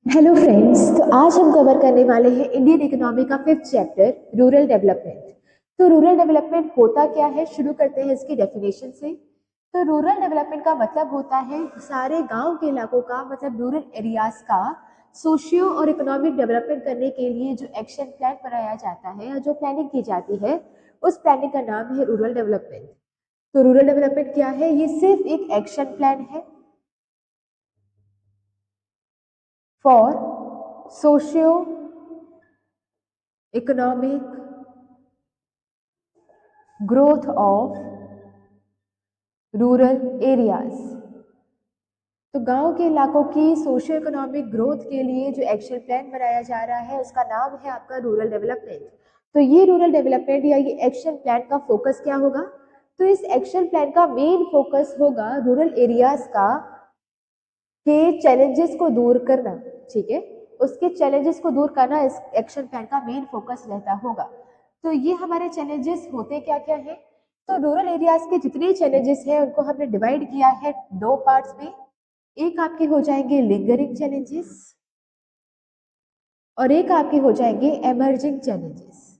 Hello friends. तो आज हम कवर करने वाले हैं इंडियन इकोनॉमी का 5th चैप्टर रूरल डेवलपमेंट। तो रूरल डेवलपमेंट होता क्या है, शुरू करते हैं इसकी डेफिनेशन से। तो रूरल डेवलपमेंट का मतलब होता है सारे गांव के इलाकों का, मतलब रूरल एरियाज का सोशियो और इकोनॉमिक डेवलपमेंट करने के लिए जो एक्शन प्लान बनाया जाता है या जो प्लानिंग की जाती है, उस प्लानिंग का नाम है रूरल डेवलपमेंट। तो रूरल डेवलपमेंट क्या है? ये सिर्फ एक एक्शन प्लान है for socio economic growth of rural areas. तो गांव के इलाकों की सोशियो इकोनॉमिक ग्रोथ के लिए जो एक्शन प्लान बनाया जा रहा है उसका नाम है आपका रूरल डेवलपमेंट। तो ये रूरल डेवलपमेंट या ये एक्शन प्लान का फोकस क्या होगा? तो इस एक्शन प्लान का मेन फोकस होगा रूरल एरियाज का के चैलेंजेस को दूर करना। ठीक है, उसके चैलेंजेस को दूर करना इस एक्शन प्लान का मेन फोकस रहता होगा। तो ये हमारे चैलेंजेस होते क्या क्या है? तो रूरल एरियाज के जितने चैलेंजेस हैं उनको हमने डिवाइड किया है दो पार्ट्स में। एक आपके हो जाएंगे लिंगरिंग चैलेंजेस और एक आपके हो जाएंगे एमर्जिंग चैलेंजेस।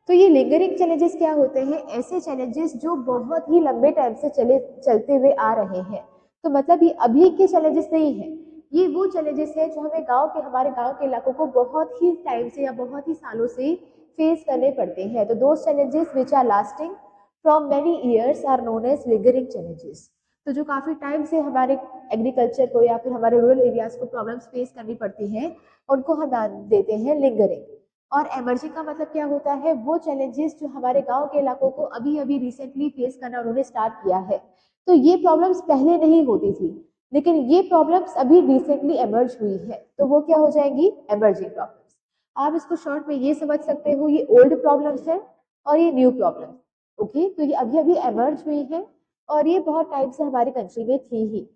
तो ये लिंगरिंग चैलेंजेस क्या होते हैं? ऐसे चैलेंजेस जो बहुत ही लंबे टाइम से चलते हुए आ रहे हैं। तो मतलब ये अभी के चैलेंजेस नहीं है, ये वो चैलेंजेस है जो हमारे गांव के इलाकों को बहुत ही टाइम से या बहुत ही सालों से फेस करने पड़ते हैं। तो दो challenges which are lasting from many years are known as lingering challenges. तो जो काफी टाइम से हमारे एग्रीकल्चर को या फिर हमारे रूरल एरियाज को प्रॉब्लम्स फेस करनी पड़ती हैं, उनको हम नाम देते हैं लिंगरिंग। और एमर्जिंग का मतलब क्या होता है? वो चैलेंजेस जो हमारे गांव के इलाकों को अभी अभी रिसेंटली फेस करना उन्होंने स्टार्ट किया है। तो ये प्रॉब्लम्स पहले नहीं होती थी, लेकिन ये प्रॉब्लम्स अभी रिसेंटली एमर्ज हुई है, तो वो क्या हो जाएंगी? Emerging problems. आप इसको शॉर्ट में ये समझ सकते हो, ये ओल्ड प्रॉब्लम्स है और ये न्यू प्रॉब्लम। ओके, तो ये अभी अभी एमर्ज हुई है और ये बहुत टाइम से हमारी कंट्री में थी ही।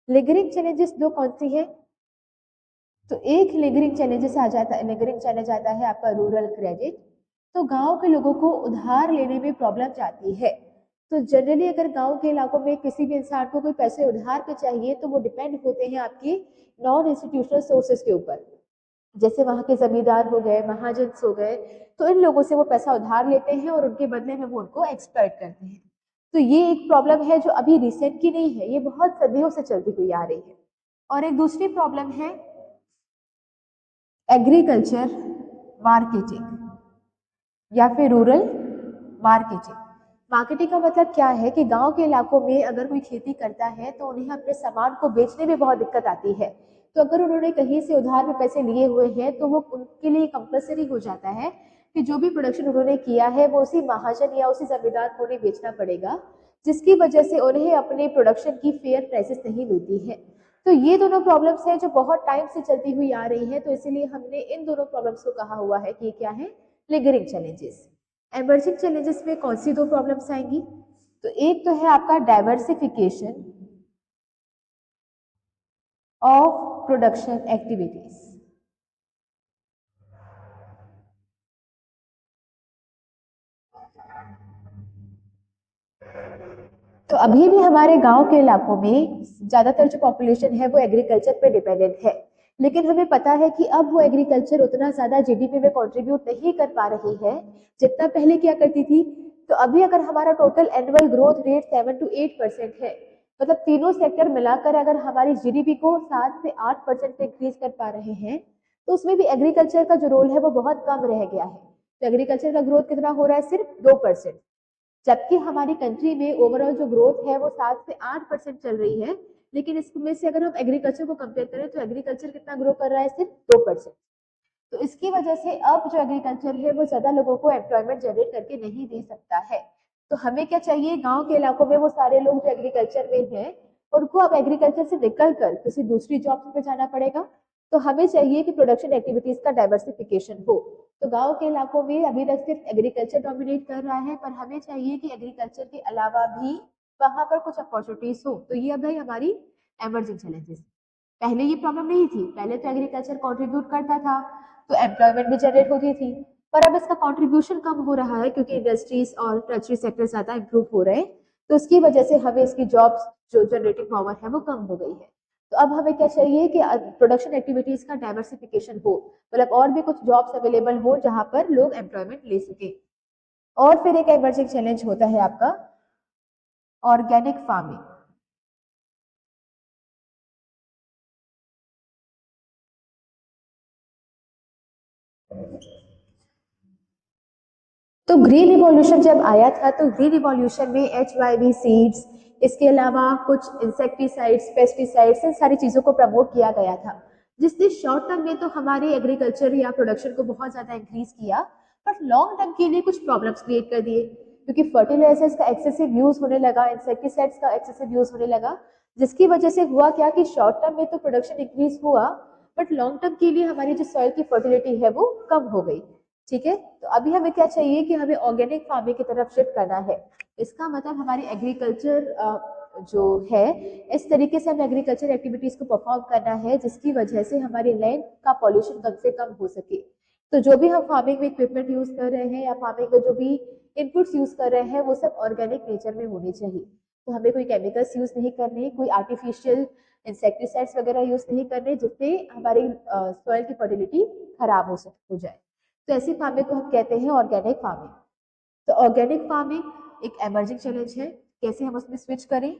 लिंगरिंग चैलेंजेस दो कौन सी है? तो एक लिंगरिंग चैलेंज आता है आपका रूरल क्रेडिट। तो गांव के लोगों को उधार लेने में प्रॉब्लम आती है। तो जनरली अगर गांव के इलाकों में किसी भी इंसान को कोई पैसे उधार पे चाहिए तो वो डिपेंड होते हैं आपकी नॉन इंस्टीट्यूशनल सोर्सेज के ऊपर। जैसे वहां के जमींदार हो गए, महाजन हो गए, तो इन लोगों से वो पैसा उधार लेते हैं और उनके बदले में वो उनको एक्सप्लॉइट करते हैं। तो ये एक प्रॉब्लम है जो अभी रिसेंट की नहीं है, ये बहुत सदियों से चलती हुई आ रही है। और एक दूसरी प्रॉब्लम है एग्रीकल्चर मार्केटिंग या फिर रूरल मार्केटिंग। मार्केटिंग का मतलब क्या है कि गांव के इलाकों में अगर कोई खेती करता है तो उन्हें अपने सामान को बेचने में बहुत दिक्कत आती है। तो अगर उन्होंने कहीं से उधार में पैसे लिए हुए हैं तो वो उनके लिए कंपलसरी हो जाता है कि जो भी प्रोडक्शन उन्होंने किया है वो उसी महाजन या उसी जमींदार को उन्हें बेचना पड़ेगा, जिसकी वजह से उन्हें अपने प्रोडक्शन की फेयर प्राइसेस नहीं मिलती है। तो ये दोनों प्रॉब्लम्स हैं जो बहुत टाइम से चलती हुई आ रही है, तो इसीलिए हमने इन दोनों प्रॉब्लम्स को कहा हुआ है कि क्या है? Lingering challenges. एमर्जिंग चैलेंजेस में कौन सी दो प्रॉब्लम्स आएंगी? तो एक तो है आपका डाइवर्सिफिकेशन ऑफ प्रोडक्शन एक्टिविटीज। तो अभी भी हमारे गांव के इलाकों में ज्यादातर जो पॉपुलेशन है वो एग्रीकल्चर पे डिपेंडेंट है, लेकिन हमें पता है कि अब वो एग्रीकल्चर उतना ज्यादा जीडीपी में कंट्रीब्यूट नहीं कर पा रही है जितना पहले किया करती थी। तो अभी अगर हमारा total annual growth rate 7 to 8% है, मतलब तीनों सेक्टर मिलाकर अगर हमारी जीडीपी को 7 से 8% पे इंक्रीज कर पा रहे हैं, तो उसमें भी एग्रीकल्चर का जो रोल है वो बहुत कम रह गया है। तो एग्रीकल्चर का ग्रोथ कितना हो रहा है? सिर्फ 2%। जबकि हमारी कंट्री में ओवरऑल जो ग्रोथ है वो 7 से 8% चल रही है, लेकिन इसमें से अगर हम एग्रीकल्चर को कंपेयर करें तो एग्रीकल्चर कितना ग्रो कर रहा है? सिर्फ 2%। तो इसकी वजह से अब जो एग्रीकल्चर है वो ज्यादा लोगों को एम्प्लॉयमेंट जनरेट करके नहीं दे सकता है। तो हमें क्या चाहिए? गांव के इलाकों में वो सारे लोग जो एग्रीकल्चर में हैं उनको अब एग्रीकल्चर से निकल कर किसी दूसरी जॉब पे जाना पड़ेगा। तो हमें चाहिए कि प्रोडक्शन एक्टिविटीज का डाइवर्सिफिकेशन हो। तो गांव के इलाकों में अभी तक सिर्फ एग्रीकल्चर डोमिनेट कर रहा है, पर हमें चाहिए कि एग्रीकल्चर के अलावा भी वहां पर कुछ अपॉर्चुनिटीज हो। तो ये अब है हमारी एमर्जिंग चैलेंजेस। पहले ये प्रॉब्लम नहीं थी, पहले तो एग्रीकल्चर कंट्रीब्यूट करता था तो एम्प्लॉयमेंट भी जनरेट होती थी, पर अब इसका कंट्रीब्यूशन कम हो रहा है क्योंकि इंडस्ट्रीज और टर्शरी सेक्टर ज्यादा इंप्रूव हो रहे हैं। तो उसकी वजह से हमें इसकी जॉब्स जो जनरेटिंग पावर है वो कम हो गई है। तो अब हमें क्या चाहिए कि प्रोडक्शन एक्टिविटीज का डाइवर्सिफिकेशन हो, मतलब और भी कुछ जॉब्स अवेलेबल हो जहां पर लोग एम्प्लॉयमेंट ले सके। और फिर एक इमर्जिंग चैलेंज होता है आपका ऑर्गेनिक फार्मिंग। तो ग्रीन रिवॉल्यूशन जब आया था तो ग्रीन रिवॉल्यूशन में HYV सीड्स, इसके अलावा कुछ इंसेक्टिसाइड्स, पेस्टिसाइड्स, इन सारी चीजों को प्रमोट किया गया था, जिसने शॉर्ट टर्म में तो हमारे एग्रीकल्चर या प्रोडक्शन को बहुत ज्यादा इंक्रीज किया, बट लॉन्ग टर्म के लिए कुछ प्रॉब्लम्स क्रिएट कर दिए, क्योंकि फर्टिलाइजर्स का एक्सेसिव यूज होने लगा, इंसेक्टिसाइड्स का एक्सेसिव यूज होने लगा, जिसकी वजह से हुआ क्या कि शॉर्ट टर्म में तो प्रोडक्शन इंक्रीज हुआ, बट लॉन्ग टर्म के लिए हमारी जो सॉइल की फर्टिलिटी है वो कम हो गई। ठीक है, तो अभी हमें क्या चाहिए कि हमें ऑर्गेनिक फार्मिंग की तरफ शिफ्ट करना है। इसका मतलब हमारी एग्रीकल्चर जो है, इस तरीके से हमें एग्रीकल्चर एक्टिविटीज को परफॉर्म करना है जिसकी वजह से हमारी लैंड का पॉल्यूशन कम से कम हो सके। तो जो भी हम फार्मिंग में इक्विपमेंट यूज कर रहे हैं या फार्मिंग में जो भी इनपुट्स यूज कर रहे हैं वो सब ऑर्गेनिक नेचर में होने चाहिए। तो हमें कोई केमिकल्स यूज नहीं करने, कोई आर्टिफिशियल इंसेक्टिसाइड्स वगैरह यूज नहीं करने जिससे हमारी सॉइल की फर्टिलिटी खराब हो जाए। तो ऐसी फार्मिंग को हम कहते हैं ऑर्गेनिक फार्मिंग। तो ऑर्गेनिक फार्मिंग एक एमर्जिंग चैलेंज है, कैसे हम उसमें स्विच करें,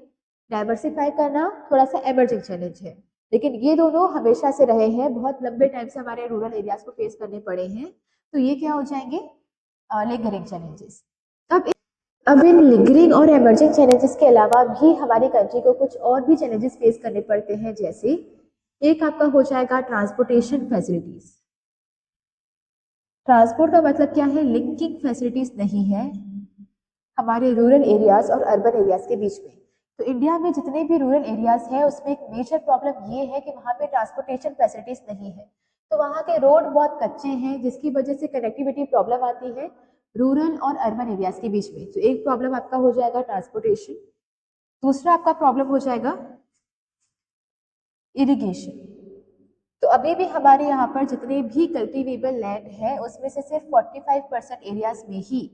डाइवर्सिफाई करना थोड़ा सा एमर्जिंग चैलेंज है, लेकिन ये दोनों हमेशा से रहे हैं, बहुत लंबे टाइम से हमारे रूरल एरियाज को फेस करने पड़े हैं। तो ये क्या हो जाएंगे, लिंगरिंग चैलेंजेस। अब अब इन लिंगरिंग और एमर्जिंग चैलेंजेस के अलावा भी हमारी कंट्री को कुछ और भी चैलेंजेस फेस करने पड़ते हैं, जैसे एक आपका हो जाएगा ट्रांसपोर्टेशन फैसिलिटीज। ट्रांसपोर्ट का मतलब क्या है, लिंकिंग फैसिलिटीज नहीं है हमारे रूरल एरियाज और अर्बन एरियाज के बीच में। तो इंडिया में जितने भी रूरल एरियाज हैं उसमें एक मेजर प्रॉब्लम ये है कि वहाँ पे ट्रांसपोर्टेशन फैसिलिटीज नहीं है। तो वहाँ के रोड बहुत कच्चे हैं जिसकी वजह से कनेक्टिविटी प्रॉब्लम आती है रूरल और अर्बन एरियाज के बीच में। तो एक प्रॉब्लम आपका हो जाएगा ट्रांसपोर्टेशन। दूसरा आपका प्रॉब्लम हो जाएगा इरिगेशन। तो अभी भी हमारे यहाँ पर जितने भी कल्टीवेबल लैंड है उसमें से सिर्फ 45% एरियाज में ही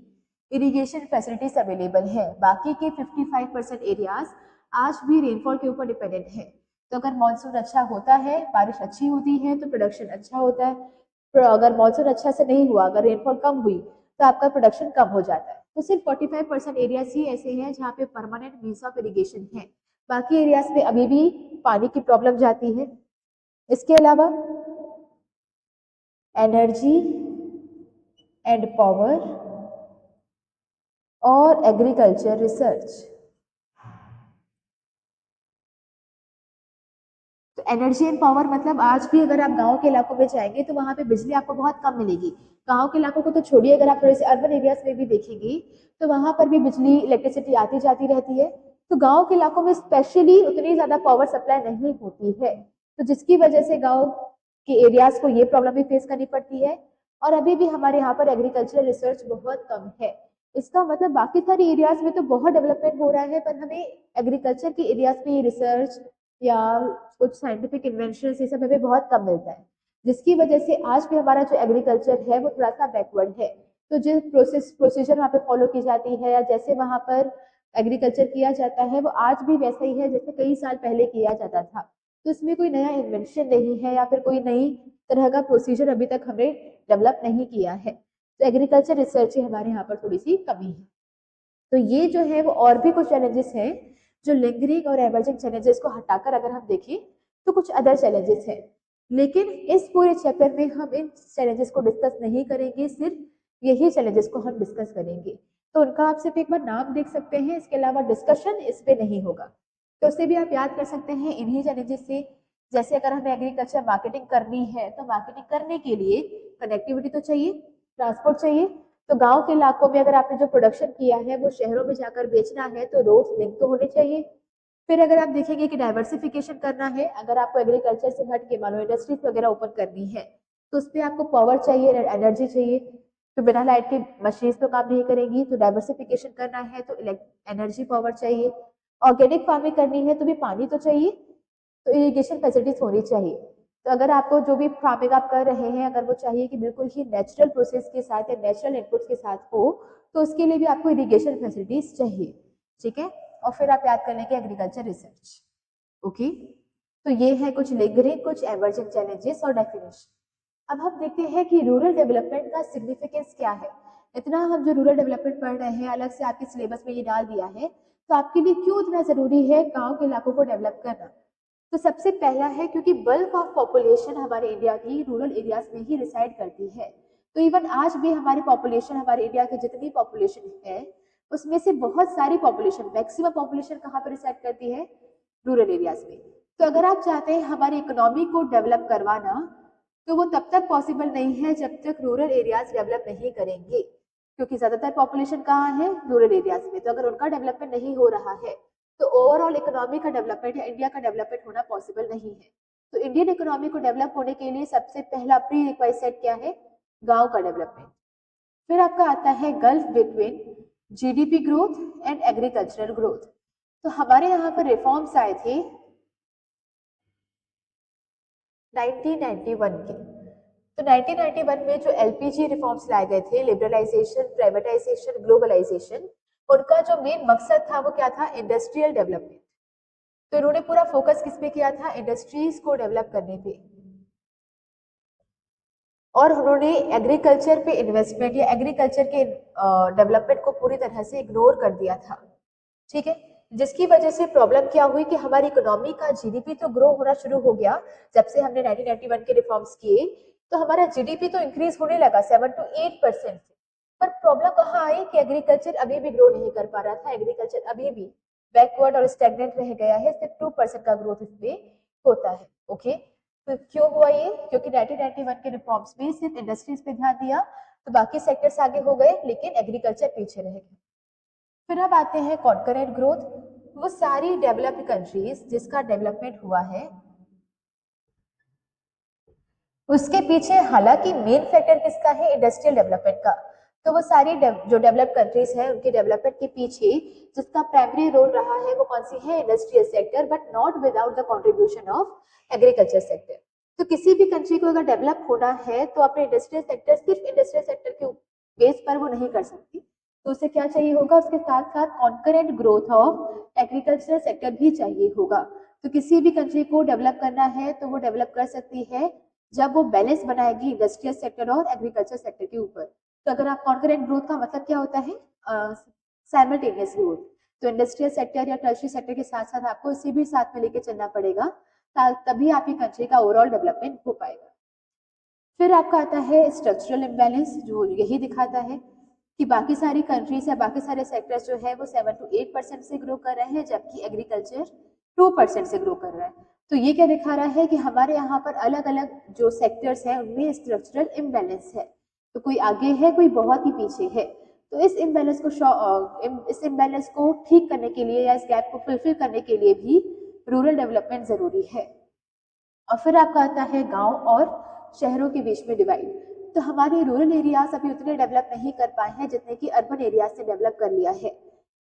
इरिगेशन फैसिलिटीज अवेलेबल है, बाकी के 55% एरियाज आज भी रेनफॉल के ऊपर डिपेंडेंट है। तो अगर मानसून अच्छा होता है, बारिश अच्छी होती है तो प्रोडक्शन अच्छा होता है, तो अगर मानसून अच्छा से नहीं हुआ, अगर रेनफॉल कम हुई तो आपका प्रोडक्शन कम हो जाता है। तो सिर्फ 45% एरियाज ही ऐसे हैं जहाँ पे परमानेंट मीन्स ऑफ इरिगेशन है, बाकी एरियाज में अभी भी पानी की प्रॉब्लम जाती है। इसके अलावा एनर्जी एंड पावर और एग्रीकल्चर रिसर्च। तो एनर्जी एंड पावर मतलब आज भी अगर आप गांव के इलाकों में जाएंगे तो वहां पे बिजली आपको बहुत कम मिलेगी। गांव के इलाकों को तो छोड़िए, अगर आप थोड़े से अर्बन एरियाज में भी देखेंगे तो वहां पर भी बिजली इलेक्ट्रिसिटी आती जाती रहती है। तो गांव के इलाकों में स्पेशली उतनी ज्यादा पावर सप्लाई नहीं होती है, तो जिसकी वजह से गांव के एरियाज को ये प्रॉब्लम भी फेस करनी पड़ती है। और अभी भी हमारे यहाँ पर एग्रीकल्चर रिसर्च बहुत कम है। इसका मतलब बाकी सारी एरियाज में तो बहुत डेवलपमेंट हो रहा है, पर हमें एग्रीकल्चर के एरियाज में रिसर्च या कुछ साइंटिफिक इन्वेंशन ये सब हमें बहुत कम मिलता है, जिसकी वजह से आज भी हमारा जो एग्रीकल्चर है वो थोड़ा सा बैकवर्ड है। तो जो प्रोसीजर वहाँ पे फॉलो की जाती है या जैसे वहाँ पर एग्रीकल्चर किया जाता है वो आज भी वैसा ही है जैसे कई साल पहले किया जाता था। तो इसमें कोई नया इन्वेंशन नहीं है या फिर कोई नई तरह का प्रोसीजर अभी तक हमने डेवलप नहीं किया है। तो एग्रीकल्चर रिसर्च ही हमारे यहाँ पर थोड़ी सी कमी है। तो ये जो है वो और भी कुछ चैलेंजेस हैं जो लिंगरिंग और एमर्जिंग चैलेंजेस को हटाकर अगर हम देखें तो कुछ अदर चैलेंजेस हैं। लेकिन इस पूरे चैप्टर में हम इन चैलेंजेस को डिस्कस नहीं करेंगे, सिर्फ यही चैलेंजेस को हम डिस्कस करेंगे। तो उनका आप सिर्फ एक बार नाम देख सकते हैं, इसके अलावा डिस्कशन इस पे नहीं होगा। तो उसे भी आप याद कर सकते हैं इन्हीं चैलेंजेस से। जैसे अगर हमें एग्रीकल्चर मार्केटिंग करनी है तो मार्केटिंग करने के लिए कनेक्टिविटी तो चाहिए, ट्रांसपोर्ट चाहिए। तो गांव के इलाकों में अगर आपने जो प्रोडक्शन किया है वो शहरों में जाकर बेचना है तो रोड्स लिंक तो होने चाहिए। फिर अगर आप देखेंगे कि डाइवर्सिफिकेशन करना है, अगर आपको एग्रीकल्चर से हट के मानो इंडस्ट्रीज वगैरह ओपन करनी है तो उस पर आपको पावर चाहिए, एनर्जी चाहिए। तो बिना लाइट के मशीन तो काम नहीं करेंगी, तो डाइवर्सिफिकेशन करना है तो एनर्जी पावर चाहिए। ऑर्गेनिक फार्मिंग करनी है तो भी पानी तो चाहिए, तो इरिगेशन फैसिलिटीज होनी चाहिए। तो अगर आपको जो भी फार्मिंग आप कर रहे हैं अगर वो चाहिए कि बिल्कुल ही नेचुरल प्रोसेस के साथ या नेचुरल इनपुट्स के साथ हो तो उसके लिए भी आपको इरिगेशन फैसिलिटीज चाहिए। ठीक है, और फिर आप याद कर लेंगे एग्रीकल्चर रिसर्च। ओके। तो ये है कुछ लिंगरिंग, कुछ एमर्जिंग चैलेंजेस और डेफिनेशन। अब हम देखते हैं कि रूरल डेवलपमेंट का सिग्निफिकेंस क्या है। इतना हम जो रूरल डेवलपमेंट पढ़ रहे हैं, अलग से आपके सिलेबस में ये डाल दिया है, तो आपके लिए क्यों इतना जरूरी है गांव के इलाकों को डेवलप करना। तो सबसे पहला है क्योंकि बल्क ऑफ पॉपुलेशन हमारे इंडिया की रूरल एरियाज में ही रिसाइड करती है। तो इवन आज भी हमारी पॉपुलेशन, हमारे इंडिया की जितनी पॉपुलेशन है उसमें से बहुत सारी पॉपुलेशन, मैक्सिमम पॉपुलेशन कहाँ पर रिसाइड करती है, रूरल एरियाज में। तो अगर आप चाहते हैं हमारी इकोनॉमी को डेवलप करवाना, तो वो तब तक पॉसिबल नहीं है जब तक रूरल एरियाज डेवलप नहीं करेंगे, क्योंकि ज्यादातर पॉपुलेशन कहाँ है, रूरल एरियाज में। तो अगर उनका डेवलपमेंट नहीं हो रहा है तो ओवरऑल इकोनॉमी का डेवलपमेंट या इंडिया का डेवलपमेंट होना पॉसिबल नहीं है। तो इंडियन इकोनॉमी को डेवलप होने के लिए सबसे पहला प्री रिक्वाइजेट क्या है, गांव का डेवलपमेंट। फिर आपका आता है gulf between GDP growth and agricultural growth. तो हमारे यहाँ पर रिफॉर्म्स आए थे 1991 के। तो 1991 में जो एलपीजी रिफॉर्म्स लाए गए थे, लिबरलाइजेशन, प्राइवेटाइजेशन, ग्लोबलाइजेशन, उनका जो मेन मकसद था वो क्या था, इंडस्ट्रियल डेवलपमेंट। तो इन्होंने पूरा फोकस किस पे किया था, इंडस्ट्रीज को डेवलप करने पे। और उन्होंने एग्रीकल्चर पे इन्वेस्टमेंट या एग्रीकल्चर के डेवलपमेंट को पूरी तरह से इग्नोर कर दिया था। ठीक है, जिसकी वजह से प्रॉब्लम क्या हुई कि हमारी इकोनॉमी का जीडीपी तो ग्रो होना शुरू हो गया जब से हमने 1991 के रिफॉर्म्स किए, तो हमारा जीडीपी तो इंक्रीज होने लगा 7 to 8%। पर प्रॉब्लम कहाँ आई कि एग्रीकल्चर अभी भी ग्रो नहीं कर पा रहा था, एग्रीकल्चर अभी भी बैकवर्ड और स्टैग्नेंट रह गया है, सिर्फ 2% का ग्रोथ इसमें होता है। ओके, तो क्यों हुआ ये, क्योंकि 1991 के रिफॉर्म्स में सिर्फ इंडस्ट्रीज पे ध्यान दिया, तो बाकी सेक्टर्स आगे हो गए लेकिन एग्रीकल्चर पीछे रह गए। फिर अब आते हैं कॉन्करेंट ग्रोथ। वो सारी डेवलप्ड कंट्रीज जिसका डेवलपमेंट हुआ है उसके पीछे हालांकि मेन फैक्टर किसका है, इंडस्ट्रियल डेवलपमेंट का। तो वो सारी जो डेवलप्ड कंट्रीज है उनके डेवलपमेंट के पीछे जिसका प्राइमरी रोल रहा है वो कौन सी है, industrial sector, but not without the contribution of agriculture sector. तो किसी भी कंट्री को अगर डेवलप होना है तो अपने इंडस्ट्रियल सेक्टर, सिर्फ इंडस्ट्रियल सेक्टर के बेस पर वो नहीं कर सकती, तो उसे क्या चाहिए होगा, उसके साथ साथ concurrent growth of agriculture sector भी चाहिए होगा। तो किसी भी कंट्री को डेवलप करना है तो वो डेवलप कर सकती है जब वो बैलेंस बनाएगी इंडस्ट्रियल सेक्टर और एग्रीकल्चर सेक्टर के ऊपर। तो अगर आप कॉन्करेंट ग्रोथ का मतलब क्या होता है, साइमल्टेनियस ग्रोथ। तो इंडस्ट्रियल सेक्टर या टर्शियरी सेक्टर के साथ साथ आपको इसे भी साथ में लेके चलना पड़ेगा, तभी आपकी कंट्री का ओवरऑल डेवलपमेंट हो पाएगा। फिर आपका आता है स्ट्रक्चरल इम्बैलेंस, जो यही दिखाता है कि बाकी सारी कंट्रीज या बाकी सारे सेक्टर्स जो है वो 7 to 8% से ग्रो कर रहे हैं, जबकि एग्रीकल्चर 2% से ग्रो कर रहा है। तो ये क्या दिखा रहा है कि हमारे यहाँ पर अलग अलग जो सेक्टर्स हैं उनमें स्ट्रक्चरल इम्बैलेंस है। तो कोई आगे है, कोई बहुत ही पीछे है। तो इस इम्बैलेंस को ठीक करने के लिए या इस गैप को फुलफिल करने के लिए भी रूरल डेवलपमेंट जरूरी है। और फिर आपका आता है गांव और शहरों के बीच में डिवाइड। तो हमारे रूरल एरियाज अभी उतने डेवलप नहीं कर पाए हैं जितने कि अर्बन एरियाज से डेवलप कर लिया है।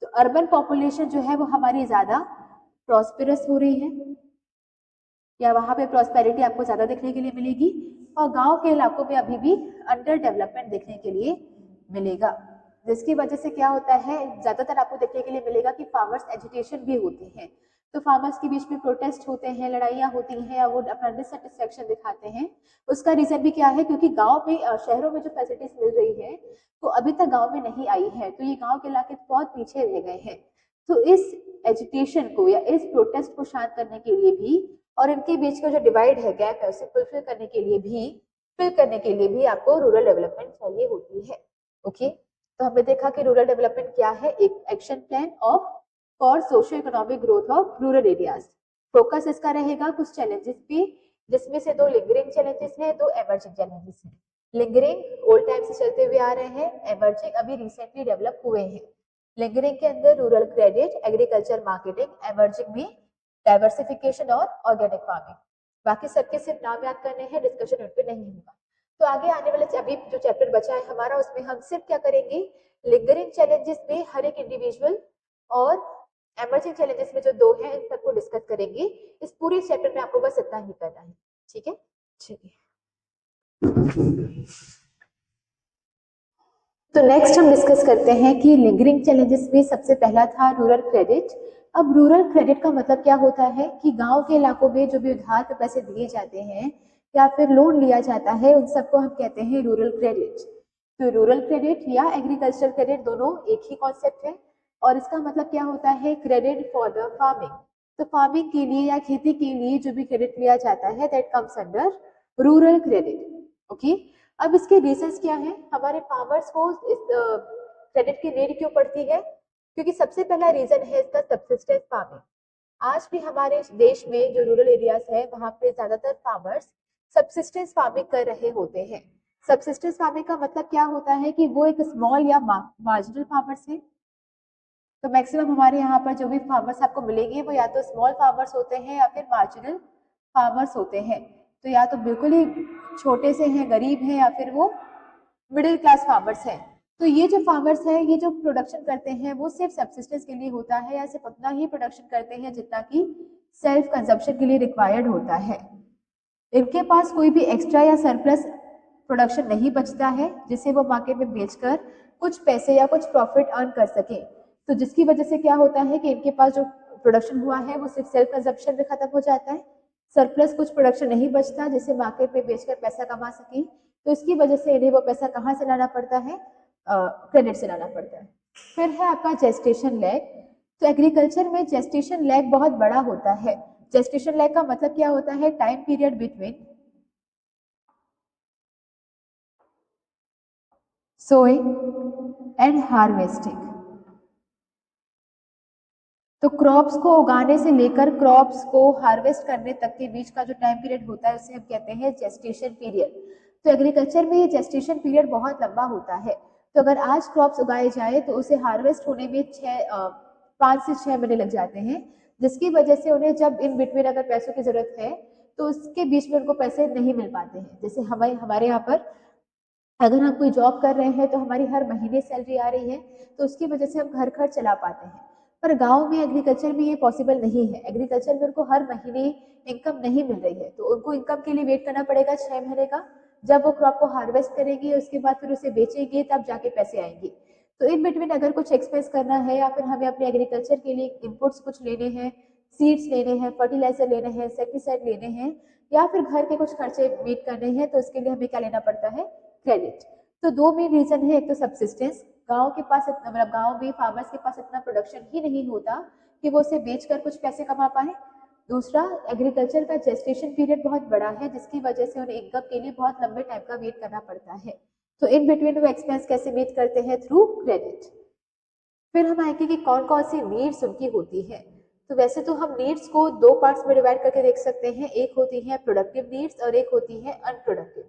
तो अर्बन पॉपुलेशन जो है वो हमारी ज्यादा प्रॉस्पेरस हो रही है, या वहां पे प्रॉस्पेरिटी आपको ज्यादा देखने के लिए मिलेगी, और गांव के इलाकों में अभी भी अंडर डेवलपमेंट देखने के लिए मिलेगा। जिसकी वजह से क्या होता है, ज्यादातर आपको देखने के लिए मिलेगा कि फार्मर्स एजिटेशन भी होते हैं। तो फार्मर्स के बीच में प्रोटेस्ट होते हैं, लड़ाइयाँ होती हैं, या वो अपना डिससेटिस्फेक्शन दिखाते हैं। उसका रीजन भी क्या है, क्योंकि गांव में, शहरों में जो फैसिलिटीज मिल रही है वो अभी तक गांव में नहीं आई है, तो ये गांव के इलाके बहुत पीछे रह गए हैं। तो इस एजिटेशन को या इस प्रोटेस्ट को शांत करने के लिए भी, और इनके बीच का जो डिवाइड है, गैप है, उसे फुलफिल करने के लिए भी, फिल करने के लिए भी आपको रूरल डेवलपमेंट चाहिए होती है। ओके, तो हमने देखा कि रूरल डेवलपमेंट क्या है, एक action plan of for socio economic growth of rural areas. Focus इसका रहेगा कुछ चैलेंजेस पे, जिसमें से 2 लिंगरिंग चैलेंजेस हैं, 2 एमर्जिंग चैलेंजेस हैं। लिंगरिंग ओल्ड टाइम से चलते हुए आ रहे हैं, एमर्जिंग अभी रिसेंटली डेवलप हुए हैं। लिंगरिंग के अंदर rural credit, agriculture marketing, emerging में डाइवर्सिफिकेशन और ऑर्गेनिक फार्मिंग। बाकी सबके सिर्फ नाम याद करने हैं, डिस्कशन उन पे नहीं होगा। तो आगे आने वाले अभी जो चैप्टर बचा है हमारा, उसमें हम सिर्फ क्या करेंगे, लिंगरिंग चैलेंजेस में हर एक इंडिविजुअल और एमर्जिंग चैलेंजेस में जो 2 हैं इन सबको डिस्कस करेंगे। इस पूरे चैप्टर में आपको बस इतना ही करना है। ठीक है, चलिए। तो नेक्स्ट हम डिस्कस करते हैं कि लिंगरिंग चैलेंजेस में सबसे पहला था रूरल क्रेडिट। अब रूरल क्रेडिट का मतलब क्या होता है कि गांव के इलाकों में जो भी उधार पे पैसे दिए जाते हैं या फिर लोन लिया जाता है, उन सबको हम कहते हैं रूरल क्रेडिट। तो रूरल क्रेडिट या एग्रीकल्चर क्रेडिट दोनों एक ही कॉन्सेप्ट है, और इसका मतलब क्या होता है, क्रेडिट फॉर द फार्मिंग। तो फार्मिंग के लिए या खेती के लिए जो भी क्रेडिट लिया जाता है, that comes under rural credit. Okay, अब इसके रीजंस क्या है, हमारे फार्मर्स को इस क्रेडिट की नीड क्यों पड़ती है? क्योंकि सबसे पहला रीजन है इसका सब्सिस्टेंस फार्मिंग। आज भी हमारे देश में जो रूरल एरियाज है वहां पे ज्यादातर फार्मर्स सब्सिस्टेंस फार्मिंग कर रहे होते हैं। सब्सिस्टेंस फार्मिंग का मतलब क्या होता है कि वो एक स्मॉल या मार्जिनल फार्मर्स है। तो मैक्सिमम हमारे यहाँ पर जो भी फार्मर्स आपको मिलेंगे वो या तो स्मॉल फार्मर्स होते हैं या फिर मार्जिनल फार्मर्स होते हैं। तो या तो बिल्कुल ही छोटे से हैं, गरीब हैं, या फिर वो मिडिल क्लास फार्मर्स हैं। तो ये जो फार्मर्स है, ये जो प्रोडक्शन करते हैं वो सिर्फ सब्सिस्टेंस के लिए होता है, या सिर्फ उतना ही प्रोडक्शन करते हैं जितना कि सेल्फ कंजप्शन के लिए रिक्वायर्ड होता है। इनके पास कोई भी एक्स्ट्रा या सरप्लस प्रोडक्शन नहीं बचता है जिसे वो मार्केट में बेचकर कुछ पैसे या कुछ प्रॉफिट अर्न कर सके। तो जिसकी वजह से क्या होता है कि इनके पास जो प्रोडक्शन हुआ है वो सिर्फ सेल्फ कंजप्शन में खत्म हो जाता है, सरप्लस कुछ प्रोडक्शन नहीं बचता जिसे मार्केट में बेचकर पैसा कमा सके। तो इसकी वजह से इन्हें वो पैसा कहाँ से लाना पड़ता है, क्रेडिट से लाना पड़ता है। फिर है आपका जेस्टेशन लैग। तो एग्रीकल्चर में जेस्टेशन लैग बहुत बड़ा होता है। जेस्टेशन लैग का मतलब क्या होता है, time period between sowing and harvesting. तो क्रॉप्स को उगाने से लेकर क्रॉप्स को हार्वेस्ट करने तक के बीच का जो टाइम पीरियड होता है उसे हम कहते हैं जेस्टेशन पीरियड। तो एग्रीकल्चर में ये जेस्टेशन पीरियड बहुत लंबा होता है। तो अगर आज क्रॉप्स उगाए जाए तो उसे हार्वेस्ट होने में 5 से 6 महीने लग जाते हैं, जिसकी वजह से उन्हें जब इन बिटवीन अगर पैसों की जरूरत है तो उसके बीच में उनको पैसे नहीं मिल पाते हैं। जैसे हमारे यहाँ पर अगर हम कोई जॉब कर रहे हैं तो हमारी हर महीने सैलरी आ रही है, तो उसकी वजह से हम घर खर्च चला पाते हैं। पर गांव में एग्रीकल्चर में ये पॉसिबल नहीं है। एग्रीकल्चर में उनको हर महीने इनकम नहीं मिल रही है, तो उनको इनकम के लिए वेट करना पड़ेगा 6 महीने का। जब वो क्रॉप को हार्वेस्ट करेंगे उसके बाद फिर उसे बेचेंगे तब जाके पैसे आएंगे। तो इन बिटवीन अगर कुछ एक्सपेंस करना है या फिर हमें अपने एग्रीकल्चर के लिए इनपुट्स कुछ लेने हैं, सीड्स लेने हैं, फर्टिलाइजर लेने हैं, इंसेक्टिसाइड लेने हैं, या फिर घर के कुछ खर्चे मीट करने हैं, तो उसके लिए हमें क्या लेना पड़ता है, क्रेडिट। तो दो मेन रीजन है, एक तो सब्सिस्टेंस, गांव के पास मतलब गांव में फार्मर्स के पास इतना प्रोडक्शन ही नहीं होता कि वो उसे बेचकर कुछ पैसे कमा पाए। दूसरा, एग्रीकल्चर का जेस्टेशन पीरियड बहुत बड़ा है जिसकी वजह से उन्हें इनकम के लिए बहुत लंबे टाइम का वेट करना पड़ता है। तो इन बिटवीन वो एक्सपेंस कैसे मीट करते हैं, थ्रू क्रेडिट। फिर हम आएंगे कि कौन कौन सी नीड्स उनकी होती है। तो वैसे तो हम नीड्स को दो पार्ट्स में डिवाइड करके देख सकते हैं, एक होती है प्रोडक्टिव नीड्स और एक होती है अनप्रोडक्टिव।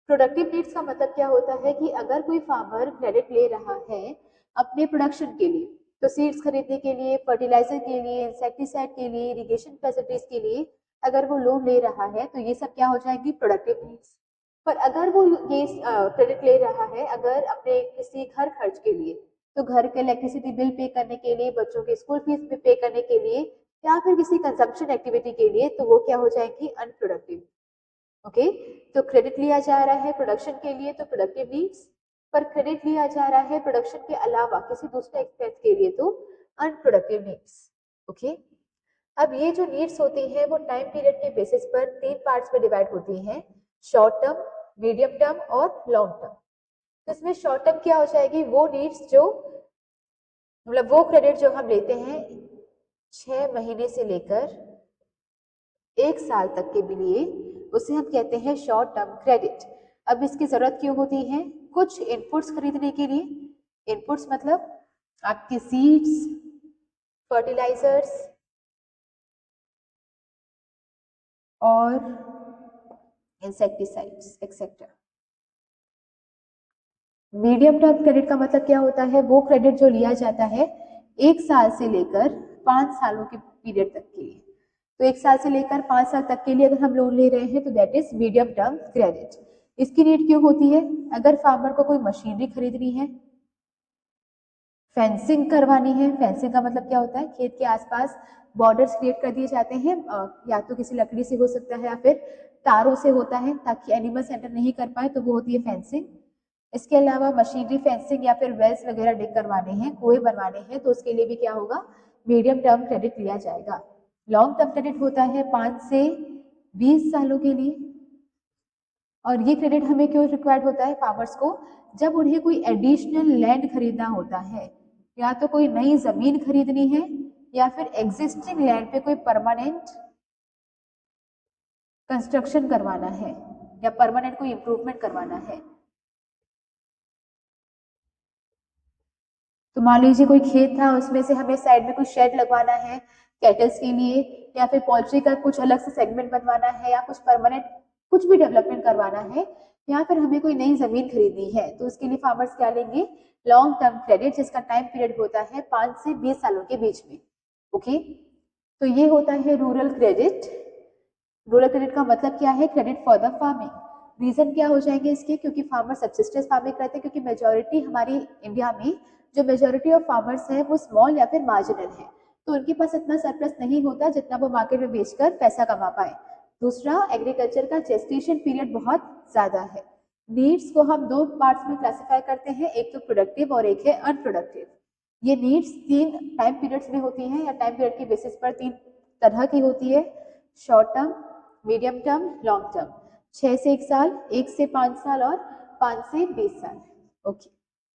प्रोडक्टिव नीड्स का मतलब क्या होता है कि अगर कोई फार्मर क्रेडिट ले रहा है अपने प्रोडक्शन के लिए, तो सीड्स खरीदने के लिए, फर्टिलाइजर के लिए, इंसेक्टिसाइड के लिए, इरिगेशन फैसिलिटीज के लिए अगर वो लोन ले रहा है तो ये सब क्या हो जाएंगी, प्रोडक्टिव नीड्स। पर अगर वो ये क्रेडिट ले रहा है अगर अपने किसी घर खर्च के लिए, तो घर के इलेक्ट्रिसिटी बिल पे करने के लिए, बच्चों के स्कूल फीस पे करने के लिए, या फिर किसी कंजम्पशन एक्टिविटी के लिए, तो वो क्या हो जाएंगी, अनप्रोडक्टिव। ओके, तो क्रेडिट लिया जा रहा है प्रोडक्शन के लिए तो प्रोडक्टिव नीड्स, पर क्रेडिट लिया जा रहा है प्रोडक्शन के अलावा किसी दूसरे एक्सपेंस के लिए तो अनप्रोडक्टिव नीड्स। ओके, अब ये जो नीड्स होती हैं वो टाइम पीरियड के बेसिस पर 3 पार्ट्स में डिवाइड होती हैं, शॉर्ट टर्म, मीडियम टर्म और लॉन्ग टर्म। तो इसमें शॉर्ट टर्म क्या हो जाएगी, वो नीड्स जो मतलब वो क्रेडिट जो हम लेते हैं 6 महीने से लेकर 1 साल तक के लिए, उसे हम कहते हैं शॉर्ट टर्म क्रेडिट। अब इसकी जरूरत क्यों होती है, कुछ इनपुट्स खरीदने के लिए। इनपुट्स मतलब आपके सीड्स, फर्टिलाइजर्स और insecticides etcetera. Medium term credit का मतलब क्या होता है, वो क्रेडिट जो लिया जाता है 1 साल से लेकर 5 सालों के पीरियड तक के लिए। तो 1 साल से लेकर 5 साल तक के लिए अगर हम लोन ले रहे हैं तो that is medium term credit. इसकी नीड क्यों होती है, अगर फार्मर को कोई मशीनरी खरीदनी है, फेंसिंग करवानी है। फेंसिंग का मतलब क्या होता है, खेत के आसपास बॉर्डर्स क्रिएट कर दिए जाते हैं, या तो किसी लकड़ी से हो सकता है या फिर तारों से होता है ताकि एनिमल्स एंटर नहीं कर पाए, तो वो होती है फेंसिंग। इसके अलावा मशीनरी फेंसिंग या फिर वेल्स वगैरह डिग करवाने हैं, कुएं बनवाने हैं, तो उसके लिए भी क्या होगा, मीडियम टर्म क्रेडिट लिया जाएगा। लॉन्ग टर्म क्रेडिट होता है 5 से 20 सालों के लिए। और ये क्रेडिट हमें क्यों रिक्वायर्ड होता है फार्मर्स को? जब उन्हें कोई एडिशनल लैंड खरीदना होता है, या तो कोई नई जमीन खरीदनी है या फिर एग्जिस्टिंग लैंड पे कोई परमानेंट कंस्ट्रक्शन करवाना है या परमानेंट कोई इंप्रूवमेंट करवाना है। तो मान लीजिए कोई खेत था, उसमें से हमें साइड में कुछ शेड लगवाना है कैटल्स के लिए, या फिर पोल्ट्री का कुछ अलग से सेगमेंट बनवाना है, या कुछ परमानेंट कुछ भी डेवलपमेंट करवाना है, या फिर हमें कोई नई जमीन खरीदनी है, तो उसके लिए फार्मर्स क्या लेंगे? लॉन्ग टर्म क्रेडिट, जिसका टाइम पीरियड होता है 5 से 20 सालों के बीच में। ओके, तो ये होता है रूरल क्रेडिट। रूरल क्रेडिट का मतलब क्या है? Credit for the farming. Reason क्या हो जाएंगे इसके? क्योंकि फार्मर सब्सिस्टेंस फार्मिंग करते हैं, क्योंकि मेजोरिटी हमारी इंडिया में जो मेजोरिटी ऑफ फार्मर्स है वो स्मॉल या फिर मार्जिनल है, तो उनके पास इतना सरप्लस नहीं होता जितना वो मार्केट में बेचकर पैसा कमा पाए। दूसरा, एग्रीकल्चर का जेस्टेशन पीरियड बहुत ज्यादा है। नीड्स को हम दो पार्ट्स में क्लासिफाई करते हैं, एक तो प्रोडक्टिव और एक है अनप्रोडक्टिव। ये नीड्स 3 टाइम पीरियड्स में होती हैं, या टाइम पीरियड के बेसिस पर 3 तरह की होती है, short term, medium term, long term. 6 से 1 साल, 1 से 5 साल और 5 से 20 साल। ओके,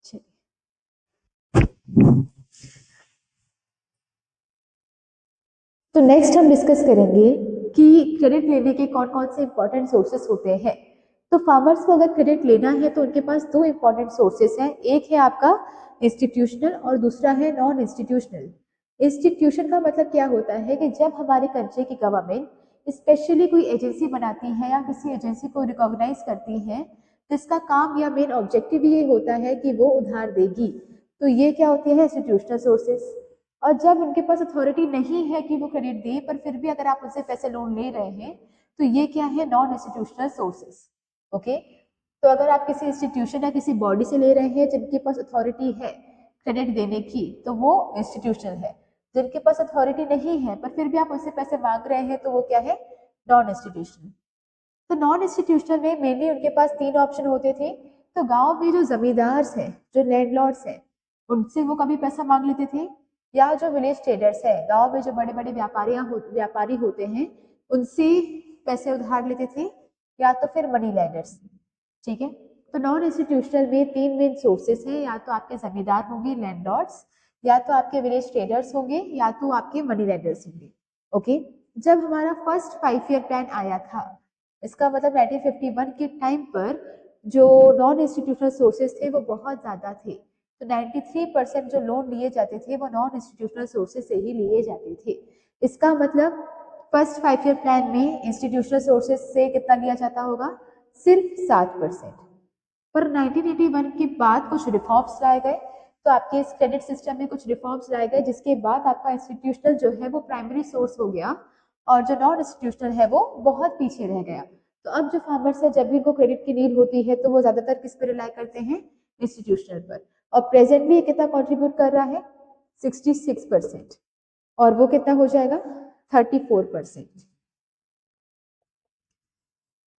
चलिए। तो नेक्स्ट हम डिस्कस करेंगे कि क्रेडिट लेने के कौन कौन से इंपॉर्टेंट सोर्सेस होते हैं। तो फार्मर्स को अगर क्रेडिट लेना है तो उनके पास 2 इंपॉर्टेंट सोर्सेस हैं, एक है आपका इंस्टीट्यूशनल और दूसरा है नॉन इंस्टीट्यूशनल। इंस्टीट्यूशन का मतलब क्या होता है कि जब हमारे कंट्री की गवर्नमेंट स्पेशली कोई एजेंसी बनाती है या किसी एजेंसी को रिकॉग्नाइज करती है, तो इसका काम या मेन ऑब्जेक्टिव ये होता है कि वो उधार देगी। तो ये क्या होते हैं? Institutional sources. और जब उनके पास अथॉरिटी नहीं है कि वो क्रेडिट दे, पर फिर भी अगर आप उनसे पैसे लोन ले रहे हैं, तो ये क्या है? Non institutional sources. ओके, तो अगर आप किसी इंस्टीट्यूशन या किसी बॉडी से ले रहे हैं जिनके पास अथॉरिटी है क्रेडिट देने की, तो वो इंस्टीट्यूशनल है। जिनके पास अथॉरिटी नहीं है पर फिर भी आप उनसे पैसे मांग रहे हैं, तो वो क्या है? Non institutional. तो नॉन इंस्टीट्यूशनल में मेनली उनके पास 3 ऑप्शन होते थे। तो गांव में जो जमींदार हैं, जो लैंडलॉर्ड्स हैं, उनसे वो कभी पैसा मांग लेते थे, या जो विलेज ट्रेडर्स है, गांव में जो बड़े बड़े व्यापारी होते हैं, उनसे पैसे उधार लेते थे, या तो फिर मनी लैंडर्स। ठीक है, तो नॉन इंस्टीट्यूशनल में 3 मेन सोर्सेस हैं, या तो आपके जमींदार होंगे लैंडलॉर्ड्स, या तो आपके विलेज ट्रेडर्स होंगे, या तो आपके मनी लैंडर्स होंगे। ओके, जब हमारा फर्स्ट 5 ईयर प्लान आया था, इसका मतलब 1951 के टाइम पर जो नॉन इंस्टीट्यूशनल सोर्सेज थे वो बहुत ज़्यादा थे। तो 93% जो लोन लिए जाते थे वो नॉन इंस्टीट्यूशनल सोर्सेज से ही लिए जाते थे। इसका मतलब फर्स्ट 5 ईयर प्लान में इंस्टीट्यूशनल सोर्सेज से कितना लिया जाता होगा? सिर्फ 7%। पर 1981 के बाद कुछ रिफॉर्म्स लाए गए, तो आपके इस क्रेडिट सिस्टम में कुछ रिफॉर्म्स लाए गए, जिसके बाद आपका इंस्टीट्यूशनल जो है वो प्राइमरी सोर्स हो गया, और जो नॉन इंस्टीट्यूशनल है वो बहुत पीछे रह गया। तो अब जो फार्मर्स है, जब भी इनको क्रेडिट की नीड होती है, तो वो ज्यादातर किस पे रिलाई करते हैं? इंस्टीट्यूशनल पर। और प्रेजेंटली ये कितना कॉन्ट्रीब्यूट कर रहा है? 66%। और वो कितना हो जाएगा? 34%।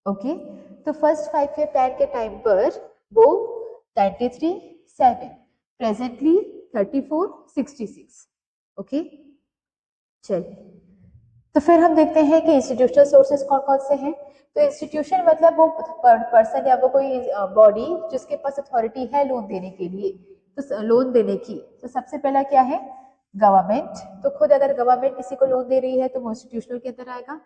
ओके, तो फर्स्ट 5 ईयर प्लान के टाइम पर वो 93, 7, प्रेजेंटली 34, 66। ओके, चलिए, तो फिर हम देखते हैं कि इंस्टीट्यूशनल सोर्सेज कौन कौन से हैं। तो इंस्टीट्यूशन मतलब वो पर्सन या वो कोई बॉडी जिसके पास अथॉरिटी है लोन देने के लिए, तो लोन देने की। तो सबसे पहला क्या है? गवर्नमेंट। तो खुद अगर गवर्नमेंट किसी को लोन दे रही है तो वो इंस्टीट्यूशनल के अंदर आएगा।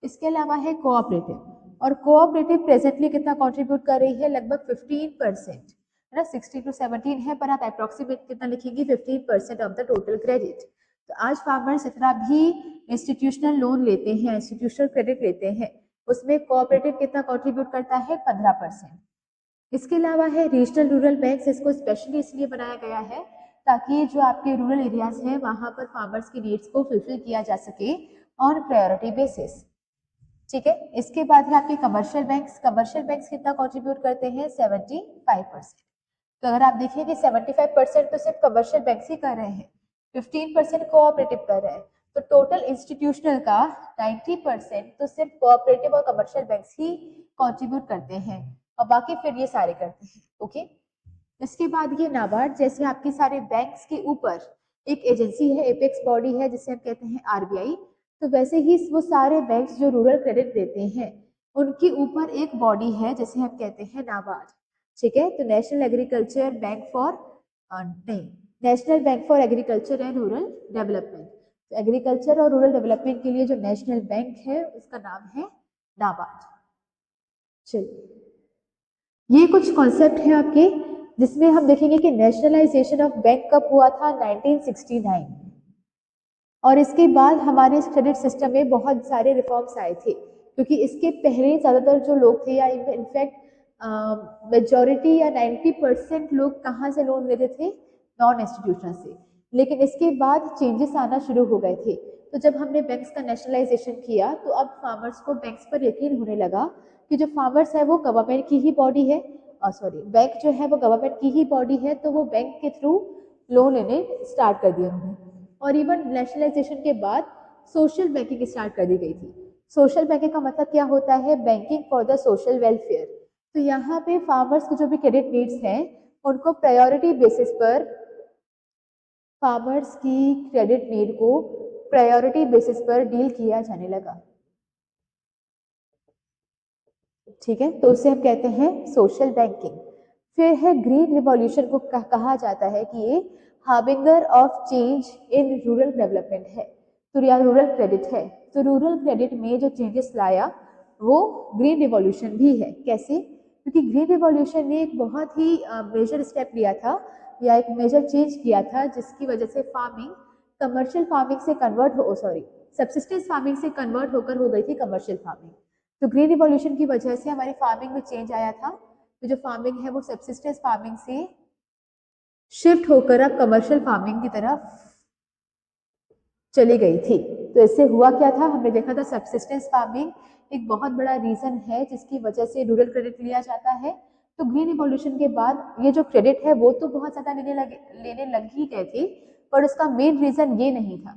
इसके अलावा है कोऑपरेटिव, और कोऑपरेटिव प्रेजेंटली कितना कंट्रीब्यूट कर रही है? लगभग 15%, है ना। 16 to 17 है, पर आप अप्रोक्सीमेट कितना लिखेंगे? 15% ऑफ द टोटल क्रेडिट। तो आज फार्मर्स जितना भी इंस्टीट्यूशनल लोन लेते हैं, इंस्टीट्यूशनल क्रेडिट लेते हैं, उसमें कोऑपरेटिव कितना कंट्रीब्यूट करता है? 15%। इसके अलावा है रीजनल रूरल बैंक्स। इसको स्पेशली इसलिए बनाया गया है ताकि जो आपके रूरल एरियाज हैं वहां पर फार्मर्स की नीड्स को फुलफिल किया जा सके ऑन प्रायोरिटी बेसिस। ठीक है, इसके बाद है आपके कमर्शियल बैंक्स। कमर्शियल बैंक्स कितना कंट्रीब्यूट करते हैं? 75%। तो अगर आप देखिए कि 75% तो सिर्फ कमर्शियल बैंक्स ही कर रहे हैं, 15% कोऑपरेटिव कर रहे हैं, तो टोटल इंस्टीट्यूशनल का 90% तो सिर्फ कोऑपरेटिव और कमर्शियल बैंक्स ही कंट्रीब्यूट करते हैं, और बाकी फिर ये सारे करते हैं। ओके, इसके बाद ये नाबार्ड जैसे आपके सारे बैंक्स के ऊपर एक एजेंसी है, एपेक्स बॉडी है जिसे हम कहते हैं आरबीआई। तो वैसे ही वो सारे बैंक्स जो रूरल क्रेडिट देते हैं उनके ऊपर एक बॉडी है जिसे हम कहते हैं नाबार्ड। ठीक है, तो नेशनल एग्रीकल्चर बैंक फॉर नहीं, national bank for agriculture and rural development. तो एग्रीकल्चर और रूरल डेवलपमेंट के लिए जो नेशनल बैंक है उसका नाम है नाबार्ड। चलिए, ये कुछ कॉन्सेप्ट है आपके जिसमें हम देखेंगे कि नेशनलाइजेशन ऑफ बैंक कब हुआ था, 1969। और इसके बाद हमारे क्रेडिट सिस्टम में बहुत सारे रिफॉर्म्स आए थे, क्योंकि इसके पहले ज़्यादातर जो लोग थे या इनफैक्ट मेजॉरिटी या 90% लोग कहाँ से लोन लेते थे, नॉन इंस्टीट्यूशनल से। लेकिन इसके बाद चेंजेस आना शुरू हो गए थे। तो जब हमने बैंक्स का नेशनलाइजेशन किया तो अब फार्मर्स को बैंक्स पर यकीन होने लगा कि जो फार्मर्स है वो गवर्नमेंट की ही बॉडी है, सॉरी बैंक जो है वो गवर्नमेंट की ही बॉडी है, तो वो बैंक के थ्रू लोन लेने स्टार्ट कर दिया उन्होंने। और इवन नेशनलाइजेशन के बाद सोशल बैंकिंग स्टार्ट कर दी गई थी। सोशल बैंकिंग का मतलब क्या होता है, banking for the social welfare. तो यहाँ पे फार्मर्स के जो भी क्रेडिट नीड्स हैं उनको प्रायोरिटी बेसिस पर, फार्मर्स की क्रेडिट नीड को प्रायोरिटी बेसिस पर डील किया जाने लगा। ठीक है, तो उसे हम कहते हैं सोशल बैंकिंग। फिर है ग्रीन रिवॉल्यूशन को कहा जाता है कि ये harbinger of change in rural development है, तो या रूरल क्रेडिट है। तो रूरल क्रेडिट में जो चेंजेस लाया वो ग्रीन रिवॉल्यूशन भी है। कैसे? क्योंकि ग्रीन रिवॉल्यूशन ने एक बहुत ही मेजर स्टेप लिया था या एक मेजर चेंज किया था जिसकी वजह से फार्मिंग कमर्शियल फार्मिंग से कन्वर्ट हो सॉरी सब्सिस्टेंस फार्मिंग से कन्वर्ट होकर हो गई थी कमर्शियल फार्मिंग। तो ग्रीन रिवॉल्यूशन की वजह से हमारी फार्मिंग में चेंज आया था। तो जो फार्मिंग है वो सब्सिस्टेंस फार्मिंग से शिफ्ट होकर अब कमर्शियल फार्मिंग की तरफ चली गई थी। तो इससे हुआ क्या था, हमने देखा था सब्सिस्टेंस फार्मिंग एक बहुत बड़ा रीजन है जिसकी वजह से रूरल क्रेडिट लिया जाता है। तो ग्रीन रिवॉल्यूशन के बाद ये जो क्रेडिट है वो तो बहुत ज्यादा लेने लग ही गए थे, पर उसका मेन रीजन ये नहीं था।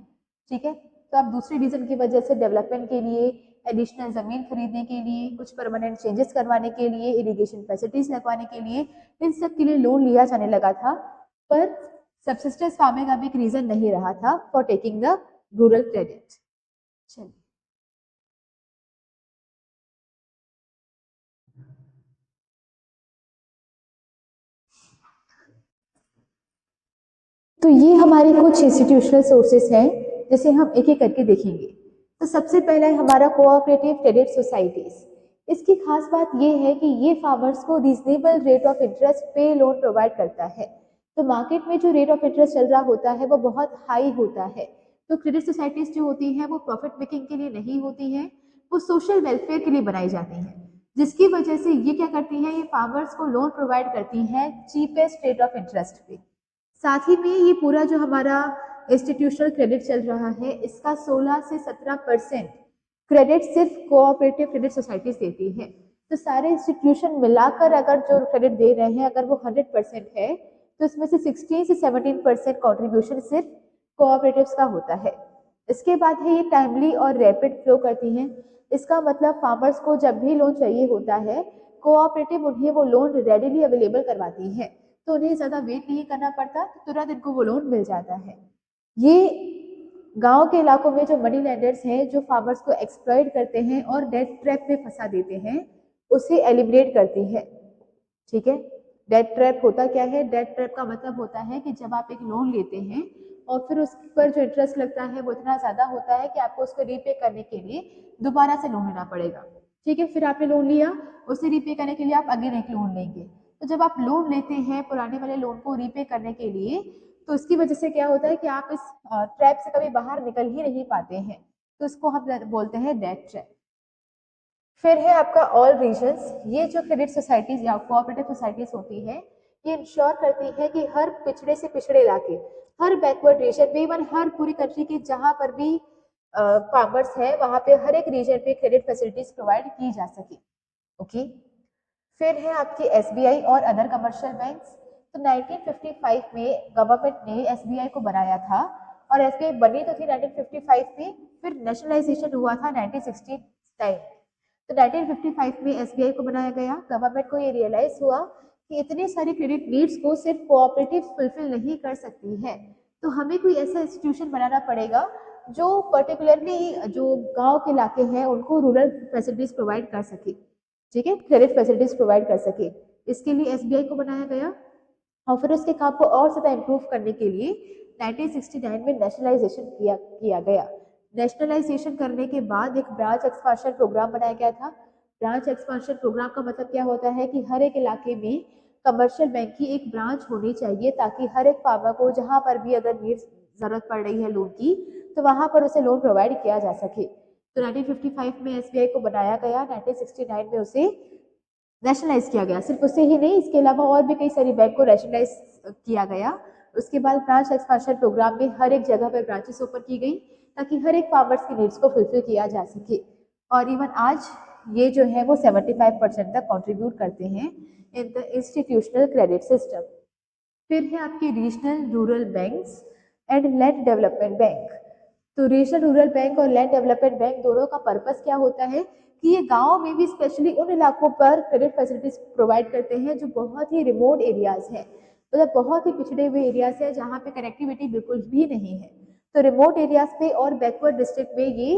ठीक है, तो अब दूसरे रीजन की वजह से डेवलपमेंट के लिए, एडिशनल जमीन खरीदने के लिए, कुछ परमानेंट चेंजेस करवाने के लिए, इरिगेशन फैसिलिटीज लगवाने के लिए, इन सब के लिए लोन लिया जाने लगा था। पर सब्सिस्टेंस फार्मिंग अब एक रीजन नहीं रहा था for taking the rural credit. चलिए, तो ये हमारे कुछ इंस्टीट्यूशनल सोर्सेस हैं जिसे हम एक एक करके देखेंगे। तो सबसे पहला है हमारा कोऑपरेटिव क्रेडिट सोसाइटीज। इसकी खास बात ये है कि ये फार्मर्स को रीजनेबल रेट ऑफ इंटरेस्ट पे लोन प्रोवाइड करता है। तो मार्केट में जो रेट ऑफ इंटरेस्ट चल रहा होता है वो बहुत हाई होता है। तो क्रेडिट सोसाइटीज जो होती हैं वो प्रॉफिट मेकिंग के लिए नहीं होती हैं, वो सोशल वेलफेयर के लिए बनाई जाती हैं। जिसकी वजह से ये क्या करती हैं, ये फार्मर्स को लोन प्रोवाइड करती हैं चीपेस्ट रेट ऑफ इंटरेस्ट पे। साथ ही में ये पूरा जो हमारा इंस्टीट्यूशनल क्रेडिट चल रहा है इसका 16 से 17% क्रेडिट सिर्फ कोऑपरेटिव क्रेडिट सोसाइटीज देती है। तो सारे इंस्टीट्यूशन मिलाकर अगर जो क्रेडिट दे रहे हैं अगर वो 100% है तो इसमें से 16 से 17% कॉन्ट्रीब्यूशन सिर्फ कोऑपरेटिव्स का होता है। इसके बाद है ये टाइमली और रैपिड फ्लो करती हैं। इसका मतलब फार्मर्स को जब भी लोन चाहिए होता है कोऑपरेटिव उन्हें वो लोन रेडिली अवेलेबल करवाती है, तो उन्हें ज़्यादा वेट नहीं करना पड़ता, तो तुरंत इनको वो लोन मिल जाता है। ये गांव के इलाकों में जो मनी लैंडर्स हैं जो फार्मर्स को एक्सप्लॉइट करते हैं और डेट ट्रैप में फंसा देते हैं उसे एलिमिनेट करती है। ठीक है, डेट ट्रैप होता क्या है, डेट ट्रैप का मतलब होता है कि जब आप एक लोन लेते हैं और फिर उस पर जो इंटरेस्ट लगता है वो इतना ज़्यादा होता है कि आपको उसको रीपे करने के लिए दोबारा से लोन लेना पड़ेगा। ठीक है, फिर आपने लोन लिया, उसे रीपे करने के लिए आप अगेन एक लोन लेंगे। तो जब आप लोन लेते हैं पुराने वाले लोन को रीपे करने के लिए तो इसकी वजह से क्या होता है कि आप इस ट्रैप से कभी बाहर निकल ही नहीं पाते हैं, तो इसको हम बोलते हैं डेट ट्रैप। फिर है आपका ऑल रीजन्स। ये जो क्रेडिट सोसाइटीज या कोऑपरेटिव सोसाइटीज होती है ये इंश्योर करती है कि हर पिछड़े से पिछड़े इलाके, हर बैकवर्ड रीजन में, इवन हर पूरी कंट्री के जहां पर भी फार्मर्स है वहां पे हर एक रीजन पे क्रेडिट फैसिलिटीज प्रोवाइड की जा सके। ओके, फिर है आपकी एसबीआई और अदर कमर्शियल बैंक्स। तो 1955 में गवर्नमेंट ने एसबीआई को बनाया था और एसबीआई बनी तो थी 1955 में, फिर नेशनलाइजेशन हुआ था 1969। तो 1955 में एसबीआई को बनाया गया। गवर्नमेंट को ये रियलाइज हुआ कि इतनी सारी क्रेडिट नीड्स को सिर्फ कोऑपरेटिव फुलफिल नहीं कर सकती है, तो हमें कोई ऐसा इंस्टीट्यूशन बनाना पड़ेगा जो पर्टिकुलरली जो गांव के इलाके हैं उनको रूरल फैसिलिटीज प्रोवाइड कर सके, ठीक है, क्रेडिट फैसिलिटीज प्रोवाइड कर सके। इसके लिए एसबीआई को बनाया गया और फिर उसके काम को और ज़्यादा इम्प्रूव करने के लिए 1969 में नेशनलाइजेशन किया गया। नेशनलाइजेशन करने के बाद एक ब्रांच एक्सपांशन प्रोग्राम बनाया गया था। ब्रांच एक्सपांशन प्रोग्राम का मतलब क्या होता है कि हर एक इलाके में कमर्शियल बैंक की एक ब्रांच होनी चाहिए ताकि हर एक फार्मर को जहां पर भी अगर जरूरत पड़ रही है लोन की तो वहां पर उसे लोन प्रोवाइड किया जा सके। तो 1955 में एसबीआई को बनाया गया, 1969 में उसे नेशनलाइज किया गया। सिर्फ उससे ही नहीं, इसके अलावा और भी कई सारी बैंक को नेशनलाइज किया गया। उसके बाद ब्रांच एक्सपांशन प्रोग्राम में हर एक जगह पर ब्रांचेस ओपन की गई ताकि हर एक फार्मर्स की नीड्स को फुलफिल किया जा सके। और इवन आज ये जो है वो 75% तक कंट्रीब्यूट करते हैं in the institutional credit system. फिर है आपके regional rural banks and land development bank. तो रीजनल रूरल बैंक और लैंड डेवलपमेंट बैंक दोनों का पर्पस क्या होता है कि ये गांव में भी स्पेशली उन इलाकों पर क्रेडिट फैसिलिटीज प्रोवाइड करते हैं जो बहुत ही रिमोट एरियाज हैं, मतलब बहुत ही पिछड़े हुए एरियाज हैं जहाँ पे कनेक्टिविटी बिल्कुल भी नहीं है। तो रिमोट एरियाज पे और बैकवर्ड डिस्ट्रिक्ट में ये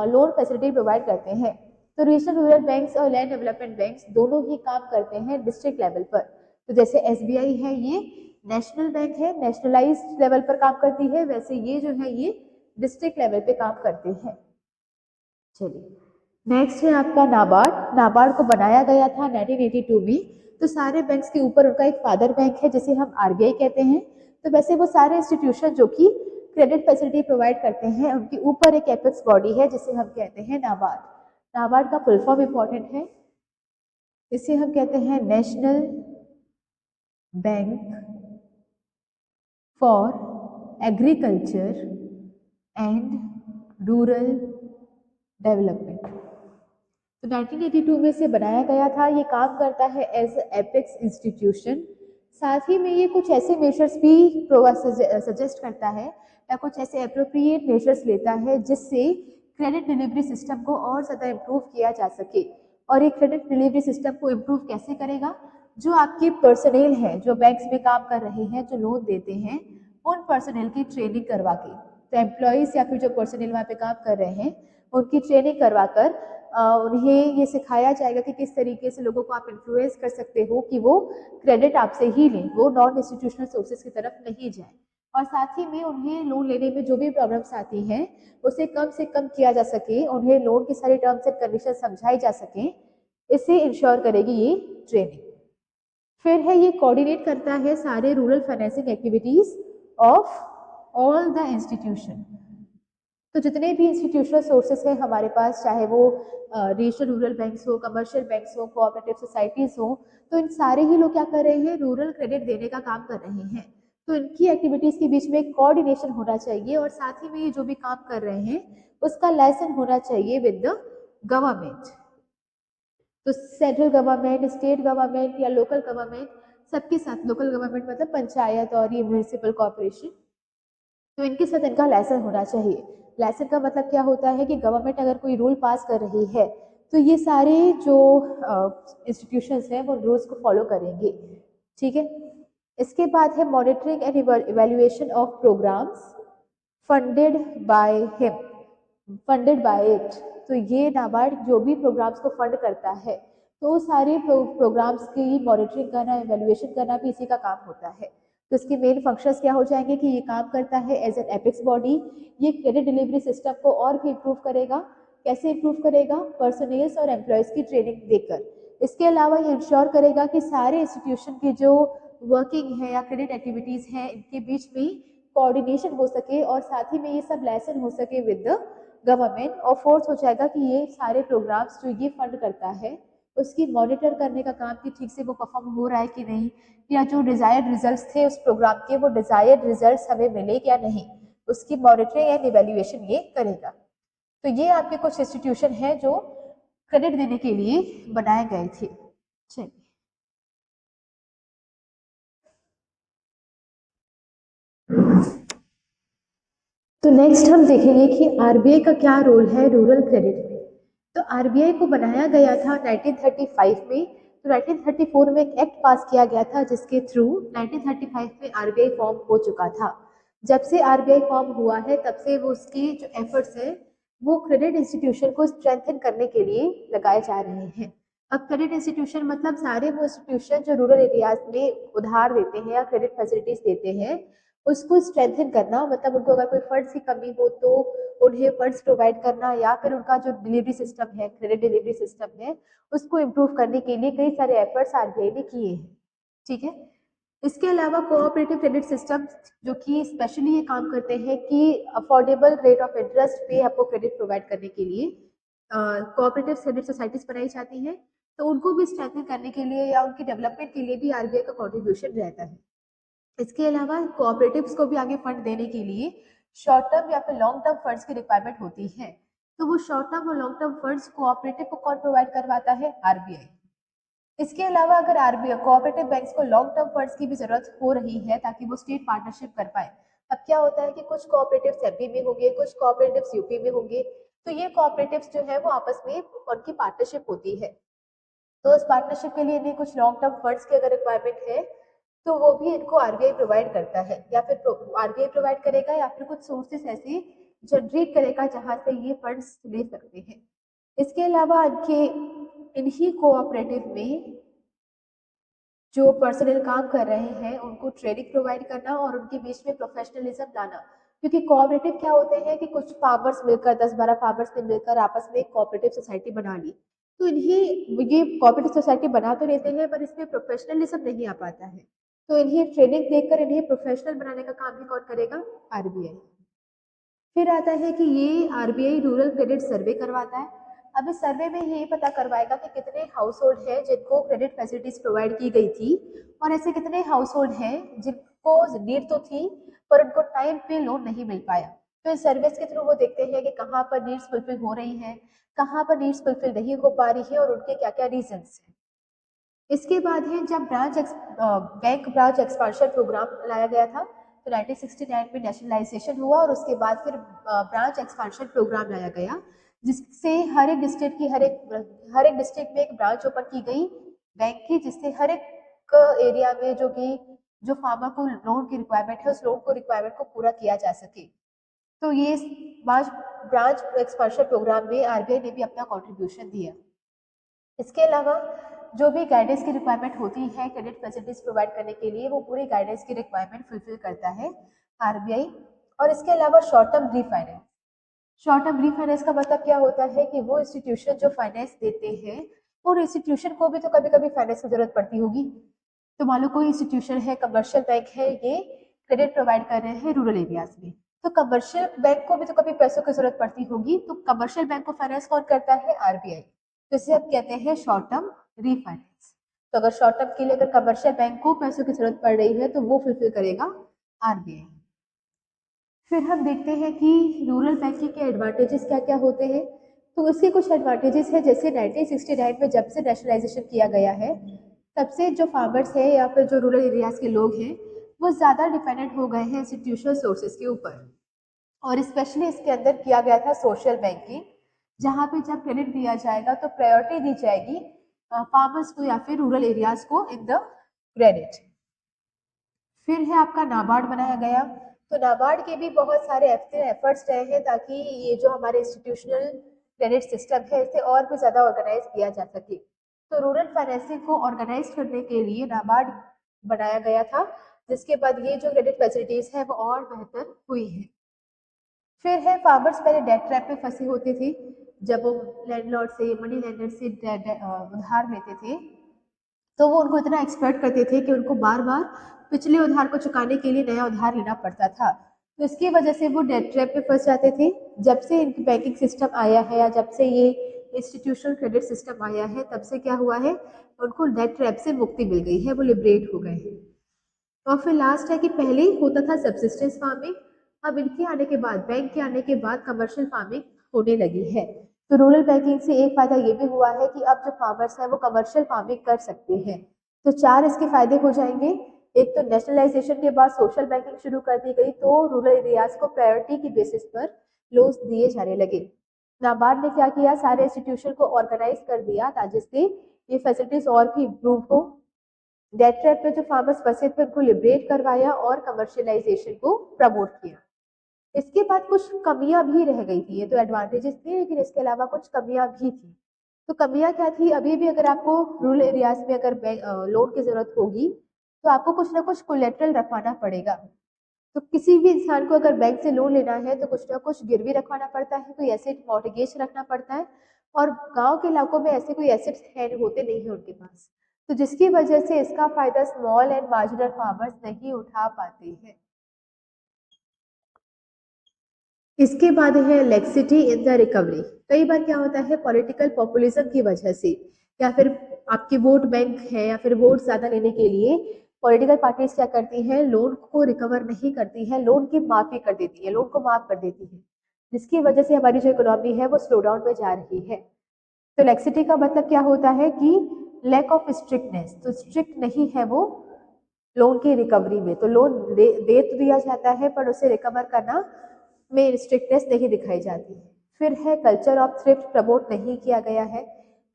लोन फैसिलिटी प्रोवाइड करते हैं। तो रीजनल रूरल बैंक्स और लैंड डेवलपमेंट बैंक्स दोनों ही काम करते हैं डिस्ट्रिक्ट लेवल पर। तो जैसे एसबीआई है ये नेशनल बैंक है, नेशनलाइज्ड लेवल पर काम करती है, वैसे ये जो है ये डिस्ट्रिक्ट लेवल पे काम करते हैं। चलिए नेक्स्ट है आपका नाबार्ड। नाबार्ड को बनाया गया था 1982 में। तो सारे बैंक्स के ऊपर उनका एक फादर बैंक है जिसे हम आरबीआई कहते हैं। तो वैसे वो सारे इंस्टीट्यूशन जो कि क्रेडिट फैसिलिटी प्रोवाइड करते हैं उनके ऊपर एक एपेक्स बॉडी है जिसे हम कहते हैं नाबार्ड। नाबार्ड का फुल फॉर्म इंपॉर्टेंट है, इसे हम कहते हैं national bank for agriculture and rural development. तो 1982 में से बनाया गया था। ये काम करता है एज एपेक्स इंस्टीट्यूशन। साथ ही में ये कुछ ऐसे मेजर्स भी सजेस्ट करता है या कुछ ऐसे अप्रोप्रिएट मेजर्स लेता है जिससे क्रेडिट डिलीवरी सिस्टम को और ज़्यादा इम्प्रूव किया जा सके। और ये क्रेडिट डिलीवरी सिस्टम को इम्प्रूव कैसे करेगा? जो आपके पर्सनल हैं, जो बैंक्स में काम कर रहे हैं, जो लोन देते हैं, उन पर्सनल की ट्रेनिंग करवा के, तो एम्प्लॉयज़ या फिर जो पर्सनल वहाँ पे काम कर रहे हैं उनकी ट्रेनिंग करवा कर उन्हें ये सिखाया जाएगा कि किस तरीके से लोगों को आप इन्फ्लुएंस कर सकते हो कि वो क्रेडिट आपसे ही लें, वो नॉन इंस्टीट्यूशनल सोर्सेज की तरफ नहीं जाए। और साथ ही में उन्हें लोन लेने में जो भी प्रॉब्लम्स आती हैं उसे कम से कम किया जा सके, उन्हें लोन की सारी टर्म्स एंड कंडीशन समझाई जा सके, इसे इंश्योर करेगी ये ट्रेनिंग। फिर है ये कोऑर्डिनेट करता है सारे rural financing activities of all the institution. तो जितने भी इंस्टीट्यूशनल सोर्सेस हैं हमारे पास, चाहे वो रीजनल रूरल बैंक्स हो, कमर्शियल बैंक्स हो, कोऑपरेटिव सोसाइटीज हो, तो इन सारे ही लोग क्या कर रहे हैं? रूरल क्रेडिट देने का काम कर रहे हैं। तो इनकी एक्टिविटीज के बीच में कोऑर्डिनेशन होना चाहिए और साथ ही में ये जो भी काम कर रहे हैं उसका लाइसेंस होना चाहिए विद द गवर्नमेंट। तो सेंट्रल गवर्नमेंट, स्टेट गवर्नमेंट या लोकल गवर्नमेंट, सबके साथ, लोकल गवर्नमेंट मतलब पंचायत और ये म्यूनिसिपल कॉर्पोरेशन, तो इनके साथ इनका लाइसेंस होना चाहिए। लाइसेंस का मतलब क्या होता है कि गवर्नमेंट अगर कोई रूल पास कर रही है तो ये सारे जो इंस्टीट्यूशंस हैं वो रूल्स को फॉलो करेंगे, ठीक है। इसके बाद है monitoring and evaluation of programmes funded by him, funded by it. तो ये नाबार्ड जो भी प्रोग्राम्स को फंड करता है तो सारे प्रोग्राम्स की मॉनिटरिंग करना, इवैल्यूएशन करना भी इसी का काम होता है। तो इसके मेन फंक्शंस क्या हो जाएंगे कि ये काम करता है एज एन एपेक्स बॉडी। ये क्रेडिट डिलीवरी सिस्टम को और भी इम्प्रूव करेगा। कैसे इम्प्रूव करेगा? पर्सनल्स और एम्प्लॉयज़ की ट्रेनिंग देकर। इसके अलावा ये इंश्योर करेगा कि सारे इंस्टीट्यूशन की जो वर्किंग है या क्रेडिट एक्टिविटीज़ हैं इनके बीच में कोऑर्डिनेशन हो सके और साथ ही में ये सब लाइसेंस हो सके विद द गवर्नमेंट। और फोर्थ हो जाएगा कि ये सारे प्रोग्राम्स जो ये फंड करता है उसकी मॉनिटर करने का काम कि ठीक से वो परफॉर्म हो रहा है कि नहीं, या जो डिजायर्ड रिजल्ट्स थे उस प्रोग्राम के वो डिजायर्ड रिजल्ट्स हमें मिले या नहीं, उसकी मॉनिटरिंग एंड इवैल्यूएशन ये करेगा। तो ये आपके कुछ इंस्टीट्यूशन हैं जो क्रेडिट देने के लिए बनाए गए थे। चलिए तो नेक्स्ट हम देखेंगे कि आरबीआई का क्या रोल है रूरल क्रेडिट में। तो आरबीआई को बनाया गया था 1935 में। तो 1934 में एक एक्ट पास किया गया था जिसके थ्रू 1935 में आरबीआई फॉर्म हो चुका था। जब से आरबीआई फॉर्म हुआ है तब से वो उसकी जो एफर्ट्स हैं वो क्रेडिट इंस्टीट्यूशन को स्ट्रेंथन करने के लिए लगाए जा रहे हैं। अब क्रेडिट इंस्टीट्यूशन मतलब सारे वो इंस्टीट्यूशन जो रूरल एरियाज में उधार देते हैं या क्रेडिट फैसिलिटीज देते हैं उसको स्ट्रेंथन करना, मतलब उनको अगर कोई फंड्स की कमी हो तो उन्हें फंड्स प्रोवाइड करना, या फिर उनका जो डिलीवरी सिस्टम है, क्रेडिट डिलीवरी सिस्टम है, उसको इम्प्रूव करने के लिए कई सारे एफर्ट्स आरबीआई ने किए हैं। ठीक है। इसके अलावा कोऑपरेटिव क्रेडिट सिस्टम जो कि स्पेशली ये काम करते हैं कि अफोर्डेबल रेट ऑफ इंटरेस्ट पे आपको क्रेडिट प्रोवाइड करने के लिए कोऑपरेटिव क्रेडिट सोसाइटीज बनाई जाती हैं, तो उनको भी स्ट्रेंथन करने के लिए या उनकी डेवलपमेंट के लिए भी आरबीआई का कंट्रीब्यूशन रहता है। इसके अलावा कोऑपरेटिव्स को भी आगे फंड देने के लिए शॉर्ट टर्म या फिर लॉन्ग टर्म फंड्स की रिक्वायरमेंट होती है। तो वो शॉर्ट टर्म और लॉन्ग टर्म फंड्स कोऑपरेटिव को कौन प्रोवाइड करवाता है? आरबीआई। इसके अलावा अगर आरबीआई कोऑपरेटिव बैंक्स को लॉन्ग टर्म फंड्स की भी जरूरत हो रही है ताकि वो स्टेट पार्टनरशिप कर पाए। अब क्या होता है कि कुछ कोऑपरेटिव्स एमपी में होंगे, कुछ कोऑपरेटिव्स यूपी में होंगे, तो ये कोऑपरेटिव्स जो है वो आपस में उनकी पार्टनरशिप होती है। तो उस पार्टनरशिप के लिए इन्हें कुछ लॉन्ग टर्म फंड्स की अगर रिक्वायरमेंट है तो वो भी इनको आरबीआई प्रोवाइड करता है, या फिर आरबीआई प्रोवाइड करेगा या फिर कुछ सोर्सेस ऐसे जनरेट करेगा जहां से ये फंड्स ले सकते हैं। इसके अलावा इनके इन्हीं कोऑपरेटिव में जो पर्सनल काम कर रहे हैं उनको ट्रेनिंग प्रोवाइड करना और उनके बीच में प्रोफेशनलिज्म लाना, क्योंकि कोऑपरेटिव क्या होते हैं कि कुछ फार्मर्स मिलकर 10-12 फार्मर्स ने मिलकर आपस में एक कोऑपरेटिव सोसाइटी बना ली, तो इन्हें ये कोऑपरेटिव सोसाइटी बना तो लेते हैं पर इसमें प्रोफेशनलिज्म नहीं आ पाता है, तो इन्हें ट्रेनिंग देकर इन्हें प्रोफेशनल बनाने का काम भी कौन करेगा? आरबीआई। फिर आता है कि ये आरबीआई रूरल क्रेडिट सर्वे करवाता है। अब इस सर्वे में ये पता करवाएगा कि कितने हाउस होल्ड हैं जिनको क्रेडिट फैसिलिटीज प्रोवाइड की गई थी और ऐसे कितने हाउस होल्ड हैं जिनको नीड तो थी पर उनको टाइम पे लोन नहीं मिल पाया। तो इस सर्विस के थ्रू वो देखते हैं कि कहाँ पर नीड्स फुलफिल हो रही हैं, कहाँ पर नीड्स फुलफिल नहीं हो पा रही है और उनके क्या क्या रीजंस हैं। इसके बाद है जब बैंक ब्रांच एक्सपांशन प्रोग्राम लाया गया था, तो 1969 में नेशनलाइजेशन हुआ और उसके बाद फिर ब्रांच एक्सपांशन प्रोग्राम लाया गया, जिससे हर एक डिस्ट्रिक्ट की हर एक डिस्ट्रिक्ट में एक ब्रांच ओपन की गई बैंक की, जिससे हर एक एरिया में जो फार्मर को लोन की रिक्वायरमेंट है उस लोन को रिक्वायरमेंट को पूरा किया जा सके। तो ये ब्रांच ब्रांच एक्सपांशन प्रोग्राम में आरबीआई ने भी अपना कॉन्ट्रीब्यूशन दिया। इसके अलावा जो भी गाइडेंस की रिक्वायरमेंट होती है क्रेडिट फैसिलिटीज प्रोवाइड करने के लिए, वो पूरी गाइडेंस की रिक्वायरमेंट फुलफिल करता है आरबीआई। और इसके अलावा short term refinance. Short term refinance का मतलब क्या होता है कि वो इंस्टीट्यूशन जो फाइनेंस देते हैं और इंस्टीट्यूशन को भी तो कभी कभी फाइनेंस की जरूरत पड़ती होगी। तो मान लो कोई इंस्टीट्यूशन है, कमर्शियल बैंक है, ये क्रेडिट प्रोवाइड कर रहे हैं रूरल एरियाज में, तो कमर्शियल बैंक को भी तो कभी पैसों की जरूरत पड़ती होगी, तो कमर्शियल बैंक को फाइनेंस कौन करता है? आरबीआई। तो इसे हम कहते हैं शॉर्ट टर्म रीफाइनेंस। तो अगर शॉर्ट टर्म के लिए अगर कमर्शियल बैंक को पैसों की जरूरत पड़ रही है तो वो फुलफिल करेगा आरबीआई। फिर हम देखते हैं कि रूरल बैंकिंग के एडवांटेजेस क्या क्या होते हैं। तो इसके कुछ एडवांटेजेस हैं, जैसे 1969 में जब से नेशनलाइजेशन किया गया है तब से जो फार्मर्स हैं या फिर जो रूरल एरियाज के लोग हैं वो ज़्यादा डिपेंडेंट हो गए हैं इंस्टीट्यूशनल सोर्सेज के ऊपर। और स्पेशली इसके अंदर किया गया था सोशल बैंकिंग, जहाँ पे जब क्रेडिट दिया जाएगा तो प्रायोरिटी दी जाएगी फार्मर्स को या फिर रूरल एरियाज को इन द क्रेडिट। फिर है आपका नाबार्ड बनाया गया। तो नाबार्ड के भी बहुत सारे एफर्ट्स रहे हैं ताकि ये जो हमारे इंस्टीट्यूशनल क्रेडिट सिस्टम है इसे और भी ज़्यादा ऑर्गेनाइज किया जा सके। तो रूरल फाइनेंसिंग को ऑर्गेनाइज करने के लिए नाबार्ड बनाया गया था, जिसके बाद ये जो क्रेडिट फैसिलिटीज है वो और बेहतर हुई है। फिर है फार्मर्स पहले डेट ट्रैप में फंसे होते थे, जब वो लैंडलॉर्ड से मनी लेंडर से उधार लेते थे तो वो उनको इतना एक्सप्लॉइट करते थे कि उनको बार बार पिछले उधार को चुकाने के लिए नया उधार लेना पड़ता था। तो इसकी वजह से वो डेट ट्रैप में फंस जाते थे। जब से इनकी बैंकिंग सिस्टम आया है या जब से ये इंस्टीट्यूशनल क्रेडिट सिस्टम आया है तब से क्या हुआ है, उनको डेट ट्रैप से मुक्ति मिल गई है, वो लिबरेट हो गए हैं। और फिर लास्ट है कि पहले होता था सब्सिस्टेंस फार्मिंग, अब इनके आने के बाद, बैंक के आने के बाद कमर्शियल फार्मिंग होने लगी है। तो रूरल बैंकिंग से एक फायदा ये भी हुआ है कि अब जो फार्मर्स हैं वो कमर्शियल फार्मिंग कर सकते हैं। तो चार इसके फायदे हो जाएंगे। एक तो नेशनलाइजेशन के बाद सोशल बैंकिंग शुरू कर दी गई तो रूरल एरियाज को प्रायोरिटी की बेसिस पर लोन्स दिए जाने लगे। नाबार्ड ने क्या किया, सारे इंस्टीट्यूशन को ऑर्गेनाइज कर दिया ताकि जिससे ये फैसिलिटीज और भी इम्प्रूव हो। डेट ट्रैप में जो फार्मर्स फंसे थे उनको लिबरेट करवाया और कमर्शियलाइजेशन को प्रमोट किया। इसके बाद कुछ कमियां भी रह गई थी, ये तो एडवांटेजेस थे लेकिन इसके अलावा कुछ कमियां भी थी। तो कमियां क्या थी, अभी भी अगर आपको रूरल एरियाज में अगर लोन की जरूरत होगी तो आपको कुछ ना कुछ कोलेटरल रखवाना पड़ेगा। तो किसी भी इंसान को अगर बैंक से लोन लेना है तो कुछ ना कुछ गिरवी रखवाना पड़ता है, कोई एसेट मॉर्टगेज रखना पड़ता है, और गांव के इलाकों में ऐसे कोई एसेट्स है होते नहीं है उनके पास, तो जिसकी वजह से इसका फायदा स्मॉल एंड मार्जिनल फार्मर्स नहीं उठा पाते हैं। इसके बाद है लेक्सिटी इन द रिकवरी। कई बार क्या होता है, पॉलिटिकल पॉपुलिज्म की वजह से या फिर आपके वोट बैंक है या फिर वोट ज्यादा लेने के लिए पॉलिटिकल पार्टीज क्या करती हैं, लोन को रिकवर नहीं करती है, लोन की माफी कर देती है, लोन को माफ कर देती है, जिसकी वजह से हमारी जो इकोनॉमी है वो स्लो डाउन में जा रही है। तो लेक्सिटी का मतलब क्या होता है कि लैक ऑफ स्ट्रिक्टनेस, तो स्ट्रिक्ट नहीं है वो लोन की रिकवरी में, तो लोन दे तो दिया जाता है पर उसे रिकवर करना में स्ट्रिक्टनेस नहीं दिखाई जाती। फिर है कल्चर ऑफ थ्रिफ्ट प्रमोट नहीं किया गया है।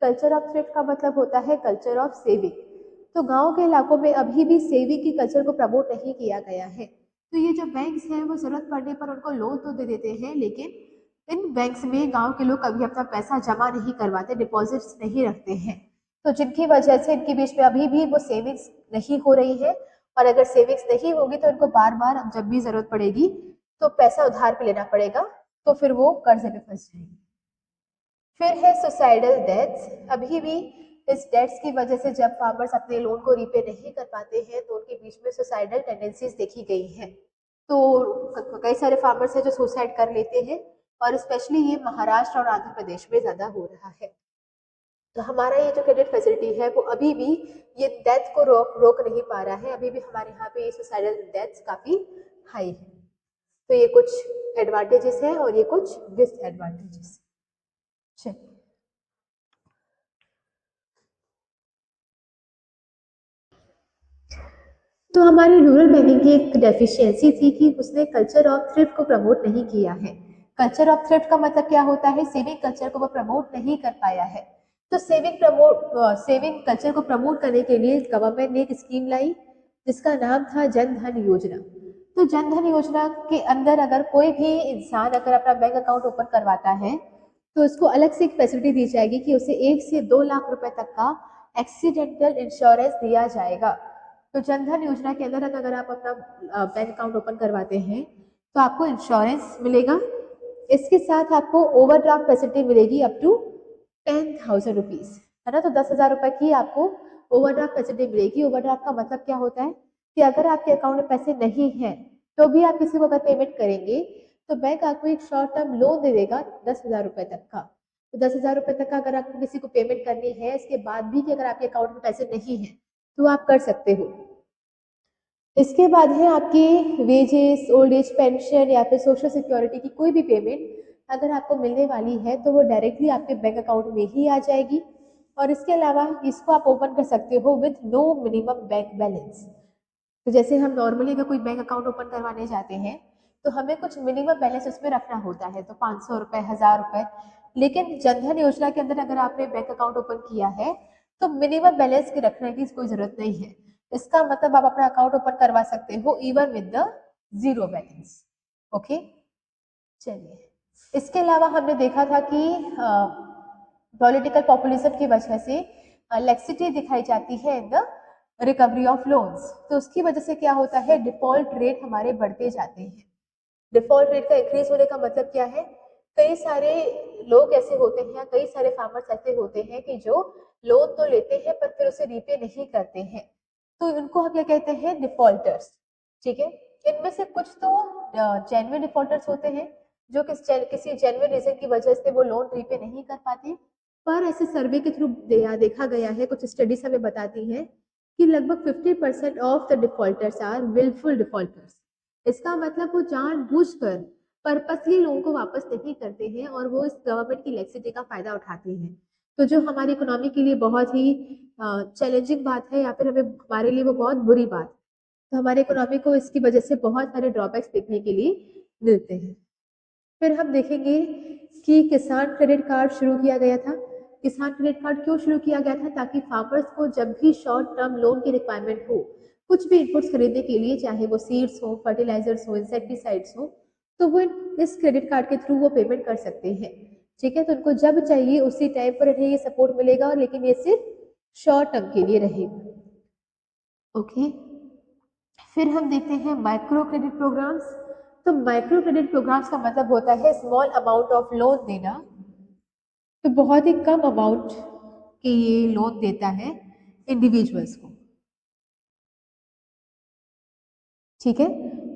कल्चर ऑफ थ्रिफ्ट का मतलब होता है कल्चर ऑफ सेविंग। तो गांव के इलाकों में अभी भी सेविंग की कल्चर को प्रमोट नहीं किया गया है। तो ये जो बैंक्स हैं वो जरूरत पड़ने पर उनको लोन तो दे देते हैं, लेकिन इन बैंक्स में गांव के लोग कभी अपना पैसा जमा नहीं करवाते, डिपॉजिट्स नहीं रखते हैं, तो जिनकी वजह से इनके बीच में अभी भी वो सेविंग्स नहीं हो रही है। और अगर सेविंग्स नहीं होगी तो इनको बार बार जब भी जरूरत पड़ेगी तो पैसा उधार पे लेना पड़ेगा, तो फिर वो कर्जे में फंस जाएंगे। फिर है सुसाइडल डेथ्स। अभी भी इस डेथ्स की वजह से जब फार्मर्स अपने लोन को रीपे नहीं कर पाते हैं तो उनके बीच में सुसाइडल टेंडेंसीज देखी गई हैं। तो कई सारे फार्मर्स हैं जो सुसाइड कर लेते हैं, और स्पेशली ये महाराष्ट्र और आंध्र प्रदेश में ज्यादा हो रहा है। तो हमारा ये जो क्रेडिट फैसिलिटी है वो अभी भी ये डेथ को रोक नहीं पा रहा है, अभी भी हमारे यहाँ पे ये सुसाइडल डेथ्स काफी हाई है। तो ये कुछ एडवांटेजेस हैं और ये कुछ डिसएडवांटेजेस। चलिए, तो हमारे रूरल बैंकिंग की एक डेफिशिएंसी थी कि उसने कल्चर ऑफ थ्रिफ्ट को प्रमोट नहीं किया है। कल्चर ऑफ थ्रिफ्ट का मतलब क्या होता है, सेविंग कल्चर को वो प्रमोट नहीं कर पाया है। तो सेविंग कल्चर को प्रमोट करने के लिए गवर्नमेंट ने एक स्कीम लाई जिसका नाम था जन धन योजना। तो जन धन योजना के अंदर अगर कोई भी इंसान अगर अपना बैंक अकाउंट ओपन करवाता है तो उसको अलग से एक फैसिलिटी दी जाएगी कि उसे 1 से 2 लाख रुपए तक का एक्सीडेंटल इंश्योरेंस दिया जाएगा। तो जनधन योजना के अंदर अगर आप अपना बैंक अकाउंट ओपन करवाते हैं तो आपको इंश्योरेंस मिलेगा, इसके साथ आपको ओवरड्राफ्ट फैसिलिटी मिलेगी अप टू 10,000 रुपीज, है ना। तो 10,000 रुपए की आपको ओवरड्राफ्ट फैसिलिटी मिलेगी। ओवरड्राफ्ट का मतलब क्या होता है कि अगर आपके अकाउंट में पैसे नहीं हैं तो भी आप किसी को अगर पेमेंट करेंगे तो बैंक आपको एक शॉर्ट टर्म लोन दे देगा 10,000 रुपए तक का। तो 10,000 रुपए तक का अगर आपको किसी को पेमेंट करनी है, इसके बाद भी कि अगर आपके अकाउंट में पैसे नहीं है तो आप कर सकते हो। इसके बाद है आपके वेजेस, ओल्ड एज पेंशन या फिर सोशल सिक्योरिटी की कोई भी पेमेंट अगर आपको मिलने वाली है तो वो डायरेक्टली आपके बैंक अकाउंट में ही आ जाएगी। और इसके अलावा इसको आप ओपन कर सकते हो with no minimum bank balance. तो जैसे हम नॉर्मली अगर कोई बैंक अकाउंट ओपन करवाने जाते हैं तो हमें कुछ मिनिमम बैलेंस उसमें रखना होता है, तो 500 रुपए, 1000 रुपए। लेकिन जनधन योजना के अंदर अगर आपने बैंक अकाउंट ओपन किया है तो मिनिमम बैलेंस की रखने की कोई जरूरत नहीं है। इसका मतलब आप अपना अकाउंट ओपन करवा सकते हो even with the zero balance. Okay, चलिए। इसके अलावा हमने देखा था कि पॉलिटिकल पॉपुलिज्म की वजह से लेक्सिटी दिखाई जाती है in the recovery of loans. तो उसकी वजह से क्या होता है, डिफॉल्ट रेट हमारे बढ़ते जाते हैं। डिफॉल्ट रेट का इंक्रीज होने का मतलब क्या है, कई सारे लोग ऐसे होते हैं, कई सारे फार्मर्स ऐसे होते हैं कि जो लोन तो लेते हैं पर फिर उसे रीपे नहीं करते हैं, तो उनको हम क्या कहते हैं, डिफॉल्टर्स। ठीक है, इनमें से कुछ तो जेन्युइन डिफॉल्टर्स होते हैं जो किसी जेन्युइन रीजन की वजह से वो लोन रीपे नहीं कर पाते। पर ऐसे सर्वे के थ्रू देखा गया है, कुछ स्टडीज हमें बताती हैं कि लगभग 50% of the defaulters are wilful defaulters. इसका मतलब वो जानबूझकर पर्पसली लोन को वापस नहीं करते हैं और वो इस गवर्नमेंट की लेक्सिटी का फायदा उठाते हैं। तो जो हमारी इकोनॉमी के लिए बहुत ही चैलेंजिंग बात है या फिर हमारे लिए वो बहुत बुरी बात, तो हमारे इकोनॉमी को इसकी वजह से बहुत सारे ड्रॉबैक्स देखने के लिए मिलते हैं। फिर हम देखेंगे कि किसान क्रेडिट कार्ड शुरू किया गया था। किसान क्रेडिट कार्ड क्यों शुरू किया गया था? ताकि फार्मर्स को जब भी शॉर्ट टर्म लोन की रिक्वायरमेंट हो, कुछ भी इनपुट्स खरीदने के लिए, चाहे वो सीड्स हो, फर्टिलाइजर्स हो, इंसेक्टिसाइड्स हो, तो वो इस क्रेडिट कार्ड के थ्रू वो पेमेंट कर सकते हैं। ठीक है, तो उनको जब चाहिए उसी टाइम पर इन्हें ये सपोर्ट मिलेगा, लेकिन ये सिर्फ शॉर्ट टर्म के लिए रहेगा। ओके, फिर हम देखते हैं माइक्रो क्रेडिट प्रोग्राम्स। तो माइक्रो क्रेडिट प्रोग्राम्स का मतलब होता है स्मॉल अमाउंट ऑफ लोन देना। तो बहुत ही कम अमाउंट के ये लोन देता है इंडिविजुअल्स को। ठीक है,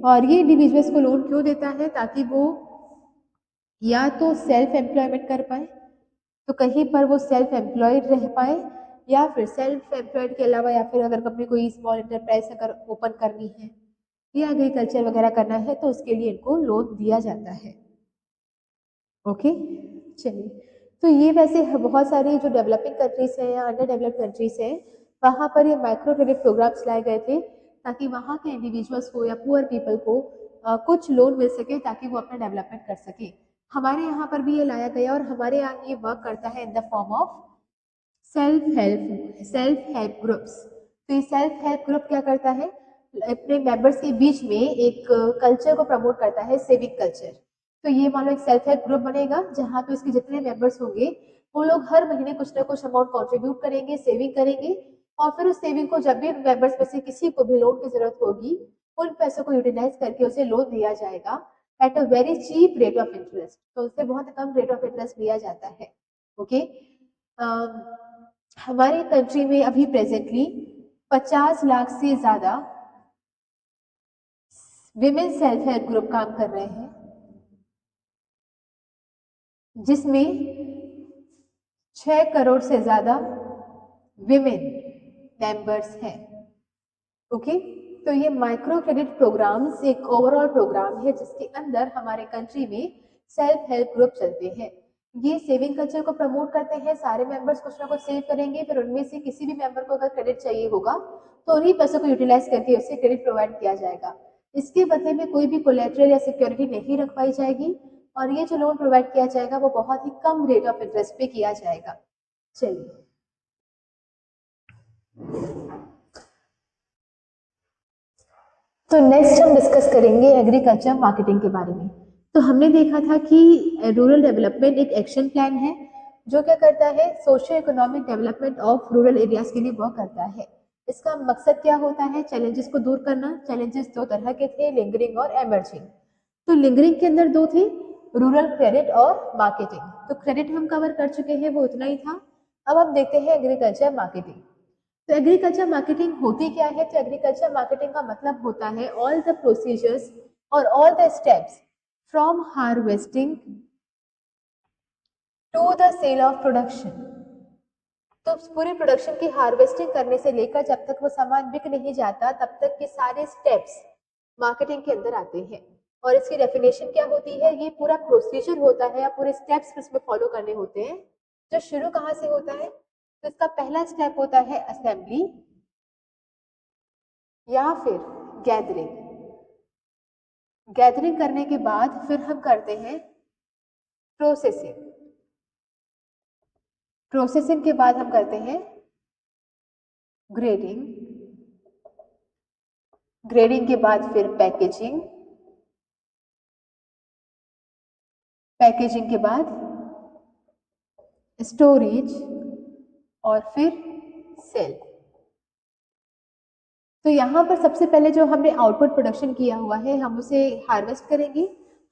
और ये इंडिविजुअल्स को लोन क्यों देता है? ताकि वो या तो सेल्फ एम्प्लॉयमेंट कर पाए, तो कहीं पर वो सेल्फ एम्प्लॉयड रह पाए, या फिर सेल्फ एम्प्लॉयड के अलावा या फिर अगर कंपनी कोई स्मॉल एंटरप्राइज अगर ओपन करनी है या एग्रीकल्चर वगैरह करना है तो उसके लिए इनको लोन दिया जाता है। ओके, चलिए, तो ये वैसे बहुत सारी जो डेवलपिंग कंट्रीज हैं या अंडर डेवलप्ड कंट्रीज हैं, वहाँ पर ये माइक्रो क्रेडिट प्रोग्राम्स लाए गए थे ताकि वहाँ के इंडिविजुअल्स को या पुअर पीपल को कुछ लोन मिल सके ताकि वो अपना डेवलपमेंट कर सके। हमारे यहाँ पर भी ये लाया गया और हमारे यहाँ ये वर्क करता है in the form of self help groups. तो ये सेल्फ हेल्प ग्रुप क्या करता है? अपने मेंबर्स के बीच में एक कल्चर को प्रमोट करता है, सेविंग कल्चर। तो ये मान लो एक सेल्फ हेल्प ग्रुप बनेगा जहाँ पे उसके जितने मेंबर्स होंगे वो लोग हर महीने कुछ ना कुछ अमाउंट कंट्रीब्यूट करेंगे, सेविंग करेंगे, और फिर उस सेविंग को जब भी मेंबर्स में से किसी को भी लोन की जरूरत होगी उन पैसों को यूटिलाइज करके उसे लोन दिया जाएगा at a very cheap rate of interest. तो उससे बहुत कम रेट ऑफ इंटरेस्ट लिया जाता है। ओके, हमारे कंट्री में अभी प्रेजेंटली 50 लाख से ज्यादा विमेन सेल्फ हेल्प ग्रुप काम कर रहे हैं, जिसमें 6 करोड़ से ज्यादा विमेन मेंबर्स हैं। ओके, तो ये माइक्रो क्रेडिट प्रोग्राम्स एक ओवरऑल प्रोग्राम है जिसके अंदर हमारे कंट्री में सेल्फ हेल्प ग्रुप चलते हैं। ये सेविंग कल्चर को प्रमोट करते हैं, सारे मेंबर्स कुछ ना कुछ सेव करेंगे, फिर उनमें से किसी भी मेंबर को अगर क्रेडिट चाहिए होगा तो उन्हीं पैसों को यूटिलाइज करके उसे क्रेडिट प्रोवाइड किया जाएगा। इसके बदले में कोई भी कोलेटरल या सिक्योरिटी नहीं रख पाई जाएगी, और ये जो लोन प्रोवाइड किया जाएगा वो बहुत ही कम रेट ऑफ इंटरेस्ट पे किया जाएगा। चलिए, तो नेक्स्ट हम डिस्कस करेंगे एग्रीकल्चर मार्केटिंग के बारे में। तो हमने देखा था कि रूरल डेवलपमेंट एक एक्शन प्लान है जो क्या करता है, socio economic development of rural areas के लिए वर्क करता है। इसका मकसद क्या होता है? चैलेंजेस को दूर करना। चैलेंजेस दो तरह के थे, लिंगरिंग और एमर्जिंग। तो लिंगरिंग के अंदर दो थे, रूरल क्रेडिट और मार्केटिंग। तो क्रेडिट हम कवर कर चुके हैं, वो उतना ही था। अब हम देखते हैं एग्रीकल्चर मार्केटिंग। तो एग्रीकल्चर मार्केटिंग होती क्या है? तो एग्रीकल्चर मार्केटिंग का मतलब होता है ऑल द प्रोसीजर्स और all the steps from harvesting to the sale of production. तो पूरे प्रोडक्शन की हार्वेस्टिंग करने से लेकर जब तक वो सामान बिक नहीं जाता तब तक के सारे स्टेप्स मार्केटिंग के अंदर आते हैं। और इसकी डेफिनेशन क्या होती है? ये पूरा प्रोसीजर होता है या पूरे स्टेप्स इसमें फॉलो करने होते हैं। जो शुरू कहाँ से होता है? तो इसका पहला स्टेप होता है असेंबली या फिर गैदरिंग। गैदरिंग करने के बाद फिर हम करते हैं प्रोसेसिंग। प्रोसेसिंग के बाद हम करते हैं ग्रेडिंग। ग्रेडिंग के बाद फिर पैकेजिंग। पैकेजिंग के बाद स्टोरेज और फिर सेल। तो यहाँ पर सबसे पहले जो हमने आउटपुट प्रोडक्शन किया हुआ है हम उसे हार्वेस्ट करेंगे।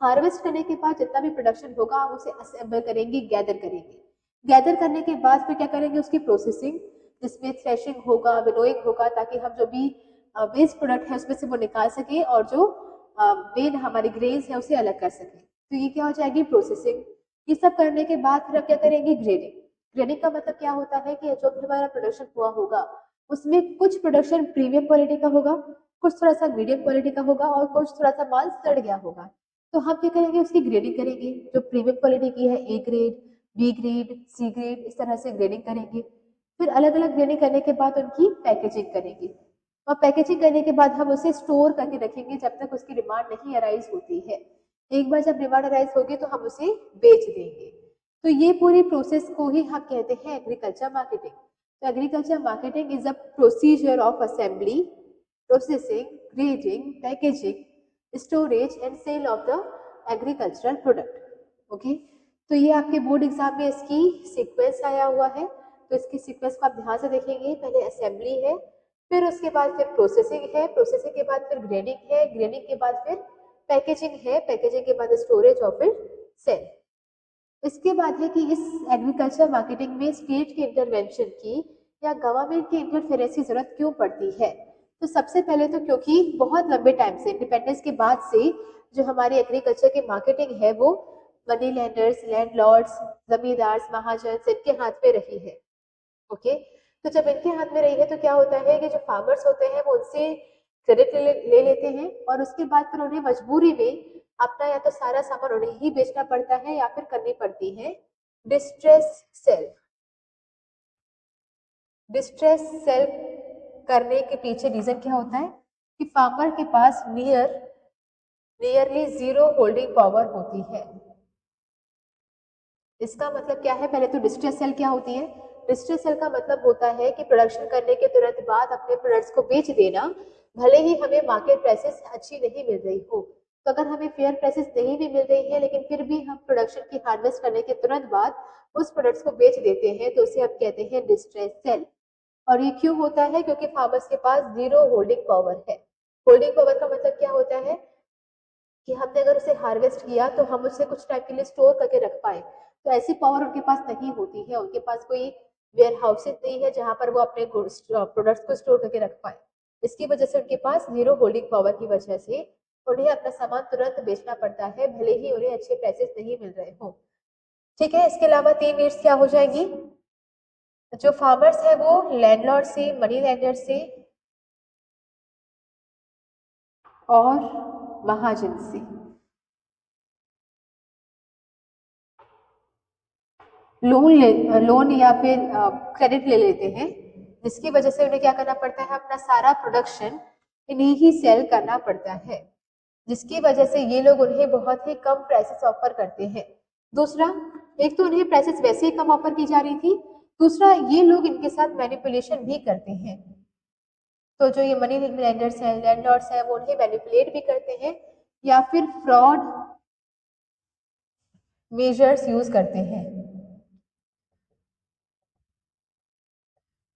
हार्वेस्ट करने के बाद जितना भी प्रोडक्शन होगा हम उसे असेंबल करेंगे, गैदर करेंगे। गैदर करने के बाद फिर क्या करेंगे? उसकी प्रोसेसिंग, जिसमें थ्रेशिंग होगा, विनोइंग होगा, ताकि हम जो भी वेस्ट प्रोडक्ट है उसमें से वो निकाल सके और जो मेन हमारी ग्रेन्स है उसे अलग कर सके। तो ये क्या हो जाएगी? प्रोसेसिंग। ये सब करने के बाद फिर हम क्या करेंगे? ग्रेडिंग। ग्रेडिंग का मतलब क्या होता है कि जो भी हमारा प्रोडक्शन हुआ होगा उसमें कुछ प्रोडक्शन प्रीमियम क्वालिटी का होगा, कुछ थोड़ा सा मीडियम क्वालिटी का होगा और कुछ थोड़ा सा माल सड़ गया होगा। तो हम क्या करेंगे? उसकी ग्रेडिंग करेंगे। जो प्रीमियम क्वालिटी की है A grade, B grade, C grade, इस तरह से ग्रेडिंग करेंगे। फिर अलग अलग ग्रेडिंग करने के बाद उनकी पैकेजिंग करेंगे, और पैकेजिंग करने के बाद हम उसे स्टोर करके रखेंगे जब तक उसकी डिमांड नहीं अराइज होती है। एक बार जब डिमांड अराइज होगी तो हम उसे बेच देंगे। तो ये पूरी प्रोसेस को ही हम कहते हैं एग्रीकल्चर मार्केटिंग। तो agriculture marketing is a procedure of assembly, processing, grading, packaging, storage and sale of the agricultural product. Okay, तो ये आपके बोर्ड एग्जाम में इसकी सीक्वेंस आया हुआ है। तो इसकी सीक्वेंस को आप ध्यान से देखेंगे, पहले असेंबली है, फिर उसके बाद फिर प्रोसेसिंग है, प्रोसेसिंग के बाद फिर ग्रेडिंग है, ग्रेडिंग के बाद फिर पैकेजिंग है, पैकेजिंग के बाद स्टोरेज और फिर सेल। इसके बाद है कि इस एग्रीकल्चर मार्केटिंग में स्टेट के इंटरवेंशन की या गवर्नमेंट की इंटरफेरेंस की जरूरत क्यों पड़ती है? तो सबसे पहले तो क्योंकि बहुत लंबे टाइम से, इंडिपेंडेंस के बाद से जो हमारी एग्रीकल्चर की मार्केटिंग है वो मनी लैंडर्स, लैंडलॉर्ड्स, जमींदार्स, महाजन इनके हाथ में रही है। ओके, तो जब इनके हाथ में रही है तो क्या होता है कि जो फार्मर्स होते हैं वो उनसे क्रेडिट ले लेते हैं और उसके बाद फिर उन्हें मजबूरी में अपना या तो सारा सामान उन्हें ही बेचना पड़ता है या फिर करनी पड़ती है डिस्ट्रेस सेल। डिस्ट्रेस सेल करने के पीछे रीजन क्या होता है कि फार्मर के पास नियरली जीरो होल्डिंग पावर होती है। इसका मतलब क्या है? पहले तो डिस्ट्रेस सेल क्या होती है? डिस्ट्रेस सेल का मतलब होता है कि प्रोडक्शन करने के तुरंत बाद अपने प्रोडक्ट्स को बेच देना, भले ही हमें मार्केट प्राइसेस अच्छी नहीं मिल रही हो। तो अगर हमें फेयर प्राइसेस नहीं भी मिल रही है लेकिन फिर भी हम प्रोडक्शन की हार्वेस्ट करने के तुरंत बाद उस प्रोडक्ट्स को बेच देते हैं तो उसे हम कहते हैं डिस्ट्रेस सेल। और ये क्यों होता है? क्योंकि फार्मर्स के पास जीरो होल्डिंग पावर है। होल्डिंग पावर का मतलब क्या होता है कि हमने अगर उसे हार्वेस्ट किया तो हम उसे कुछ टाइम के लिए स्टोर करके रख पाए, तो ऐसी पावर उनके पास नहीं होती है। उनके पास कोई वेयर हाउसेज नहीं है जहां पर वो अपने प्रोडक्ट्स को स्टोर करके रख पाए। इसकी वजह से उनके पास जीरो होल्डिंग पावर की वजह से उन्हें अपना सामान तुरंत बेचना पड़ता है, भले ही उन्हें अच्छे पैसे नहीं मिल रहे हो। ठीक है, इसके अलावा तीन नीड्स क्या हो जाएंगी? जो फार्मर्स है वो लैंडलॉर्ड से, मनी लैंडर से और महाजन से लोन या फिर क्रेडिट ले लेते हैं, जिसकी वजह से उन्हें क्या करना पड़ता है? अपना सारा प्रोडक्शन इन्हें ही सेल करना पड़ता है, जिसकी वजह से ये लोग उन्हें बहुत ही कम प्राइसेस ऑफर करते हैं। दूसरा, एक तो उन्हें प्राइसेस वैसे ही कम ऑफर की जा रही थी, दूसरा ये लोग इनके साथ मैनिपुलेशन भी करते हैं। तो जो ये मनी लेंडर्स हैं, लैंडलॉर्ड्स हैं, वो उन्हें मैनिपुलेट भी करते हैं या फिर फ्रॉड मेजर्स यूज करते हैं।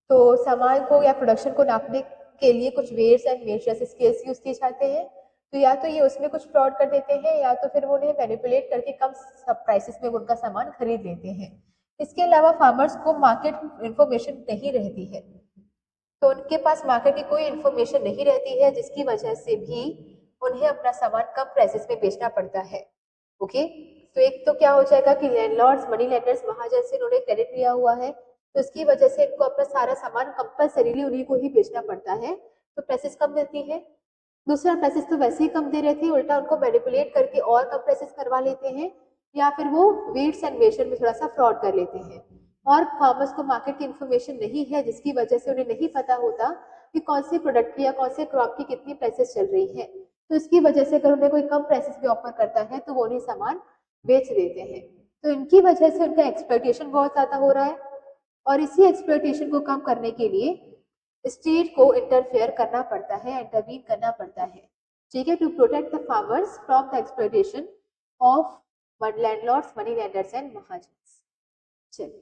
तो सामान को या प्रोडक्शन को नापने के लिए कुछ weights and measures scales use किए जाते हैं। तो या तो ये उसमें कुछ फ्रॉड कर देते हैं या तो फिर वो उन्हें मैनिपुलेट करके कम प्राइसेस में उनका सामान खरीद लेते हैं। इसके अलावा फार्मर्स को मार्केट इंफॉर्मेशन नहीं रहती है, तो उनके पास मार्केट की कोई इंफॉर्मेशन नहीं रहती है, जिसकी वजह से भी उन्हें अपना सामान कम प्राइसेस में बेचना पड़ता है। ओके, तो एक तो क्या हो जाएगा कि लैंडलॉर्ड्स, मनी लेंडर्स, महाजन से उन्होंने क्रेडिट लिया हुआ है, तो इसकी वजह से इनको अपना सारा सामान कंपलसरीली उन्हीं को ही बेचना पड़ता है, तो प्राइसेस कम मिलती है। दूसरा, प्राइसेस तो वैसे ही कम दे रहे थे, उल्टा उनको मैनिपुलेट करके और कम प्राइसेस करवा लेते हैं या फिर वो वेट्स एंड मेजर में थोड़ा सा फ्रॉड कर लेते हैं। और फार्मर्स को मार्केट की इन्फॉर्मेशन नहीं है, जिसकी वजह से उन्हें नहीं पता होता कि कौन से प्रोडक्ट की या कौन से क्रॉप की कितनी प्राइसेस चल रही है। तो इसकी वजह से अगर उन्हें कोई कम प्राइसेस भी ऑफर करता है तो वो उन्हें सामान बेच देते हैं। तो इनकी वजह से उनका एक्सप्लॉयटेशन बहुत ज्यादा हो रहा है और इसी एक्सप्लॉयटेशन को कम करने के लिए स्टेट को इंटरफेयर करना पड़ता है, इंटरवीन करना पड़ता है। ठीक है, to protect the farmers from the exploitation of landlords, money lenders and महाजन्स। चलिए,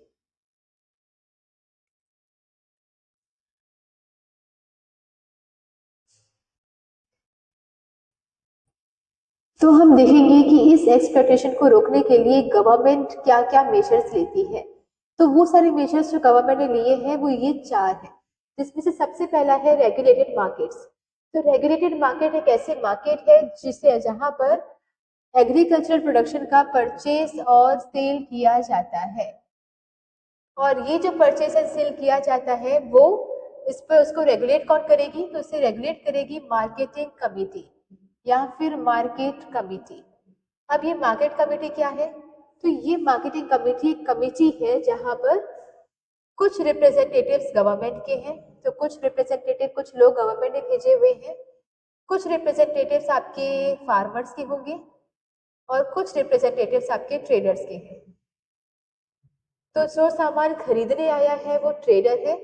तो हम देखेंगे कि इस एक्सप्लॉयटेशन को रोकने के लिए गवर्नमेंट क्या क्या मेजर्स लेती है। तो वो सारे मेजर्स जो गवर्नमेंट ने लिए हैं वो ये चार हैं, जिसमें से सबसे पहला है रेगुलेटेड मार्केट्स। तो रेगुलेटेड मार्केट एक ऐसे मार्केट है जिसे जहां पर एग्रीकल्चरल प्रोडक्शन का परचेस और सेल किया जाता है। और ये जो परचेस एंड सेल किया जाता है वो, इस पर उसको रेगुलेट कौन करेगी? तो इसे रेगुलेट करेगी मार्केटिंग कमिटी या फिर मार्केट कमिटी। अब ये मार्केट कमेटी क्या है? तो ये मार्केटिंग कमेटी एक कमेटी है जहां पर कुछ रिप्रेजेंटेटिव्स गवर्नमेंट के हैं, तो कुछ रिप्रेजेंटेटिव कुछ लोग गवर्नमेंट ने भेजे हुए हैं, कुछ रिप्रेजेंटेटिव्स आपके फार्मर्स के होंगे और कुछ रिप्रेजेंटेटिव्स आपके ट्रेडर्स के हैं। तो जो सामान खरीदने आया है वो ट्रेडर है,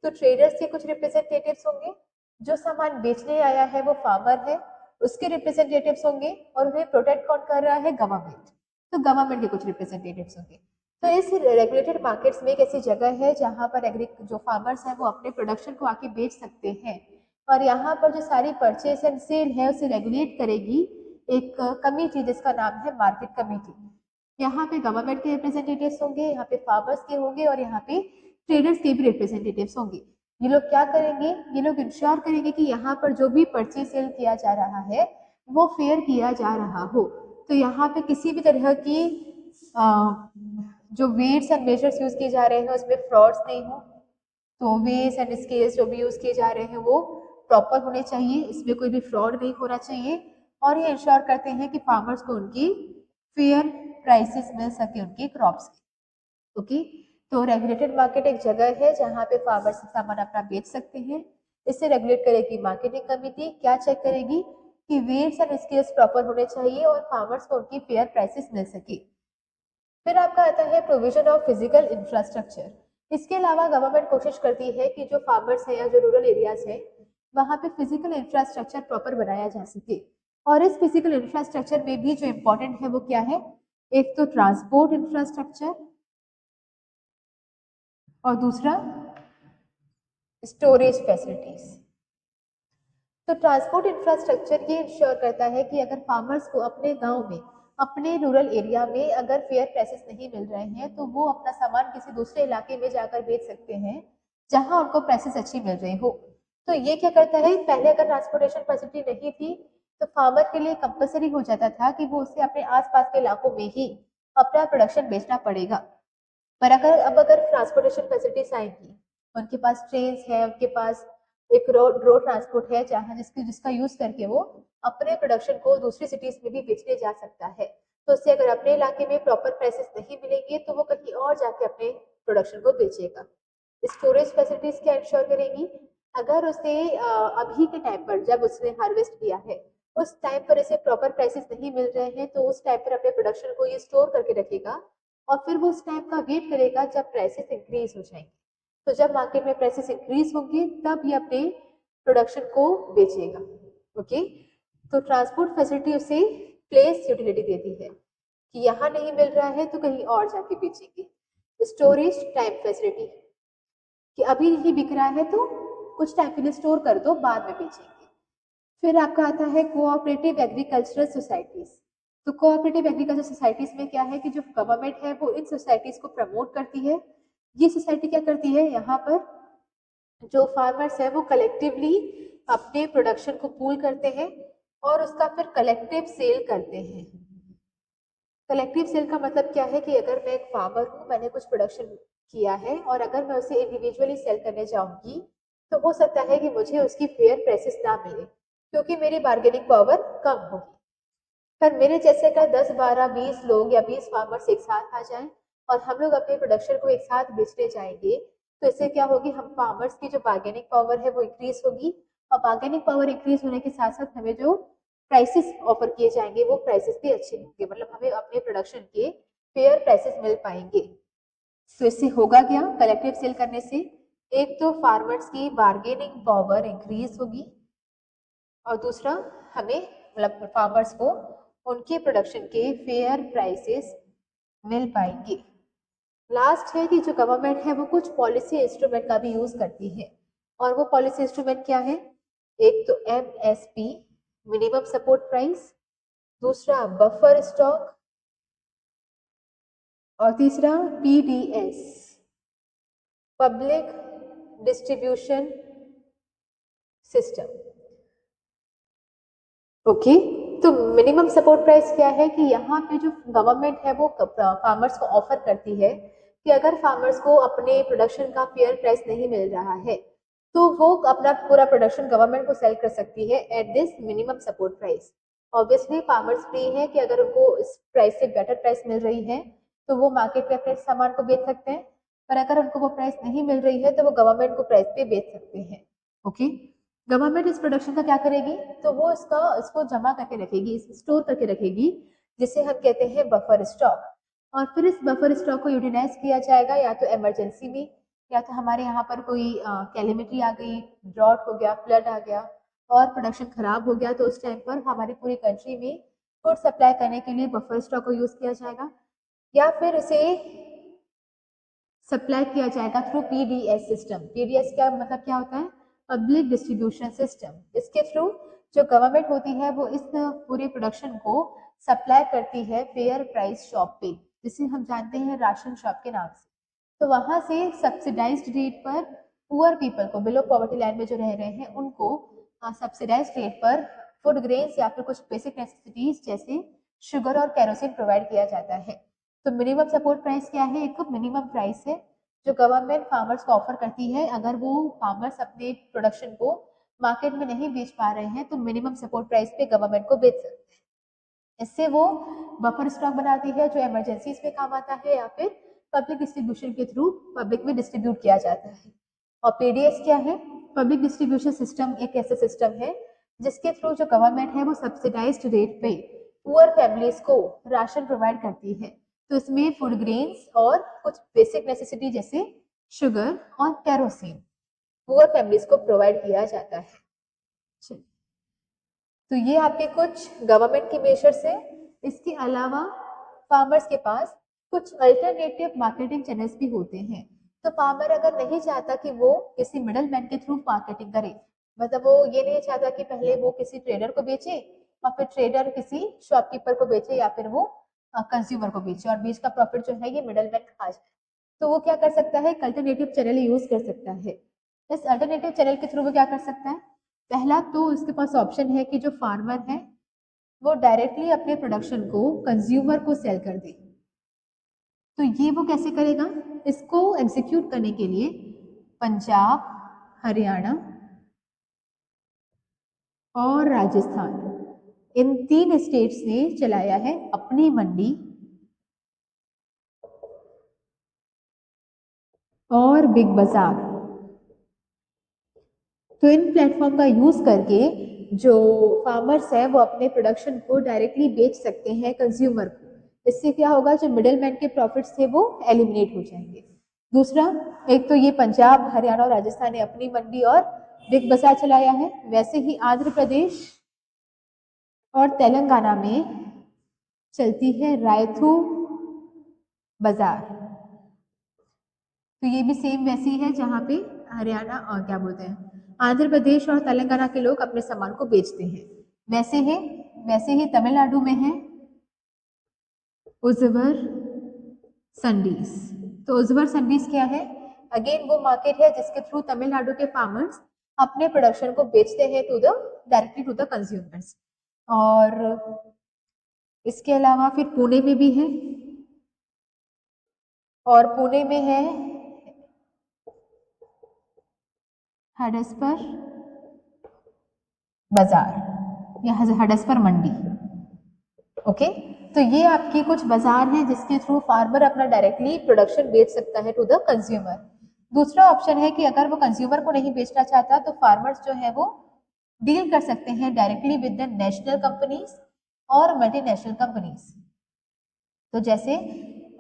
तो ट्रेडर्स के कुछ रिप्रेजेंटेटिव्स होंगे। जो सामान बेचने आया है वो फार्मर है, उसके रिप्रेजेंटेटिव्स होंगे। और उन्हें प्रोटेक्ट कौन कर रहा है? गवर्नमेंट। तो गवर्नमेंट के कुछ रिप्रेजेंटेटिव्स होंगे। तो इस रेगुलेटेड मार्केट्स में एक ऐसी जगह है जहां पर जो फार्मर्स हैं वो अपने प्रोडक्शन को आके बेच सकते हैं। और यहाँ पर जो सारी परचेस एंड सेल है उसे रेगुलेट करेगी एक कमेटी जिसका नाम है मार्केट कमेटी। यहाँ पे गवर्नमेंट के रिप्रेजेंटेटिव्स होंगे, यहाँ पे फार्मर्स के होंगे और यहाँ पे ट्रेडर्स के भी रिप्रेजेंटेटिव्स होंगे। ये लोग क्या करेंगे? ये लोग इंश्योर करेंगे कि यहाँ पर जो भी परचेज सेल किया जा रहा है वो फेयर किया जा रहा हो। तो यहाँ पे किसी भी तरह की जो वेट्स एंड मेजर्स यूज किए जा रहे हैं उसमें फ्रॉड्स नहीं हो। तो वेट्स एंड स्केल्स जो भी यूज किए जा रहे हैं वो प्रॉपर होने चाहिए, इसमें कोई भी फ्रॉड नहीं होना चाहिए। और ये इंश्योर करते हैं कि फार्मर्स को उनकी फेयर प्राइसेस मिल सके उनके क्रॉप्स की। ओके, तो रेगुलेटेड मार्केट एक जगह है जहाँ पे फार्मर्स सामान अपना बेच सकते हैं। इसे रेगुलेट करेगी मार्केटिंग कमेटी। क्या चेक करेगी? कि वेट्स एंड स्केल्स प्रॉपर होने चाहिए और फार्मर्स को उनकी फेयर प्राइसेस मिल सके। फिर आपका आता है प्रोविजन ऑफ फिजिकल इंफ्रास्ट्रक्चर। इसके अलावा गवर्नमेंट कोशिश करती है कि जो फार्मर्स हैं या जो रूरल एरियाज हैं वहाँ पे फिजिकल इंफ्रास्ट्रक्चर प्रॉपर बनाया जा सके। और इस फिजिकल इंफ्रास्ट्रक्चर में भी जो इम्पोर्टेंट है वो क्या है? एक तो ट्रांसपोर्ट इंफ्रास्ट्रक्चर और दूसरा स्टोरेज फैसिलिटीज। तो ट्रांसपोर्ट इंफ्रास्ट्रक्चर ये इंश्योर करता है कि अगर फार्मर्स को अपने गांव में, अपने रूरल एरिया में अगर फेयर प्राइसेस नहीं मिल रहे हैं तो वो अपना सामान किसी दूसरे इलाके में जाकर बेच सकते हैं जहां उनको प्राइसेस अच्छी मिल रही हो। तो ये क्या करता है? पहले अगर ट्रांसपोर्टेशन फैसिलिटी नहीं थी तो फार्मर के लिए कंपलसरी हो जाता था कि वो उसे अपने आसपास के इलाकों में ही अपना प्रोडक्शन बेचना पड़ेगा। पर अगर ट्रांसपोर्टेशन फैसिलिटीज आएंगी, उनके पास ट्रेन है, उनके पास एक रोड ट्रांसपोर्ट है जहाँ जिसका यूज करके वो अपने प्रोडक्शन को दूसरी सिटीज में भी बेचने जा सकता है। तो उससे अगर अपने इलाके में प्रॉपर प्राइसेस नहीं मिलेंगे तो वो कहीं और जाके अपने प्रोडक्शन को बेचेगा। स्टोरेज फैसिलिटीज क्या इंश्योर करेगी? अगर उसे अभी के टाइम पर जब उसने हार्वेस्ट किया है उस टाइम पर इसे प्रॉपर प्राइसेस नहीं मिल रहे हैं तो उस टाइम पर अपने प्रोडक्शन को ये स्टोर करके रखेगा और फिर वो उस टाइम का वेट करेगा जब प्राइसेस इंक्रीज हो जाएंगे। तो जब मार्केट में प्राइसेस इंक्रीज होंगे तब ये अपने प्रोडक्शन को बेचेगा। ओके, तो ट्रांसपोर्ट फैसिलिटी उसे प्लेस यूटिलिटी देती है कि यहाँ नहीं मिल रहा है तो कहीं और जाके बेचेंगे। स्टोरेज टाइम फैसिलिटी कि अभी नहीं बिक रहा है तो कुछ टाइम के लिए स्टोर कर दो, बाद में बेचेंगे। फिर आपका आता है कोऑपरेटिव एग्रीकल्चरल सोसाइटीज। तो कोऑपरेटिव एग्रीकल्चर सोसाइटीज में क्या है कि जो गवर्नमेंट है वो इन सोसाइटीज को प्रमोट करती है। ये सोसाइटी क्या करती है? यहाँ पर जो फार्मर्स है वो कलेक्टिवली अपने प्रोडक्शन को पूल करते हैं और उसका फिर कलेक्टिव सेल करते हैं। कलेक्टिव सेल का मतलब क्या है कि अगर मैं एक फार्मर हूँ, मैंने कुछ प्रोडक्शन किया है और अगर मैं उसे इंडिविजुअली सेल करने जाऊंगी तो हो सकता है कि मुझे उसकी फेयर प्राइसेस ना मिले क्योंकि मेरी बार्गेनिंग पावर कम होगी। पर मेरे जैसे का 10 12 20 लोग या 20 फार्मर्स एक साथ आ जाएं और हम लोग अपने प्रोडक्शन को एक साथ बेचने जाएंगे तो इससे क्या होगी? हम फार्मर्स की जो बार्गेनिंग पावर है वो इंक्रीज होगी और बार्गेनिंग पावर इंक्रीज होने के साथ साथ हमें जो प्राइसेस ऑफर किए जाएंगे वो प्राइसेस भी अच्छे होंगे, मतलब हमें अपने प्रोडक्शन के फेयर प्राइसेस मिल पाएंगे। तो इससे होगा क्या? कलेक्टिव सेल करने से एक तो फार्मर्स की बार्गेनिंग पावर इंक्रीज होगी और दूसरा हमें मतलब फार्मर्स को उनके प्रोडक्शन के फेयर प्राइसेस मिल पाएंगे। लास्ट है कि जो गवर्नमेंट है वो कुछ पॉलिसी इंस्ट्रूमेंट का भी यूज करती है और वो पॉलिसी इंस्ट्रूमेंट क्या है? एक तो एमएसपी मिनिमम सपोर्ट प्राइस, दूसरा बफर स्टॉक और तीसरा PDS public distribution system. Okay, तो मिनिमम सपोर्ट प्राइस क्या है कि यहाँ पे जो गवर्नमेंट है वो फार्मर्स को ऑफर करती है कि अगर फार्मर्स को अपने प्रोडक्शन का फेयर प्राइस नहीं मिल रहा है तो वो अपना पूरा प्रोडक्शन गवर्नमेंट को सेल कर सकती है at this minimum support price. Obviously farmers free है कि अगर उनको इस प्राइस से बेटर प्राइस मिल रही है तो वो मार्केट पे अपने सामान को बेच सकते हैं, पर अगर उनको वो प्राइस नहीं मिल रही है तो वो गवर्नमेंट को प्राइस पे बेच सकते हैं। ओके, गवर्नमेंट इस प्रोडक्शन का क्या करेगी? तो वो इसको जमा करके रखेगी, स्टोर करके रखेगी जिसे हम कहते हैं बफर स्टॉक। और फिर इस बफर स्टॉक को यूटिलाइज किया जाएगा या तो इमरजेंसी में, या तो हमारे यहाँ पर कोई कैलेमिटी आ गई, ड्रॉट हो गया, फ्लड आ गया और प्रोडक्शन खराब हो गया, तो उस टाइम पर हमारी पूरी कंट्री में फूड सप्लाई करने के लिए बफर स्टॉक को यूज किया जाएगा, या फिर इसे सप्लाई किया जाएगा थ्रू पीडीएस सिस्टम। पीडीएस का मतलब क्या होता है? Public distribution system. इसके थ्रू जो गवर्नमेंट होती है वो इस पूरे प्रोडक्शन को सप्लाई करती है फेयर प्राइस शॉप पे, जिसे हम जानते हैं राशन शॉप के नाम से। तो वहां से सब्सिडाइज्ड रेट पर पुअर पीपल को, बिलो पॉवर्टी लाइन में जो रह रहे हैं उनको सब्सिडाइज्ड रेट पर फूड ग्रेन्स या फिर कुछ बेसिक नेसेसिटीज जैसे शुगर और केरोसिन प्रोवाइड किया जाता है। तो मिनिमम सपोर्ट प्राइस क्या है? एक मिनिमम प्राइस है जो गवर्नमेंट फार्मर्स को ऑफर करती है। अगर वो फार्मर्स अपने प्रोडक्शन को मार्केट में नहीं बेच पा रहे हैं तो मिनिमम सपोर्ट प्राइस पे गवर्नमेंट को बेच सकते हैं। इससे वो बफर स्टॉक बनाती है जो इमरजेंसीज में काम आता है या फिर पब्लिक डिस्ट्रीब्यूशन के थ्रू पब्लिक में डिस्ट्रीब्यूट किया जाता है। और पीडीएस क्या है? पब्लिक डिस्ट्रीब्यूशन सिस्टम एक ऐसा सिस्टम है जिसके थ्रू जो गवर्नमेंट है वो सब्सिडाइज्ड रेट पे पुअर फैमिलीज को राशन प्रोवाइड करती है। तो इसमें फूड ग्रेन्स और कुछ बेसिक नेसेसिटी जैसे शुगर और केरोसिन पुअर फैमिलीज को प्रोवाइड किया जाता है। तो ये आपके कुछ गवर्नमेंट के मेजर्स है। इसके अलावा फार्मर्स के पास कुछ अल्टरनेटिव मार्केटिंग चैनल्स भी होते हैं। तो फार्मर अगर नहीं चाहता कि वो किसी मिडल मैन के थ्रू मार्केटिंग करे, मतलब वो ये नहीं चाहता कि पहले वो किसी ट्रेडर को बेचे और फिर ट्रेडर किसी शॉपकीपर को बेचे या फिर वो कंज्यूमर को बेचे और बीच का प्रॉफिट जो है ये मिडल मैन खा जाए, तो वो क्या कर सकता है? अल्टरनेटिव चैनल यूज कर सकता है। इस अल्टरनेटिव चैनल के थ्रू वो क्या कर सकता है? पहला तो उसके पास ऑप्शन है कि जो फार्मर है वो डायरेक्टली अपने प्रोडक्शन को कंज्यूमर को सेल कर दे। तो ये वो कैसे करेगा? इसको एग्जीक्यूट करने के लिए पंजाब, हरियाणा और राजस्थान, इन 3 स्टेट्स ने चलाया है अपनी मंडी और बिग बाजार। तो इन प्लेटफॉर्म का यूज करके जो फार्मर्स है वो अपने प्रोडक्शन को डायरेक्टली बेच सकते हैं कंज्यूमर को। इससे क्या होगा? जो मिडिल मैन के प्रॉफिट्स थे वो एलिमिनेट हो जाएंगे। दूसरा, एक तो ये पंजाब, हरियाणा और राजस्थान ने अपनी मंडी और बिग बाजार चलाया है। वैसे ही आंध्र प्रदेश और तेलंगाना में चलती है रायथू बाजार। तो ये भी सेम वैसी है जहाँ पे हरियाणा और क्या बोलते हैं आंध्र प्रदेश और तेलंगाना के लोग अपने सामान को बेचते हैं। वैसे ही तमिलनाडु में है उज्जवर संडीज। तो उज्जवर संडीज क्या है? अगेन वो मार्केट है जिसके थ्रू तमिलनाडु के फार्मर्स अपने प्रोडक्शन को बेचते हैं to the directly to the consumers. और इसके अलावा फिर पुणे में भी है, और पुणे में है हडसपर बाजार या हडसपर मंडी। ओके, तो ये आपकी कुछ बाजार हैं जिसके थ्रू फार्मर अपना डायरेक्टली प्रोडक्शन बेच सकता है टू द कंज्यूमर। दूसरा ऑप्शन है कि अगर वो कंज्यूमर को नहीं बेचना चाहता तो फार्मर्स जो है वो डील कर सकते हैं directly with the national companies और मल्टीनेशनल कंपनीज। तो जैसे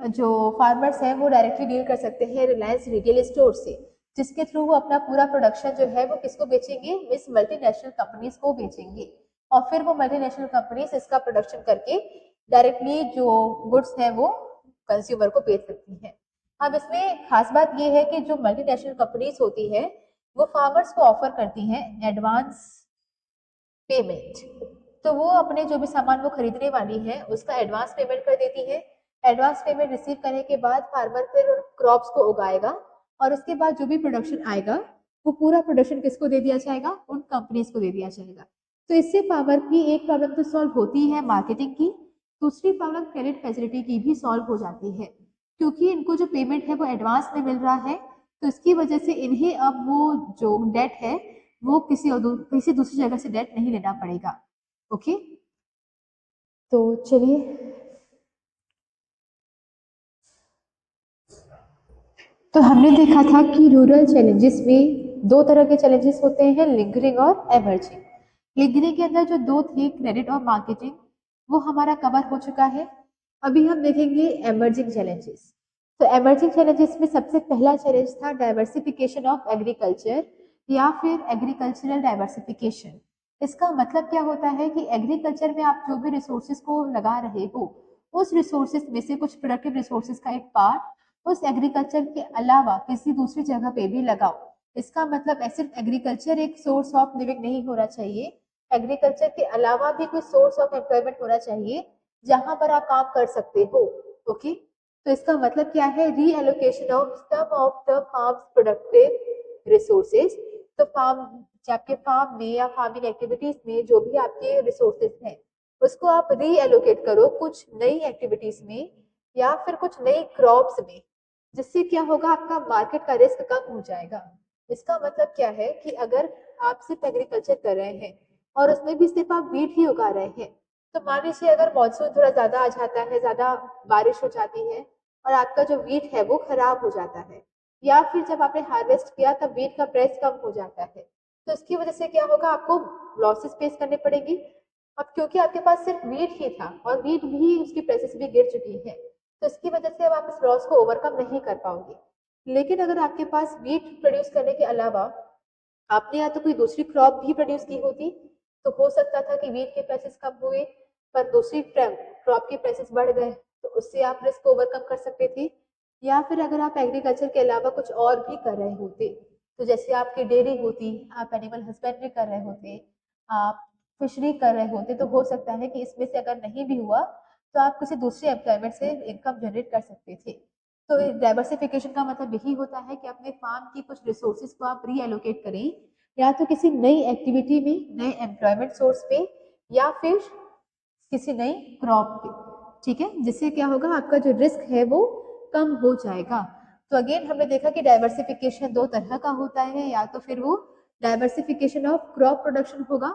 जो फार्मर्स हैं वो डायरेक्टली डील कर सकते हैं रिलायंस रिटेल स्टोर से, जिसके थ्रू वो अपना पूरा प्रोडक्शन जो है वो किसको बेचेंगे? इस मल्टीनेशनल कंपनीज को बेचेंगे और फिर वो मल्टीनेशनल कंपनीज इसका प्रोडक्शन करके डायरेक्टली जो गुड्स हैं वो कंज्यूमर को बेच सकती हैं। अब इसमें खास बात ये है कि जो मल्टीनेशनल कंपनीज होती है वो फार्मर्स को ऑफर करती हैं एडवांस पेमेंट। तो वो अपने जो भी सामान वो खरीदने वाली है उसका एडवांस पेमेंट कर देती है। एडवांस पेमेंट रिसीव करने के बाद फार्मर फिर क्रॉप्स को उगाएगा और उसके बाद जो भी प्रोडक्शन आएगा वो पूरा प्रोडक्शन किसको दे दिया जाएगा? उन कंपनीज को दे दिया जाएगा। तो इससे फार्मर की एक प्रॉब्लम तो सॉल्व होती है मार्केटिंग की, दूसरी प्रॉब्लम क्रेडिट फैसिलिटी की भी सॉल्व हो जाती है, क्योंकि इनको जो पेमेंट है वो एडवांस में मिल रहा है। तो इसकी वजह से इन्हें अब वो जो डेट है वो किसी दूसरी जगह से डेट नहीं लेना पड़ेगा। ओके, तो चलिए तो हमने देखा था कि रूरल चैलेंजेस में 2 तरह के चैलेंजेस होते हैं, लिंगरिंग और एमर्जिंग। लिंगरिंग के अंदर जो 2 थे क्रेडिट और मार्केटिंग वो हमारा कवर हो चुका है। अभी हम देखेंगे एमर्जिंग चैलेंजेस। तो एमर्जिंग चैलेंजेस में सबसे पहला चैलेंज था डाइवर्सिफिकेशन ऑफ एग्रीकल्चर या फिर एग्रीकल्चरल डाइवर्सिफिकेशन। इसका मतलब क्या होता है कि एग्रीकल्चर में आप जो भी रिसोर्सेज को लगा रहे हो, उस रिसोर्सेज में से कुछ प्रोडक्टिव रिसोर्सेज का एक पार्ट उस एग्रीकल्चर के अलावा किसी दूसरी जगह पे भी लगाओ। इसका मतलब सिर्फ एग्रीकल्चर एक सोर्स ऑफ लिविंग नहीं होना चाहिए, एग्रीकल्चर के अलावा भी कोई सोर्स ऑफ एम्प्लॉयमेंट होना चाहिए जहां पर आप काम कर सकते हो। ओके, तो इसका मतलब क्या है, reallocation of some of the farm's productive resources. तो फार्म, आपके फार्म में या फार्मिंग एक्टिविटीज में जो भी आपके रिसोर्सेज हैं, उसको आप रीएलोकेट करो कुछ नई एक्टिविटीज में या फिर कुछ नई क्रॉप्स में, जिससे क्या होगा, आपका मार्केट का रिस्क कम हो जाएगा। इसका मतलब क्या है कि अगर आप सिर्फ एग्रीकल्चर कर रहे हैं और उसमें भी सिर्फ आप वीट ही उगा रहे हैं, तो मान लीजिए अगर मानसून थोड़ा ज्यादा आ जाता है, ज्यादा बारिश हो जाती है और आपका जो वीट है वो खराब हो जाता है, या फिर जब आपने हार्वेस्ट किया तब वीट का प्राइस कम हो जाता है, तो इसकी वजह से क्या होगा, आपको लॉसेस फेस करने पड़ेंगी। अब क्योंकि आपके पास सिर्फ वीट ही था और वीट भी उसकी प्राइसेस भी गिर चुकी है, तो इसकी वजह से अब आप इस लॉस को ओवरकम नहीं कर पाओगे। लेकिन अगर आपके पास वीट प्रोड्यूस करने के अलावा आपने या तो कोई दूसरी क्रॉप भी प्रोड्यूस की होती, तो हो सकता था कि वीट के प्राइसेस कम हुए पर दूसरी क्रॉप के प्राइसेस बढ़ गए, तो उससे आप रिस्क ओवरकम कर सकते थे। या फिर अगर आप एग्रीकल्चर के अलावा कुछ और भी कर रहे होते, तो जैसे आपकी डेयरी होती, आप एनिमल हस्बेंड्री कर रहे होते, आप फिशरी कर रहे होते, तो हो सकता है कि इसमें से अगर नहीं भी हुआ तो आप किसी दूसरे एम्प्लॉयमेंट से इनकम जनरेट कर सकते थे। तो डाइवर्सिफिकेशन का मतलब यही होता है कि अपने फार्म की कुछ रिसोर्सेज को आप रीएलोकेट करें, या तो किसी नई एक्टिविटी में, नए एम्प्लॉयमेंट सोर्स पे, या फिर किसी नई क्रॉप पे। ठीक है, जिससे क्या होगा, आपका जो रिस्क है वो कम हो जाएगा। तो अगेन हमने देखा कि डाइवर्सिफिकेशन दो तरह का होता है, या तो फिर वो डाइवर्सिफिकेशन ऑफ क्रॉप प्रोडक्शन होगा।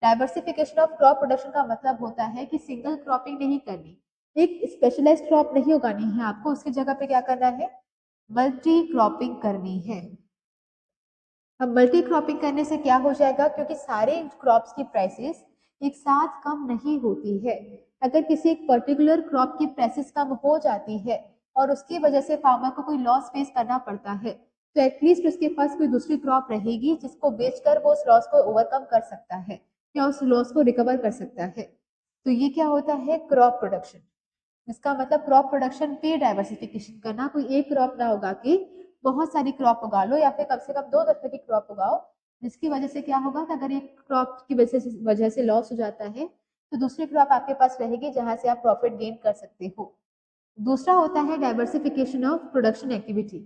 डाइवर्सिफिकेशन ऑफ क्रॉप प्रोडक्शन का मतलब होता है कि सिंगल क्रॉपिंग नहीं करनी, एक स्पेशलाइज्ड क्रॉप नहीं उगानी है आपको, उसकी जगह पे क्या करना है, मल्टी क्रॉपिंग करनी है। अब मल्टी क्रॉपिंग करने से क्या हो जाएगा, क्योंकि सारे क्रॉप्स की प्राइसेस एक साथ कम नहीं होती है। अगर किसी एक पर्टिकुलर क्रॉप की प्राइसेस कम हो जाती है और उसकी वजह से फार्मर को कोई लॉस फेस करना पड़ता है, तो एटलीस्ट उसके पास कोई दूसरी क्रॉप रहेगी जिसको बेचकर वो उस लॉस को ओवरकम कर सकता है या उस लॉस को रिकवर कर सकता है। तो ये क्या होता है, क्रॉप प्रोडक्शन। इसका मतलब क्रॉप प्रोडक्शन पे डाइवर्सिफिकेशन करना, कोई एक क्रॉप ना उगा के बहुत सारी क्रॉप उगा लो, या फिर कम से कम दो तरह की क्रॉप उगाओ, जिसकी वजह से क्या होगा कि अगर एक क्रॉप की वजह से लॉस हो जाता है, तो दूसरी क्रॉप आपके पास रहेगी जहां से आप प्रॉफिट गेन कर सकते हो। दूसरा होता है डाइवर्सिफिकेशन ऑफ प्रोडक्शन एक्टिविटी।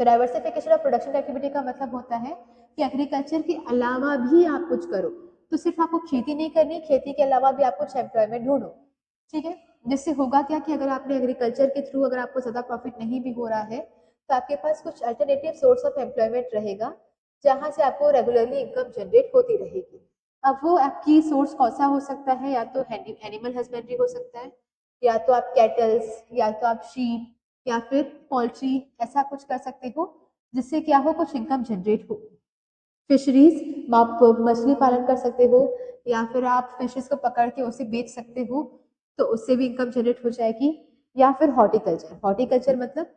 तो डाइवर्सिफिकेशन ऑफ प्रोडक्शन एक्टिविटी का मतलब होता है कि एग्रीकल्चर के अलावा भी आप कुछ करो। तो सिर्फ आपको खेती नहीं करनी, खेती के अलावा भी आप कुछ एम्प्लॉयमेंट ढूंढो। ठीक है, जिससे होगा क्या कि अगर आपने एग्रीकल्चर के थ्रू अगर आपको ज्यादा प्रॉफिट नहीं भी हो रहा है, तो आपके पास कुछ अल्टरनेटिव सोर्स ऑफ एम्प्लॉयमेंट रहेगा जहां से आपको रेगुलरली इनकम जनरेट होती रहेगी। अब वो आपकी सोर्स कौन सा हो सकता है, या तो एनिमल हस्बेंड्री हो सकता है, या तो आप कैटल्स, या तो आप शीप, या फिर पोल्ट्री, ऐसा कुछ कर सकते हो जिससे क्या हो, कुछ इनकम जनरेट हो। फिशरीज, आप मछली पालन कर सकते हो, या फिर आप फिशेस को पकड़ के उसे बेच सकते हो, तो उससे भी इनकम जनरेट हो जाएगी। या फिर हॉर्टिकल्चर, हॉर्टिकल्चर मतलब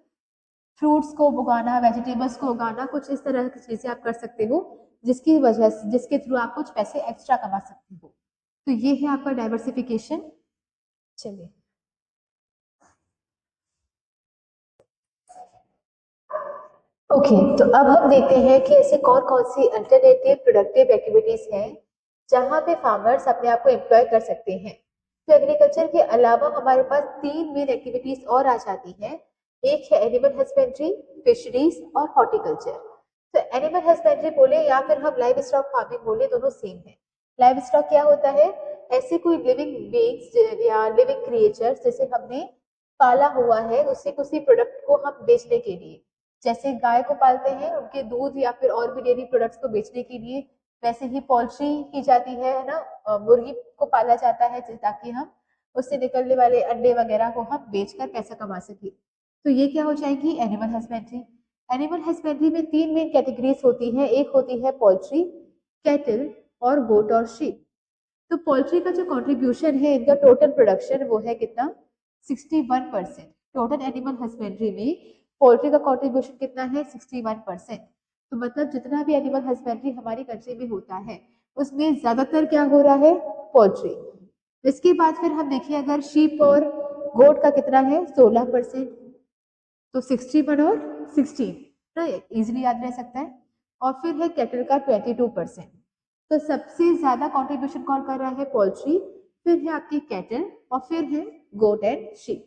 फ्रूट्स को उगाना, वेजिटेबल्स को उगाना, कुछ इस तरह की चीजें आप कर सकते हो जिसकी वजह से, जिसके थ्रू आप कुछ पैसे एक्स्ट्रा कमा सकते हो। तो ये है आपका डाइवर्सिफिकेशन। चलिए, ओके, तो अब हम देखते हैं कि ऐसे कौन कौन सी अल्टरनेटिव प्रोडक्टिव एक्टिविटीज हैं जहां पे फार्मर्स अपने आप को एम्प्लॉय कर सकते हैं। तो एग्रीकल्चर के अलावा हमारे पास तीन मेन एक्टिविटीज और आ जाती हैं। एक है एनिमल हस्बेंड्री, फिशरीज और हॉर्टिकल्चर। तो एनिमल हस्बेंड्री बोले या फिर हम लाइव स्टॉक फार्मिंग बोले, दोनों सेम है। लाइव स्टॉक क्या होता है, ऐसे कोई लिविंग बींग्स या लिविंग क्रिएचर्स जैसे हमने पाला हुआ है, उससे किसी प्रोडक्ट को हम बेचने के लिए, जैसे गाय को पालते हैं उनके दूध या फिर और भी डेयरी प्रोडक्ट्स को बेचने के लिए, वैसे ही पोल्ट्री की जाती है ना, मुर्गी को पाला जाता है ताकि हम उससे निकलने वाले अंडे वगैरह को हम बेचकर पैसा कमा सके। तो ये क्या हो जाएगी, एनिमल हस्बेंड्री। एनिमल हस्बेंड्री में तीन मेन कैटेगरीज होती हैं, एक होती है पोल्ट्री, कैटल और गोट और शीप। तो पोल्ट्री का जो कंट्रीब्यूशन है इनका टोटल प्रोडक्शन वो है कितना, 61%। टोटल एनिमल हस्बेंड्री में पोल्ट्री का कंट्रीब्यूशन कितना है? 61%। तो मतलब जितना भी एनिमल हस्बेंड्री हमारी कंट्री में होता है उसमें ज्यादातर क्या हो रहा है? पोल्ट्री। इसके बाद फिर हम देखिए अगर शीप और गोट का कितना है? 16%। तो 61 और 16 तो इजिली याद रह सकता है। और फिर है कैटल का 22%। तो सबसे ज्यादा कंट्रीब्यूशन कौन कर रहा है? पोल्ट्री, फिर है आपकी कैटल और फिर है गोट एंड शीप।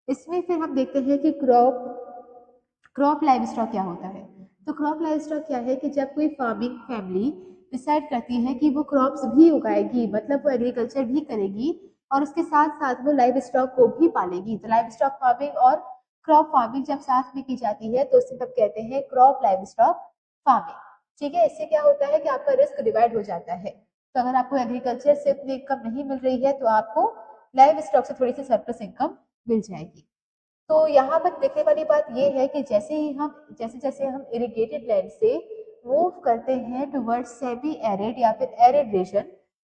इसमें फिर हम देखते हैं कि क्रॉप लाइव स्टॉक क्या होता है। तो क्रॉप लाइव स्टॉक क्या है कि जब कोई फार्मिंग फैमिली डिसाइड करती है कि वो क्रॉप्स भी उगाएगी, मतलब वो एग्रीकल्चर भी करेगी और उसके साथ साथ वो लाइव स्टॉक को भी पालेगी। तो लाइव स्टॉक फार्मिंग और क्रॉप फार्मिंग जब साथ में की जाती है तो उसे हम कहते हैं क्रॉप लाइव स्टॉक फार्मिंग। ठीक है, इससे क्या होता है कि आपका रिस्क डिवाइड हो जाता है। तो अगर आपको एग्रीकल्चर से उतनी इनकम नहीं मिल रही है तो आपको लाइव स्टॉक से थोड़ी सी सरप्लस इनकम मिल जाएगी। तो यहाँ पर देखने वाली बात ये है कि जैसे जैसे हम इरिगेटेड लैंड से मूव करते हैं टुवर्ड्स सेमी एरिड या फिर एरिड रीजन,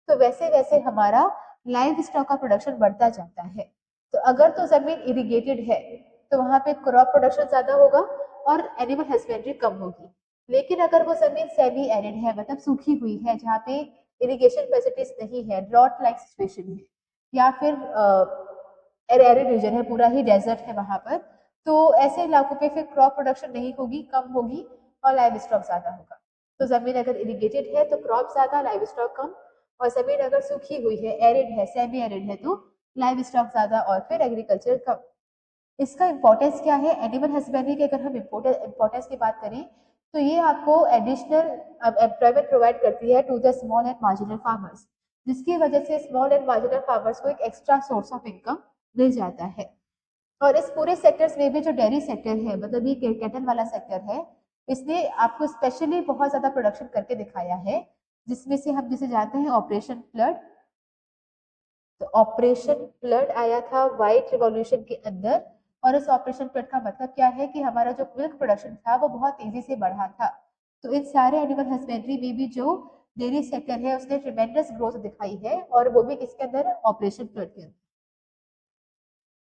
तो वैसे वैसे हमारा लाइव स्टॉक का प्रोडक्शन बढ़ता जाता है। तो अगर तो जमीन इरिगेटेड है तो वहां पे क्रॉप प्रोडक्शन ज्यादा होगा और एनिमल हस्बेंड्री कम होगी। लेकिन अगर वो जमीन सेमी एरिड है, मतलब सूखी हुई है, जहाँ पे इरिगेशन फैसिलिटीज नहीं है, ड्रॉट लाइक सिचुएशन है, या फिर एरिड रीजन है, पूरा ही डेजर्ट है वहां पर, तो ऐसे इलाकों पे फिर क्रॉप प्रोडक्शन नहीं होगी, कम होगी और लाइव स्टॉक ज्यादा होगा। तो जमीन अगर इरिगेटेड है तो क्रॉप ज्यादा, लाइव स्टॉक कम। और जमीन अगर सूखी हुई है, एरिड है, सेमी एरिड है, तो लाइव स्टॉक ज्यादा और फिर एग्रीकल्चर कम। इसका इंपॉर्टेंस क्या है? एनिमल हस्बेंड्री की अगर हम इंपॉर्टेंस की बात करें तो ये आपको एडिशनल एम्प्लॉयमेंट प्रोवाइड करती है to the small and marginal farmers, जिसकी वजह से स्मॉल एंड मार्जिनल फार्मर्स को एक एक्स्ट्रा सोर्स ऑफ इनकम मिल जाता है। और इस पूरे सेक्टर्स में भी जो डेयरी सेक्टर है, मतलब ये कैटल वाला सेक्टर है, इसने आपको स्पेशली बहुत ज्यादा प्रोडक्शन करके दिखाया है, जिसमें से हम जिसे जानते हैं ऑपरेशन फ्लड। तो ऑपरेशन फ्लड आया था व्हाइट रिवॉल्यूशन के अंदर, और इस ऑपरेशन फ्लड का मतलब क्या है कि हमारा जो मिल्क प्रोडक्शन था वो बहुत तेजी से बढ़ा था। तो इन सारे एनिमल हस्बेंड्री में भी जो डेयरी सेक्टर है उसने ट्रिमेंडस ग्रोथ दिखाई है, और वो भी किसके अंदर? ऑपरेशन फ्लड के अंदर।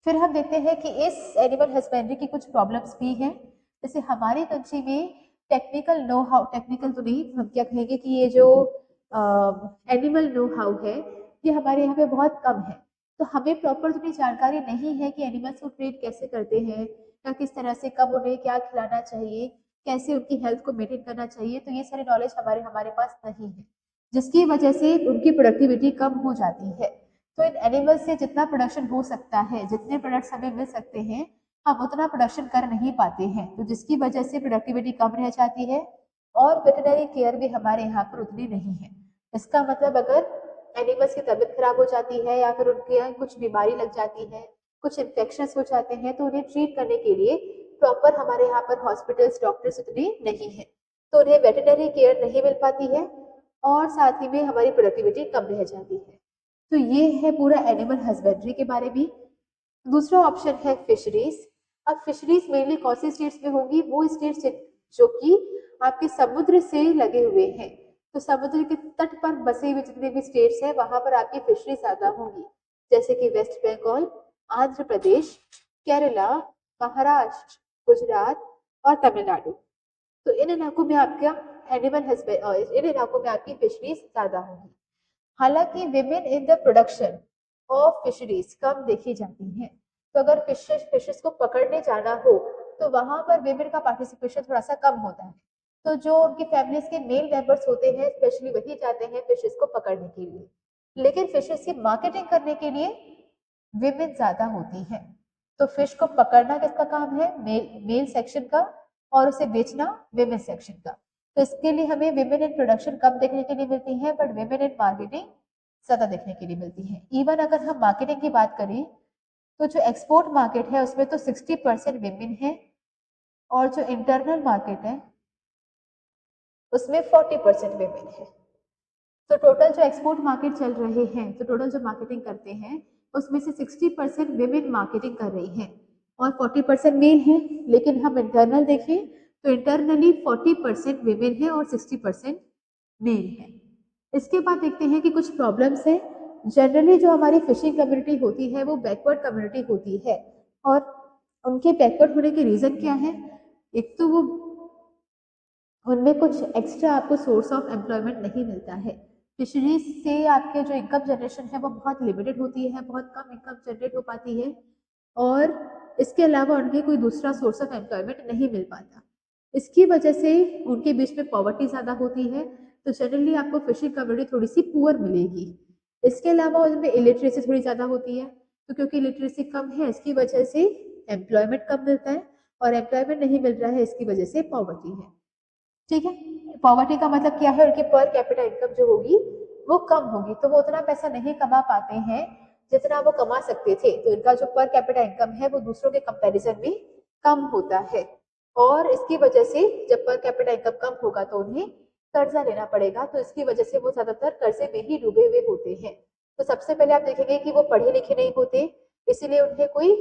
फिर हम देखते हैं कि इस एनिमल हस्बेंड्री की कुछ प्रॉब्लम्स भी हैं। जैसे हमारी कंट्री में टेक्निकल नो हाउ, टेक्निकल तो नहीं, हम क्या कहेंगे कि ये जो एनिमल नो हाउ है ये हमारे यहाँ पे बहुत कम है। तो हमें प्रॉपर उतनी जानकारी नहीं है कि एनिमल्स को ट्रीट कैसे करते हैं, या किस तरह से, कब उन्हें क्या खिलाना चाहिए, कैसे उनकी हेल्थ को मेंटेन करना चाहिए। तो ये सारी नॉलेज हमारे हमारे पास नहीं है, जिसकी वजह से उनकी प्रोडक्टिविटी कम हो जाती है। तो इन एनिमल्स से जितना प्रोडक्शन हो सकता है, जितने प्रोडक्ट्स हमें मिल सकते हैं, हम उतना प्रोडक्शन कर नहीं पाते हैं, तो जिसकी वजह से प्रोडक्टिविटी कम रह जाती है और वेटरनरी केयर भी हमारे यहाँ पर उतनी नहीं है। इसका मतलब अगर एनिमल्स की तबीयत खराब हो जाती है या फिर उनके यहाँ कुछ बीमारी लग जाती है, कुछ इन्फेक्शन हो जाते हैं, तो उन्हें ट्रीट करने के लिए प्रॉपर हमारे यहाँ पर हॉस्पिटल्स, डॉक्टर्स उतने नहीं है, तो उन्हें वेटरनरी केयर नहीं मिल पाती है और साथ ही में हमारी प्रोडक्टिविटी कम रह जाती है। तो ये है पूरा एनिमल हस्बेंड्री के बारे में। दूसरा ऑप्शन है फिशरीज। अब फिशरीज मेनली कौन सी स्टेट्स में होंगी? वो स्टेट्स जो कि आपके समुद्र से लगे हुए हैं। तो समुद्र के तट पर बसे हुए जितने भी स्टेट्स हैं वहां पर आपकी फिशरीज ज्यादा होंगी, जैसे कि वेस्ट बंगाल, आंध्र प्रदेश, केरला, महाराष्ट्र, गुजरात और तमिलनाडु। तो इन इलाकों में आपका एनिमल हस्बेंड इन इलाकों में आपकी फिशरीज ज्यादा होंगी। हालांकि women in the production of fisheries कम देखी जाती हैं। तो अगर फिशेस को पकड़ने जाना हो तो वहां पर विमेन का पार्टिसिपेशन थोड़ा सा कम होता है। तो जो उनकी फैमिलीज के मेल मेंबर्स होते हैं स्पेशली वही जाते हैं फिशेस को पकड़ने के लिए, लेकिन फिशेस की मार्केटिंग करने के लिए विमेन ज्यादा होती हैं। तो फिश को पकड़ना किसका काम है? मेल सेक्शन का, और उसे बेचना विमेन सेक्शन का। तो इसके लिए हमें विमेन इन प्रोडक्शन कम देखने के लिए मिलती है, बट विमेन इन मार्केटिंग ज्यादा देखने के लिए मिलती है। इवन अगर हम मार्केटिंग की बात करें तो जो एक्सपोर्ट मार्केट है उसमें तो 60% विमेन है, और जो इंटरनल मार्केट है उसमें 40% विमेन है। तो टोटल जो एक्सपोर्ट मार्केट चल रहे हैं, तो टोटल जो मार्केटिंग करते हैं उसमें से 60% विमेन मार्केटिंग कर रही हैं और 40% मेल है। लेकिन हम इंटरनल देखें तो इंटरनली 40% विमेन है और 60% मेल है। इसके बाद देखते हैं कि कुछ प्रॉब्लम्स है जनरली जो हमारी फिशिंग कम्युनिटी होती है वो बैकवर्ड कम्युनिटी होती है, और उनके बैकवर्ड होने के रीज़न क्या है? एक तो वो उनमें कुछ एक्स्ट्रा आपको सोर्स ऑफ एम्प्लॉयमेंट नहीं मिलता है। फिशरीज से आपके जो इनकम जनरेशन है वो बहुत लिमिटेड होती है, बहुत कम इनकम जनरेट हो पाती है, और इसके अलावा उनके कोई दूसरा सोर्स ऑफ एम्प्लॉयमेंट नहीं मिल पाता। इसकी वजह से उनके बीच में पॉवर्टी ज़्यादा होती है, तो जनरली आपको फिशिंग कम्युनिटी थोड़ी सी पुअर मिलेगी। इसके अलावा उनमें इलिटरेसी थोड़ी ज़्यादा होती है, तो क्योंकि लिटरेसी कम है इसकी वजह से एम्प्लॉयमेंट कम मिलता है, और एम्प्लॉयमेंट नहीं मिल रहा है इसकी वजह से पॉवर्टी है। ठीक है, पॉवर्टी का मतलब क्या है? उनकी पर कैपिटा इनकम जो होगी वो कम होगी, तो वो उतना पैसा नहीं कमा पाते हैं जितना वो कमा सकते थे, तो इनका जो पर कैपिटा इनकम है वो दूसरों के कंपैरिजन में कम होता है, और इसकी वजह से जब पर कैपिटा इनकम कम होगा तो उन्हें कर्जा लेना पड़ेगा, तो इसकी वजह से वो ज्यादातर कर्जे में ही डूबे हुए होते हैं। तो सबसे पहले आप देखेंगे कि वो पढ़े लिखे नहीं होते, इसीलिए उन्हें कोई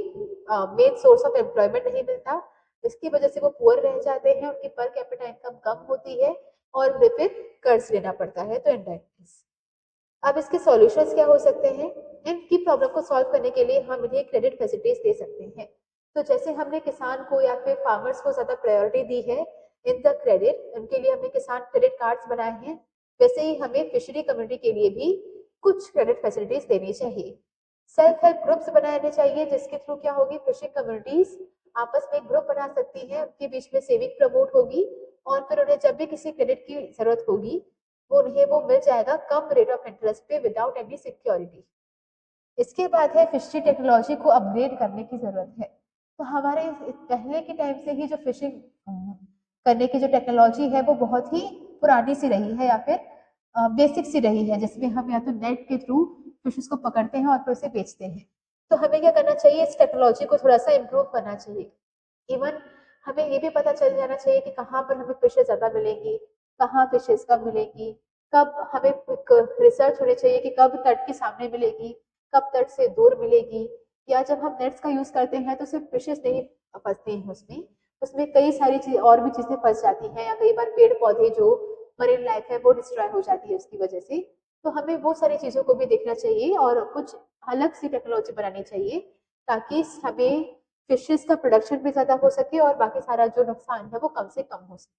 मेन सोर्स ऑफ एम्प्लॉयमेंट नहीं मिलता, इसकी वजह से वो पुअर रह जाते हैं, उनकी पर कैपिटा इनकम कम होती है, और उन्हें फिर कर्ज लेना पड़ता है, तो इंडेटनेस। अब इसके सॉल्यूशंस क्या हो सकते हैं? इनकी प्रॉब्लम को सॉल्व करने के लिए हम इन्हें क्रेडिट फैसिलिटीज दे सकते हैं। तो जैसे हमने किसान को या फिर फार्मर्स को ज्यादा प्रायोरिटी दी है इन द क्रेडिट, उनके लिए हमने किसान क्रेडिट कार्ड्स बनाए हैं, वैसे ही हमें फिशरी कम्युनिटी के लिए भी कुछ क्रेडिट फैसिलिटीज देनी चाहिए। सेल्फ हेल्प ग्रुप्स बनाने चाहिए, जिसके थ्रू क्या होगी, फिशिंग कम्युनिटीज आपस में ग्रुप बना सकती हैं, उनके बीच में सेविंग प्रमोट होगी, और फिर उन्हें जब भी किसी क्रेडिट की जरूरत होगी उन्हें वो मिल जाएगा कम रेट ऑफ इंटरेस्ट पे विदाउट एनी सिक्योरिटी। इसके बाद है फिशरी टेक्नोलॉजी को अपग्रेड करने की जरूरत है। तो हमारे पहले के टाइम से ही जो फिशिंग करने की जो टेक्नोलॉजी है वो बहुत ही पुरानी सी रही है, या फिर बेसिक सी रही है, जिसमें हम या तो नेट के थ्रू फिशेस को पकड़ते हैं और फिर उसे बेचते हैं। तो हमें क्या करना चाहिए, इस टेक्नोलॉजी को थोड़ा सा इम्प्रूव करना चाहिए। इवन हमें ये भी पता चल जाना चाहिए कि कहाँ पर हमें फिशेस ज़्यादा मिलेंगी, कहाँ फिशेस कम मिलेगी, कब हमें रिसर्च होनी चाहिए कि कब तट के सामने मिलेगी, कब तट से दूर मिलेगी, या जब हम नेट्स का यूज़ करते हैं तो सिर्फ फिशेस नहीं फंसते हैं उसमें, उसमें कई सारी चीज और भी चीजें फंस जाती हैं, या कई बार पेड़ पौधे जो मरीन लाइफ है वो डिस्ट्रॉय हो जाती है उसकी वजह से। तो हमें वो सारी चीजों को भी देखना चाहिए और कुछ अलग सी टेक्नोलॉजी बनानी चाहिए, ताकि हमें फिशेस का प्रोडक्शन भी ज्यादा हो सके और बाकी सारा जो नुकसान है वो कम से कम हो सके।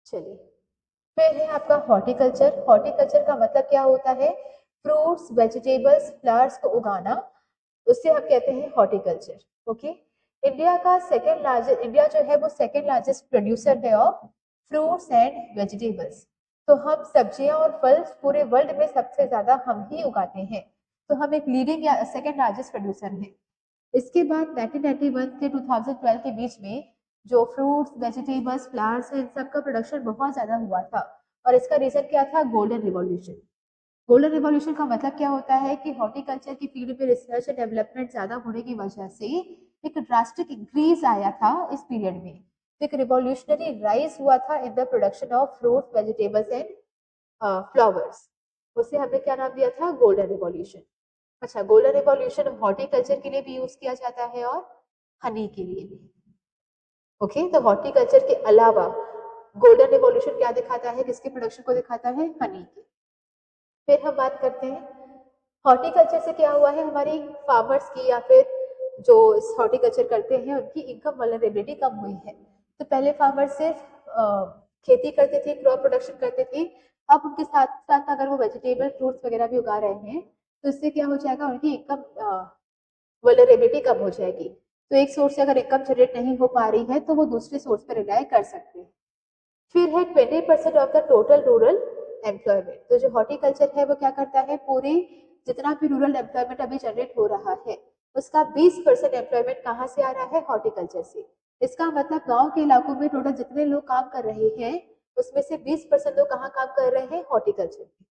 चलिए, फिर है आपका हॉर्टिकल्चर। हॉर्टिकल्चर का मतलब क्या होता है? फ्रूट्स, वेजिटेबल्स, फ्लावर्स को उगाना, उससे हम कहते हैं हॉर्टिकल्चर। ओके, इंडिया जो है वो सेकेंड लार्जेस्ट प्रोड्यूसर है ऑफ फ्रूट्स एंड वेजिटेबल्स। तो हम सब्जियां और फल पूरे वर्ल्ड में सबसे ज्यादा हम ही उगाते हैं, तो हम एक लीडिंग या सेकेंड लार्जेस्ट प्रोड्यूसर हैं। इसके बाद 1991 से 2012 के बीच में जो फ्रूट्स, वेजिटेबल्स, फ्लावर्स है, इन सब का प्रोडक्शन बहुत ज्यादा हुआ था, और इसका रीजन क्या था? Golden revolution. गोल्डन रिवॉल्यूशन का मतलब क्या होता है कि हॉर्टिकल्चर की फील्ड में रिसर्च एंड डेवलपमेंट ज्यादा होने की वजह से एक ड्रास्टिक इंक्रीज आया था इस पीरियड में। तो एक रिवॉल्यूशनरी राइज हुआ था इन the production of fruits, vegetables and flowers. उसे हमने क्या नाम दिया था? Golden revolution. अच्छा, गोल्डन रिवॉल्यूशन हॉर्टिकल्चर के लिए भी यूज किया जाता है और हनी के लिए भी। ओके, तो हॉर्टिकल्चर के अलावा गोल्डन रिवॉल्यूशन क्या दिखाता है? किसके प्रोडक्शन को दिखाता है? हनी के। फिर हम बात करते हैं हॉर्टिकल्चर से क्या हुआ है हमारी फार्मर्स की, या फिर जो इस हॉर्टिकल्चर करते हैं उनकी इनकम वल्नरेबिलिटी कम हुई है। तो पहले फार्मर सिर्फ खेती करते थे, क्रॉप प्रोडक्शन करते थे, अब उनके साथ साथ अगर वो वेजिटेबल, फ्रूट्स वगैरह भी उगा रहे हैं, तो इससे क्या हो जाएगा? उनकी इनकम वल्नरेबिलिटी कम हो जाएगी। तो एक सोर्स से अगर इनकम जनरेट नहीं हो पा रही है तो वो दूसरे सोर्स पर रिलाय कर सकते हैं। फिर है 20% of the total rural employment. तो जो हॉर्टिकल्चर है वो क्या करता है? पूरे जितना भी रूरल एम्प्लॉयमेंट अभी जनरेट हो रहा है उसका 20% एम्प्लॉयमेंट कहाँ से आ रहा है? हॉर्टिकल्चर से। इसका मतलब गांव के इलाकों में टोटल जितने लोग काम कर रहे हैं उसमें से 20% लोग कहाँ काम कर रहे हैं? हॉर्टिकल्चर में।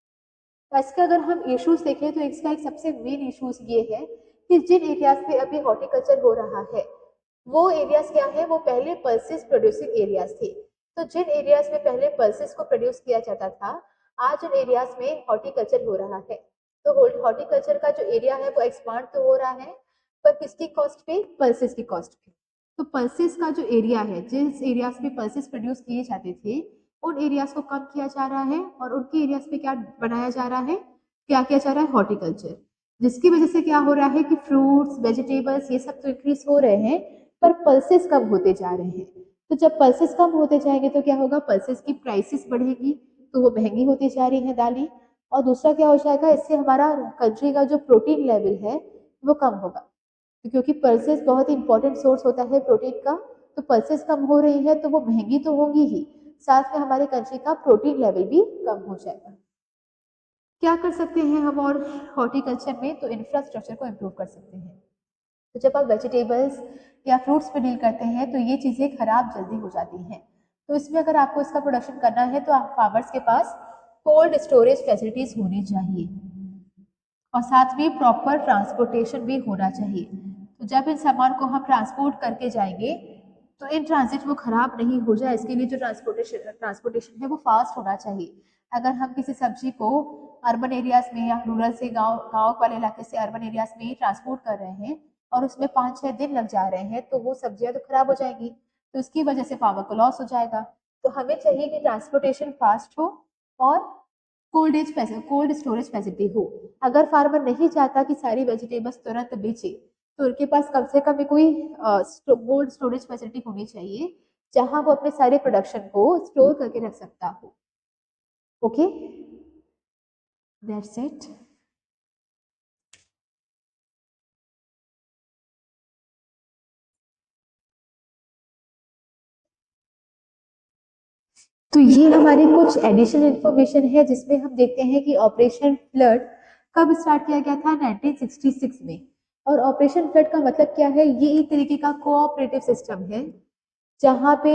तो इसका अगर हम इश्यूज देखें तो इसका एक सबसे मेन इश्यूज ये है कि जिन एरियाज पे अभी हॉर्टिकल्चर हो रहा है वो एरियाज क्या है? वो पहले पल्सेस प्रोड्यूसिंग एरियाज थे। तो जिन एरियाज में पहले पल्सेस को प्रोड्यूस किया जाता था, आज उन एरियाज में हॉर्टिकल्चर हो रहा है। तो हॉर्टिकल्चर का जो एरिया है वो एक्सपांड तो हो रहा है, पर किसकी कॉस्ट पे? पल्सेस की कॉस्ट पे। तो पल्सेस का जो एरिया है, जिस एरियाज में पल्सेस प्रोड्यूस किए जाते थे उन एरियाज को कम किया जा रहा है, और उनके एरियाज पे क्या बनाया जा रहा है? क्या किया जा रहा है, हॉर्टिकल्चर, जिसकी वजह से क्या हो रहा है कि फ्रूट्स वेजिटेबल्स ये सब तो इंक्रीज हो रहे हैं पर पल्सेस कम होते जा रहे हैं। तो जब पल्सेस कम होते जाएंगे तो क्या होगा, पल्सेस की प्राइसेस बढ़ेगी, तो वो महंगी होती जा रही है दालें। और दूसरा क्या हो जाएगा, इससे हमारा कंट्री का जो प्रोटीन लेवल है वो कम होगा, क्योंकि पल्सेस बहुत ही इंपॉर्टेंट सोर्स होता है प्रोटीन का। तो पल्सेस कम हो रही है तो वो महंगी तो होंगी ही, साथ में हमारे कंट्री का प्रोटीन लेवल भी कम हो जाएगा। क्या कर सकते हैं हम और हॉर्टिकल्चर में, तो इंफ्रास्ट्रक्चर को इम्प्रूव कर सकते हैं। तो जब आप वेजिटेबल्स या फ्रूट्स पे डील करते हैं तो ये चीज़ें खराब जल्दी हो जाती हैं। तो इसमें अगर आपको इसका प्रोडक्शन करना है तो आप फार्मर्स के पास कोल्ड स्टोरेज फैसिलिटीज होनी चाहिए और साथ में प्रॉपर ट्रांसपोर्टेशन भी होना चाहिए। तो जब इन सामान को हम ट्रांसपोर्ट करके जाएंगे तो इन ट्रांजिट वो खराब नहीं हो जाए, इसके लिए जो ट्रांसपोर्टेशन है वो फास्ट होना चाहिए। अगर हम किसी सब्जी को अर्बन एरियाज में या रूरल से गांव गांव वाले इलाके से अर्बन एरियाज में ट्रांसपोर्ट कर रहे हैं और उसमें 5-6 दिन लग जा रहे हैं तो वो सब्जियां तो खराब हो जाएंगी, तो इसकी वजह से फार्मर को लॉस हो जाएगा। तो हमें चाहिए कि ट्रांसपोर्टेशन फास्ट हो और कोल्ड स्टोरेज फैसिलिटी हो। अगर फार्मर नहीं चाहता कि सारी वेजिटेबल्स तुरंत बेचे तो उनके पास कम से कम कोई कोल्ड स्टोरेज फैसिलिटी होनी चाहिए जहां वो अपने सारे प्रोडक्शन को स्टोर करके रख सकता हो। Okay, that's it. तो ये हमारी कुछ एडिशनल इंफॉर्मेशन है जिसमें हम देखते हैं कि ऑपरेशन फ्लड कब स्टार्ट किया गया था, 1966 में। और ऑपरेशन फ्लड का मतलब क्या है, ये एक तरीके का कोऑपरेटिव सिस्टम है जहाँ पे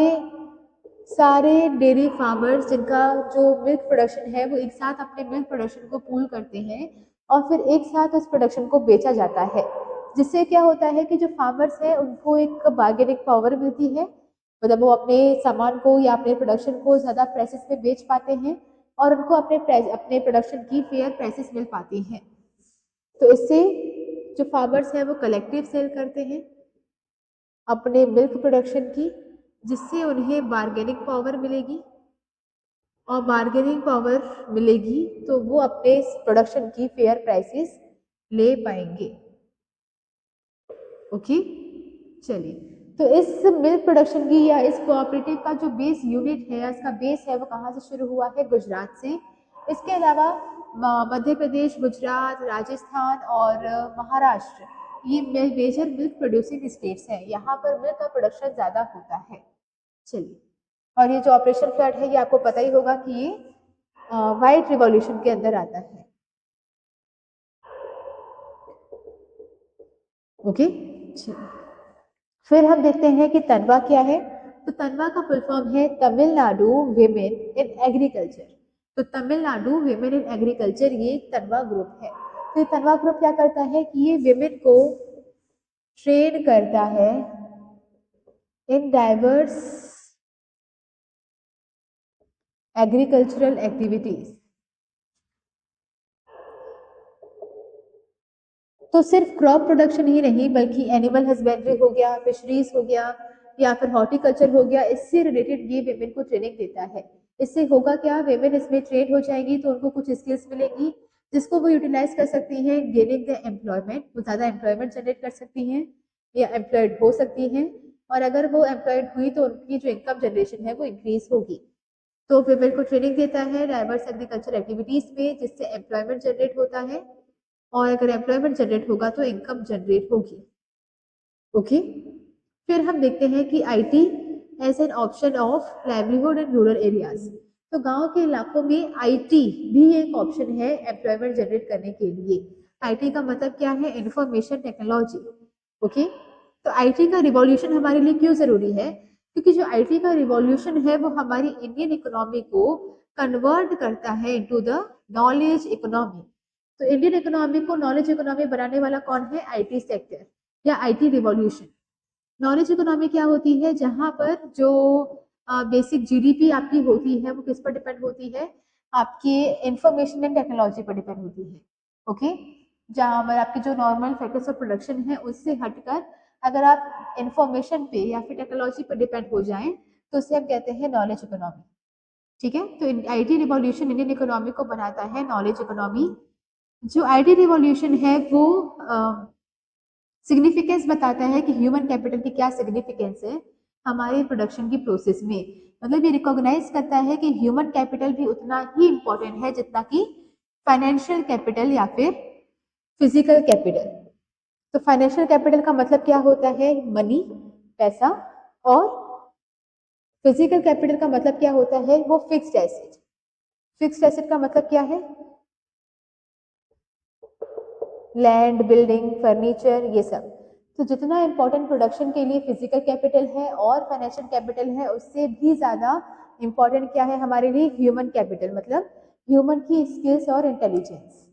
सारे डेयरी फार्मर्स जिनका जो मिल्क प्रोडक्शन है वो एक साथ अपने मिल्क प्रोडक्शन को पूल करते हैं और फिर एक साथ उस प्रोडक्शन को बेचा जाता है, जिससे क्या होता है कि जो फार्मर्स हैं उनको एक बार्गेनिंग पावर मिलती है, मतलब वो अपने सामान को या अपने प्रोडक्शन को ज़्यादा प्राइसेस में बेच पाते हैं और उनको अपने प्रोडक्शन की फेयर प्राइसेस मिल पाती हैं। तो इससे जो फार्मर्स हैं वो कलेक्टिव सेल करते हैं अपने मिल्क प्रोडक्शन की, जिससे उन्हें बार्गेनिंग पावर मिलेगी और बार्गेनिंग पावर मिलेगी तो वो अपने प्रोडक्शन की फेयर प्राइसेस ले पाएंगे। ओके, चलिए, तो इस मिल्क प्रोडक्शन की या इस कोऑपरेटिव का जो बेस यूनिट है, इसका बेस है वो कहाँ से शुरू हुआ है, गुजरात से। इसके अलावा मध्य प्रदेश, गुजरात, राजस्थान और महाराष्ट्र ये मेजर मिल्क प्रोड्यूसिंग स्टेट्स हैं, यहाँ पर मिल्क का प्रोडक्शन ज़्यादा होता है। चलिए, और ये जो ऑपरेशन फ्लड है ये आपको पता ही होगा कि ये व्हाइट रिवॉल्यूशन के अंदर आता है। ओके, फिर हम देखते हैं कि तनवा क्या है। तो तनवा का फुल फॉर्म है तमिलनाडु विमेन इन एग्रीकल्चर। तो तमिलनाडु विमेन इन एग्रीकल्चर ये तनवा ग्रुप है। तो ये तनवा ग्रुप क्या करता है कि ये विमेन को ट्रेन करता है इन डाइवर्स एग्रीकल्चरल एक्टिविटीज। तो सिर्फ क्रॉप प्रोडक्शन ही नहीं बल्कि एनिमल हस्बेंड्री हो गया, फिशरीज हो गया या फिर हॉर्टिकल्चर हो गया, इससे रिलेटेड ये वेमेन को ट्रेनिंग देता है। इससे होगा क्या, वेमेन इसमें ट्रेन हो जाएगी तो उनको कुछ स्किल्स मिलेंगी जिसको वो यूटिलाइज कर सकती हैं गेनिंग द एम्प्लॉयमेंट, वो ज़्यादा एम्प्लॉयमेंट जनरेट कर सकती हैं या एम्प्लॉयड हो सकती हैं, और अगर वो एम्प्लॉयड हुई तो उनकी जो इनकम जनरेशन है वो इंक्रीज होगी। तो वेमेन को ट्रेनिंग देता है डाइवर्स एग्रीकल्चर एक्टिविटीज में, जिससे एम्प्लॉयमेंट जनरेट होता है और अगर एम्प्लॉयमेंट जनरेट होगा तो इनकम जनरेट होगी। ओके, फिर हम देखते हैं कि IT as an option of livelihood in rural areas. तो गांव के इलाकों में आईटी भी एक ऑप्शन है एम्प्लॉयमेंट जनरेट करने के लिए। आईटी का मतलब क्या है, इंफॉर्मेशन टेक्नोलॉजी। ओके, तो आईटी का रिवॉल्यूशन हमारे लिए क्यों जरूरी है, क्योंकि जो आईटी का रिवॉल्यूशन है वो हमारी इंडियन इकोनॉमी को कन्वर्ट करता है इनटू द नॉलेज इकोनॉमी। तो इंडियन इकोनॉमी को नॉलेज इकोनॉमी बनाने वाला कौन है, आईटी सेक्टर या आईटी रिवॉल्यूशन। नॉलेज इकोनॉमी क्या होती है, जहां पर जो बेसिक जीडीपी आपकी होती है वो किस पर डिपेंड होती है, आपके इंफॉर्मेशन एंड टेक्नोलॉजी पर डिपेंड होती है। ओके, जहां पर आपके जो नॉर्मल फैक्टर्स ऑफ प्रोडक्शन है उससे हटकर अगर आप इंफॉर्मेशन पे या फिर टेक्नोलॉजी पर डिपेंड हो जाएं तो उसे हम कहते हैं नॉलेज इकोनॉमी। ठीक है, तो आईटी रिवॉल्यूशन इंडियन इकोनॉमी को बनाता है नॉलेज इकोनॉमी जो आईटी रिवॉल्यूशन है वो सिग्निफिकेंस बताता है कि ह्यूमन कैपिटल की क्या सिग्निफिकेंस है हमारे प्रोडक्शन की प्रोसेस में। मतलब ये रिकॉग्नाइज करता है कि ह्यूमन कैपिटल भी उतना ही इम्पोर्टेंट है जितना कि फाइनेंशियल कैपिटल या फिर फिजिकल कैपिटल। तो फाइनेंशियल कैपिटल का मतलब क्या होता है? मनी, पैसा। और फिजिकल कैपिटल का मतलब क्या होता है? वो फिक्स्ड एसेट। फिक्स्ड एसेट का मतलब क्या है? लैंड, बिल्डिंग, फर्नीचर, ये सब। तो जितना इम्पोर्टेंट प्रोडक्शन के लिए फिजिकल कैपिटल है और फाइनेंशियल कैपिटल है, उससे भी ज़्यादा इम्पोर्टेंट क्या है हमारे लिए? ह्यूमन कैपिटल, मतलब ह्यूमन की स्किल्स और इंटेलिजेंस।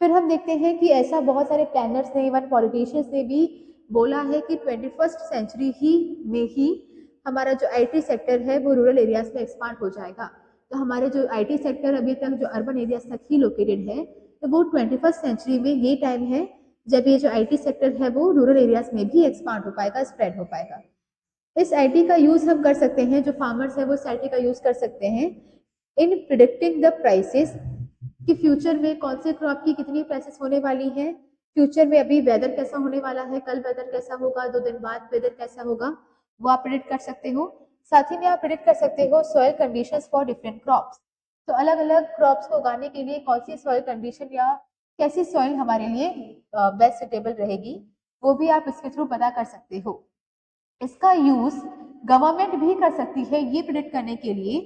फिर हम देखते हैं कि ऐसा बहुत सारे प्लानर्स ने, इवन पॉलिटिशियंस ने भी बोला है कि 21st सेंचुरी में ही हमारा जो आईटी सेक्टर है वो रूरल एरियाज में एक्सपांड हो जाएगा। तो हमारे जो आईटी सेक्टर अभी तक जो अर्बन एरियाज तक ही लोकेटेड है, तो वो 21st सेंचुरी में ये टाइम है जब ये जो आईटी सेक्टर है वो रूरल एरियाज में भी एक्सपांड हो पाएगा, स्प्रेड हो पाएगा। इस आईटी का यूज हम कर सकते हैं, जो फार्मर्स है वो इस आईटी का यूज कर सकते हैं इन प्रिडिक्टिंग द प्राइसेस, कि फ्यूचर में कौन से क्रॉप की कितनी प्राइसेस होने वाली है, फ्यूचर में अभी वेदर कैसा होने वाला है, कल वेदर कैसा होगा, 2 दिन बाद वेदर कैसा होगा, वो आप प्रिडिक्ट कर सकते हो। साथ ही में आप प्रिडिक्ट कर सकते हो soil conditions for different crops. तो अलग अलग क्रॉप्स को उगाने के लिए कौन सी सॉइल कंडीशन या कैसी सॉइल हमारे लिए बेस्ट सुटेबल रहेगी, वो भी आप इसके थ्रू पता कर सकते हो। इसका यूज गवर्नमेंट भी कर सकती है ये प्रिडिक्ट करने के लिए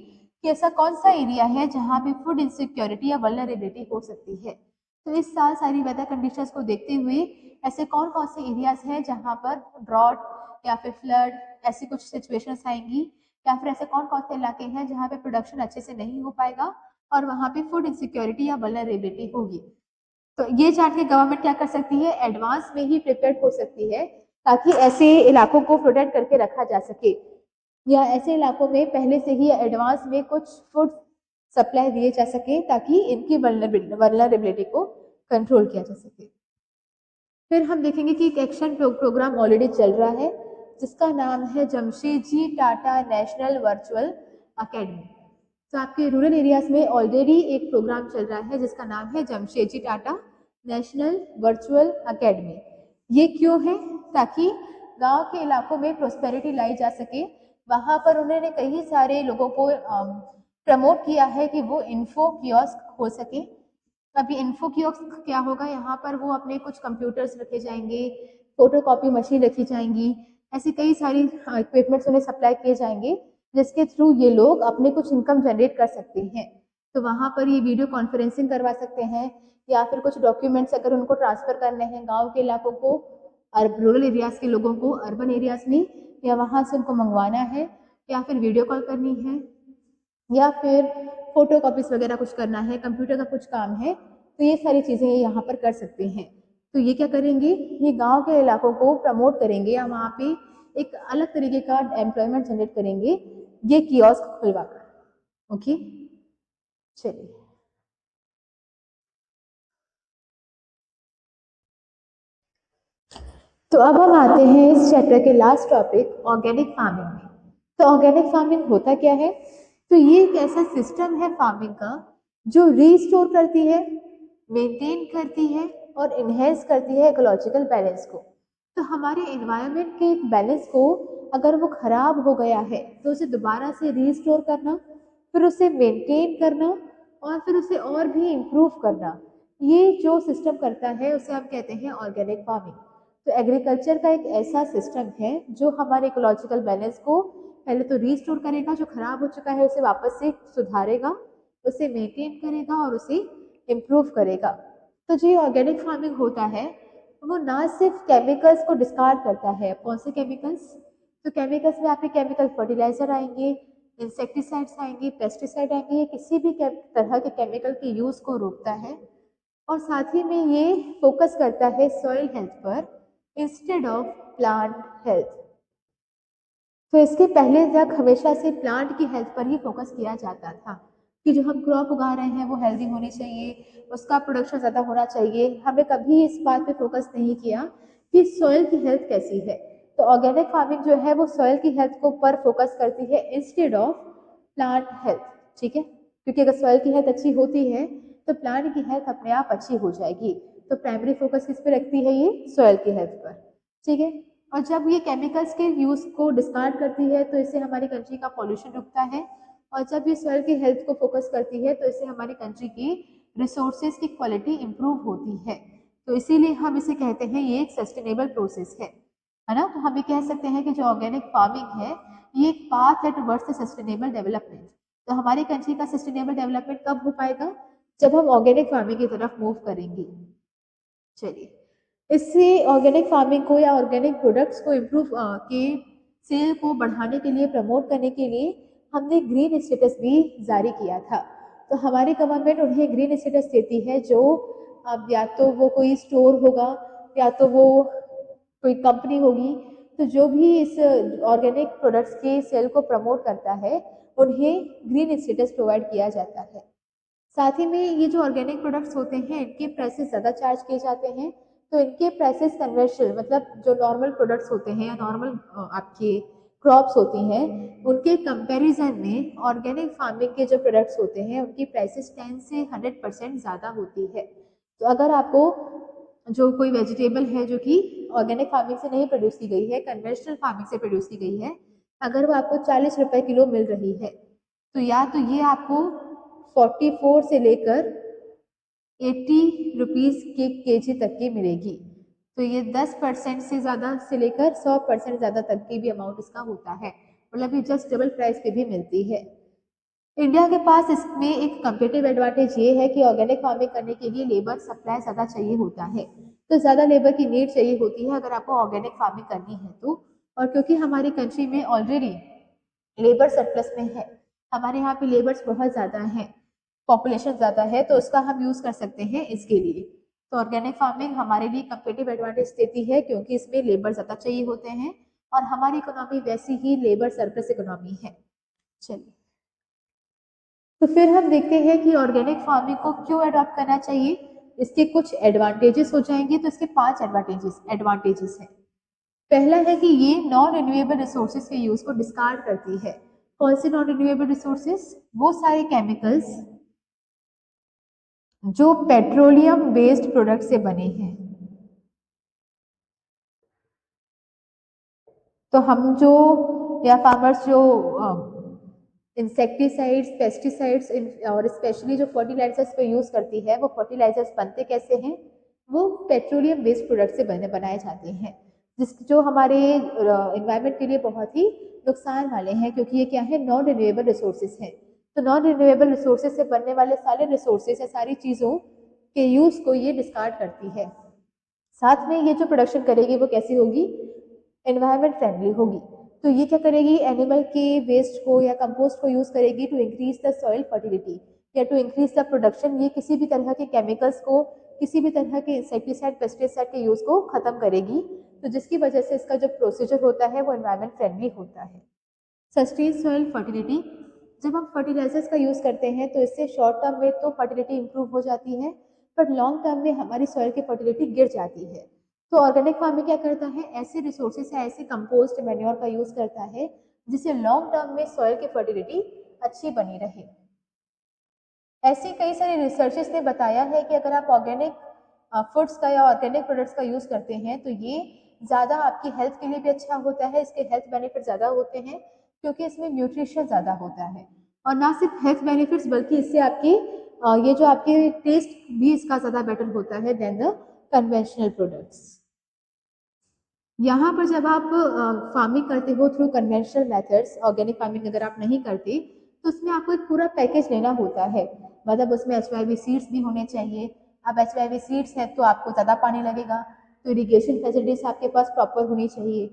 कि ऐसा कौन सा एरिया है जहां पे फूड इनसिक्योरिटी या वल्नरेबिलिटी हो सकती है। तो इस साल सारी वेदर कंडीशंस को देखते हुए ऐसे कौन कौन से एरियाज हैं जहां पर ड्रॉट या फिर फ्लड ऐसी कुछ सिचुएशंस आएंगी, या फिर ऐसे कौन कौन से इलाके हैं जहां पे प्रोडक्शन अच्छे से नहीं हो पाएगा और वहां पे फूड इनसिक्योरिटी या वल्नरेबिलिटी होगी। तो ये जान के गवर्नमेंट क्या कर सकती है? एडवांस में ही प्रिपेयर हो सकती है ताकि ऐसे इलाकों को प्रोटेक्ट करके रखा जा सके, या ऐसे इलाकों में पहले से ही एडवांस में कुछ फूड सप्लाई दिए जा सके ताकि इनकी वल्नरेबिलिटी को कंट्रोल किया जा सके। फिर हम देखेंगे कि एक एक्शन प्रोग्राम ऑलरेडी चल रहा है जिसका नाम है Jamshedji Tata national virtual academy. तो आपके रूरल एरियाज में ऑलरेडी एक प्रोग्राम चल रहा है जिसका नाम है Jamshedji Tata national virtual academy. ये क्यों है? ताकि गांव के इलाकों में प्रोस्पेरिटी लाई जा सके। वहां पर उन्होंने कई सारे लोगों को प्रमोट किया है कि वो इन्फो कियोस्क हो सके। अभी इन्फो कियोस्क क्या होगा? यहाँ पर वो अपने कुछ कंप्यूटर्स रखे जाएंगे, फोटोकॉपी मशीन रखी जाएंगी, ऐसी कई सारी इक्विपमेंट्स उन्हें सप्लाई किए जाएंगे जिसके थ्रू ये लोग अपने कुछ इनकम जनरेट कर सकते हैं। तो वहाँ पर ये वीडियो कॉन्फ्रेंसिंग करवा सकते हैं, या फिर कुछ डॉक्यूमेंट्स अगर उनको ट्रांसफर करने हैं गाँव के इलाकों को रूरल एरियाज के लोगों को अर्बन एरियाज में, या वहाँ से उनको मंगवाना है, या फिर वीडियो कॉल करनी है, या फिर फोटो कॉपीज वगैरह कुछ करना है, कंप्यूटर का कुछ काम है, तो ये सारी चीज़ें ये यहाँ पर कर सकते हैं। तो ये क्या करेंगे? ये गांव के इलाकों को प्रमोट करेंगे या वहाँ पे एक अलग तरीके का एम्प्लॉयमेंट जनरेट करेंगे ये कियोस्क खुलवाकर। ओके, चलिए। तो अब हम आते हैं इस चैप्टर के लास्ट टॉपिक ऑर्गेनिक फार्मिंग में। तो ऑर्गेनिक फार्मिंग होता क्या है? तो ये एक ऐसा सिस्टम है फार्मिंग का जो रीस्टोर करती है, मेंटेन करती है और इनहेंस करती है इकोलॉजिकल बैलेंस को। तो हमारे एनवायरनमेंट के एक बैलेंस को अगर वो खराब हो गया है तो उसे दोबारा से रीस्टोर करना, फिर उसे मेंटेन करना और फिर उसे और भी इम्प्रूव करना, ये जो सिस्टम करता है उसे हम कहते हैं ऑर्गेनिक फार्मिंग। तो एग्रीकल्चर का एक ऐसा सिस्टम है जो हमारे इकोलॉजिकल बैलेंस को पहले तो रीस्टोर करेगा, जो खराब हो चुका है उसे वापस से सुधारेगा, उसे मेंटेन करेगा और उसे इम्प्रूव करेगा। तो जो ऑर्गेनिक फार्मिंग होता है वो ना सिर्फ केमिकल्स को डिस्कार्ड करता है। कौन से केमिकल्स? तो केमिकल्स में आपके केमिकल फर्टिलाइजर आएंगे, इंसेक्टिसाइड्स आएंगे, पेस्टिसाइड आएंगे, ये किसी भी तरह के केमिकल के यूज को रोकता है। और साथ ही में ये फोकस करता है सॉइल हेल्थ पर इंस्टेड ऑफ प्लांट हेल्थ। तो इसके पहले तक हमेशा से प्लांट की हेल्थ पर ही फोकस किया जाता था कि जो हम क्रॉप उगा रहे हैं वो हेल्दी होनी चाहिए, उसका प्रोडक्शन ज़्यादा होना चाहिए। हमें कभी इस बात पे फोकस नहीं किया कि सॉइल की हेल्थ कैसी है। तो ऑर्गेनिक फार्मिंग जो है वो सॉइल की हेल्थ को पर फोकस करती है इंस्टेड ऑफ प्लांट हेल्थ। ठीक है, क्योंकि अगर सॉइल की हेल्थ अच्छी होती है तो प्लांट की हेल्थ अपने आप अच्छी हो जाएगी। तो प्राइमरी फोकस किस पे रखती है ये, सॉइल की हेल्थ पर, ठीक है। और जब ये केमिकल्स के यूज को डिस्कार्ड करती है तो इससे हमारी कंट्री का पॉल्यूशन रुकता है, और जब ये सॉइल की हेल्थ को फोकस करती है तो इससे हमारी कंट्री की रिसोर्सेज की क्वालिटी इंप्रूव होती है। तो इसीलिए हम इसे कहते हैं ये एक सस्टेनेबल प्रोसेस है ना। तो हम ये कह सकते हैं कि जो ऑर्गेनिक फार्मिंग है ये एक पाथ है टुवर्ड्स द सस्टेनेबल डेवलपमेंट। तो हमारी कंट्री का सस्टेनेबल डेवलपमेंट कब हो पाएगा, जब हम ऑर्गेनिक फार्मिंग की तरफ मूव करेंगे। चलिए, इससे ऑर्गेनिक फार्मिंग को या ऑर्गेनिक प्रोडक्ट्स को इम्प्रूव के सेल को बढ़ाने के लिए, प्रमोट करने के लिए हमने ग्रीन स्टेटस भी जारी किया था। तो हमारी गवर्नमेंट उन्हें ग्रीन स्टेटस देती है, जो अब या तो वो कोई स्टोर होगा या तो वो कोई कंपनी होगी, तो जो भी इस ऑर्गेनिक प्रोडक्ट्स के सेल को प्रमोट करता है उन्हें ग्रीन स्टेटस प्रोवाइड किया जाता है। साथ ही में ये जो ऑर्गेनिक प्रोडक्ट्स होते हैं इनके प्राइसेस ज़्यादा चार्ज किए जाते हैं। तो इनके प्राइसेस कन्वर्शियल, मतलब जो नॉर्मल प्रोडक्ट्स होते हैं या नॉर्मल आपके क्रॉप्स होती हैं उनके कंपैरिजन में ऑर्गेनिक फार्मिंग के जो प्रोडक्ट्स होते हैं उनकी प्राइसेस 10 से 100% ज़्यादा होती है। तो अगर आपको जो कोई वेजिटेबल है जो कि ऑर्गेनिक फार्मिंग से नहीं प्रोड्यूस की गई है, कन्वेंशनल फार्मिंग से प्रोड्यूस की गई है, अगर वो आपको 40 रुपए किलो मिल रही है, तो या तो ये आपको 44 से लेकर 80 रुपीज़ के केजी तक की मिलेगी। तो ये 10% से ज़्यादा से लेकर 100% ज़्यादा तक की भी अमाउंट इसका होता है, मतलब ये जस्ट डबल प्राइस पे भी मिलती है। इंडिया के पास इसमें एक कंपेटिव एडवांटेज ये है कि ऑर्गेनिक फार्मिंग करने के लिए लेबर सप्लाई ज़्यादा चाहिए होता है। तो ज़्यादा लेबर की नीड चाहिए होती है अगर आपको ऑर्गेनिक फार्मिंग करनी है तो। और क्योंकि हमारी कंट्री में ऑलरेडी लेबर सरप्लस में है, हमारे यहाँ पे लेबर्स बहुत ज़्यादा हैं, पॉपुलेशन ज़्यादा है, तो उसका हम यूज़ कर सकते हैं इसके लिए। तो ऑर्गेनिक फार्मिंग हमारे लिए कंपेटिव एडवांटेज देती है क्योंकि इसमें लेबर ज़्यादा चाहिए होते हैं और हमारी इकोनॉमी वैसी ही लेबर सरप्लस इकोनॉमी है। चलिए, तो फिर हम देखते हैं कि ऑर्गेनिक फार्मिंग को क्यों अडॉप्ट करना चाहिए। इसके कुछ एडवांटेजेस हो जाएंगे, तो इसके 5 एडवांटेजेस हैं। पहला है कि ये नॉन रिन्यूएबल रिसोर्सेज के यूज को डिस्कार्ड करती है। कौन से नॉन रिन्यूएबल रिसोर्सेज, वो सारे केमिकल्स जो पेट्रोलियम बेस्ड प्रोडक्ट से बने हैं। तो हम जो या फार्मर्स जो इंसेक्टिसाइड्स, पेस्टिसाइड्स और स्पेशली जो फर्टिलाइजर्स पे यूज करती है, वो फर्टिलाइजर्स बनते कैसे हैं, वो पेट्रोलियम बेस्ड प्रोडक्ट से बनाए जाते हैं, जो हमारे इन्वायरमेंट के लिए बहुत ही नुकसान वाले हैं, क्योंकि ये क्या है, नॉन रिन्यूएबल रिसोर्सेज हैं। तो नॉन रिन्यूएबल रिसोर्सेज से बनने वाले सारे रिसोर्सेज या सारी चीज़ों के यूज को ये डिस्कार्ड करती है। साथ में ये जो प्रोडक्शन करेगी वो कैसी होगी, एनवायरमेंट फ्रेंडली होगी। तो ये क्या करेगी, एनिमल के वेस्ट को या कंपोस्ट को यूज करेगी to increase the soil fertility या टू इंक्रीज द प्रोडक्शन। ये किसी भी तरह के केमिकल्स को, किसी भी तरह के इंसेक्टिसाइड, पेस्टिसाइड के यूज को खत्म करेगी, तो जिसकी वजह से इसका जो प्रोसीजर होता है वो एनवायरमेंट फ्रेंडली होता है। सस्टेन सॉइल फर्टिलिटी, जब हम फर्टिलाइजर्स का यूज करते हैं तो इससे शॉर्ट टर्म में तो फर्टिलिटी इंप्रूव हो जाती है, पर लॉन्ग टर्म में हमारी सॉइल की फर्टिलिटी गिर जाती है। तो ऑर्गेनिक फार्मिंग क्या करता है, ऐसे रिसोर्सेज या ऐसे कंपोस्ट मैन्योर का यूज करता है जिससे लॉन्ग टर्म में सॉइल की फर्टिलिटी अच्छी बनी रहे। ऐसे कई सारे रिसर्चेस ने बताया है कि अगर आप ऑर्गेनिक फूड्स का या ऑर्गेनिक प्रोडक्ट्स का यूज करते हैं तो ये ज़्यादा आपकी हेल्थ के लिए भी अच्छा होता है, इसके हेल्थ बेनिफिट ज़्यादा होते हैं क्योंकि इसमें न्यूट्रिशन ज़्यादा होता है। और ना सिर्फ हेल्थ बेनिफिट्स बल्कि इससे आपकी ये जो आपके टेस्ट भी इसका ज़्यादा बेटर होता है देन द कन्वेंशनल प्रोडक्ट्स। यहाँ पर जब आप फार्मिंग करते हो through conventional methods, organic farming अगर आप नहीं करते तो उसमें आपको एक पूरा पैकेज लेना होता है, मतलब उसमें HYV सीड्स भी होने चाहिए। अब HYV सीड्स है तो आपको ज़्यादा पानी लगेगा, तो इरिगेशन फैसिलिटीज आपके पास प्रॉपर होनी चाहिए।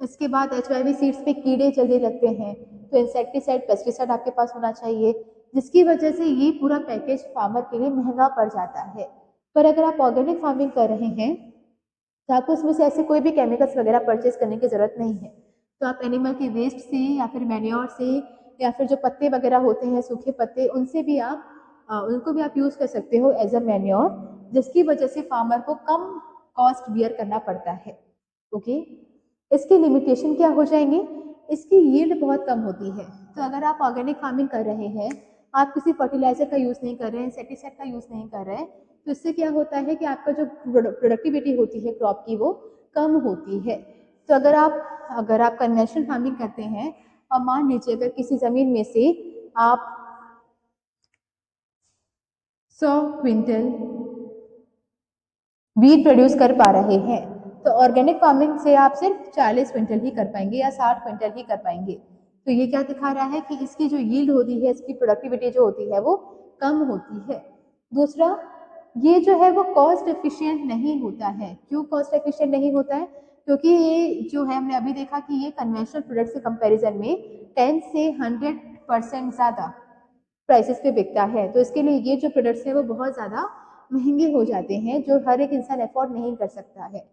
इसके बाद HYV सीड्स पे कीड़े जल्दी लगते हैं, तो इंसेक्टिसाइड, पेस्टिसाइड आपके पास होना चाहिए, जिसकी वजह से ये पूरा पैकेज फार्मर के लिए महंगा पड़ जाता है। पर अगर आप ऑर्गेनिक फार्मिंग कर रहे हैं तो आपको उसमें से ऐसे कोई भी केमिकल्स वगैरह परचेज करने की ज़रूरत नहीं है। तो आप एनिमल के वेस्ट से या फिर मैन्योर से या फिर जो पत्ते वगैरह होते हैं, सूखे पत्ते, उनसे भी आप उनको भी आप यूज़ कर सकते हो एज अ मैन्योर, जिसकी वजह से फार्मर को कम कॉस्ट बियर करना पड़ता है। ओके, इसकी लिमिटेशन क्या हो जाएंगे, इसकी यील्ड बहुत कम होती है। तो अगर आप ऑर्गेनिक फार्मिंग कर रहे हैं आप किसी फर्टिलाइजर का यूज़ नहीं कर रहे हैं, इंसेक्टिसाइड का यूज़ नहीं कर रहे हैं, तो इससे क्या होता है कि आपका जो प्रोडक्टिविटी होती है क्रॉप की वो कम होती है। तो अगर आप कन्वेंशनल फार्मिंग करते हैं और मान लीजिए अगर किसी ज़मीन में से आप 100 क्विंटल वीट प्रोड्यूस कर पा रहे हैं, तो ऑर्गेनिक फार्मिंग से आप सिर्फ 40 क्विंटल ही कर पाएंगे या 60 क्विंटल ही कर पाएंगे। तो ये क्या दिखा रहा है कि इसकी जो यील्ड होती है, इसकी प्रोडक्टिविटी जो होती है वो कम होती है। दूसरा, ये जो है वो कॉस्ट एफिशिएंट नहीं होता है। क्यों कॉस्ट एफिशिएंट नहीं होता है? क्योंकि ये जो है हमने अभी देखा कि ये कन्वेंशनल प्रोडक्ट से कंपैरिजन में 10 से 100% ज़्यादा प्राइसेस पे बिकता है। तो इसके लिए ये जो प्रोडक्ट्स हैं वो बहुत ज़्यादा महंगे हो जाते हैं, जो हर एक इंसान अफोर्ड नहीं कर सकता है।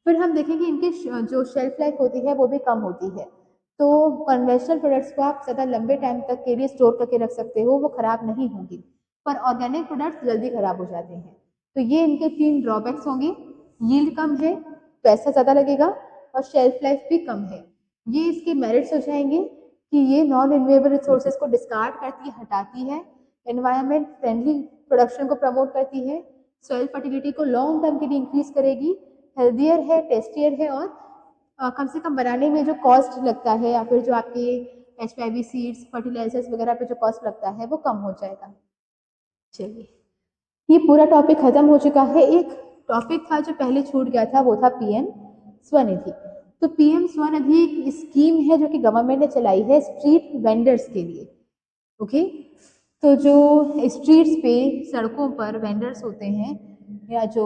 फिर हम देखेंगे इनकी जो शेल्फ लाइफ होती है वो भी कम होती है। तो कन्वेंशनल प्रोडक्ट्स को आप ज़्यादा लंबे टाइम तक के लिए स्टोर करके रख सकते हो, वो ख़राब नहीं होंगी, पर ऑर्गेनिक प्रोडक्ट्स जल्दी ख़राब हो जाते हैं। तो ये इनके 3 ड्रॉबैक्स होंगे। यील्ड कम है, पैसा ज़्यादा लगेगा और शेल्फ लाइफ भी कम है। ये इसके मेरिट्स हो जाएंगे कि ये नॉन रिन्यूएबल रिसोर्सेज को डिस्कार्ड करती है, हटाती है, एनवायरनमेंट फ्रेंडली प्रोडक्शन को प्रमोट करती है, सॉइल फर्टिलिटी को लॉन्ग टर्म के लिए इंक्रीज करेगी, हेल्दियर है, टेस्टियर है और कम से कम बनाने में जो कॉस्ट लगता है या फिर जो आपके HPIV सीड्स फर्टिलाइजर्स वगैरह पे जो कॉस्ट लगता है वो कम हो जाएगा। चलिए, ये पूरा टॉपिक खत्म हो चुका है। एक टॉपिक था जो पहले छूट गया था, वो था PM स्वनिधि। तो PM स्वनिधि एक स्कीम है जो कि गवर्नमेंट ने चलाई है स्ट्रीट वेंडर्स के लिए। ओके, तो जो स्ट्रीट्स पे सड़कों पर वेंडर्स होते हैं या जो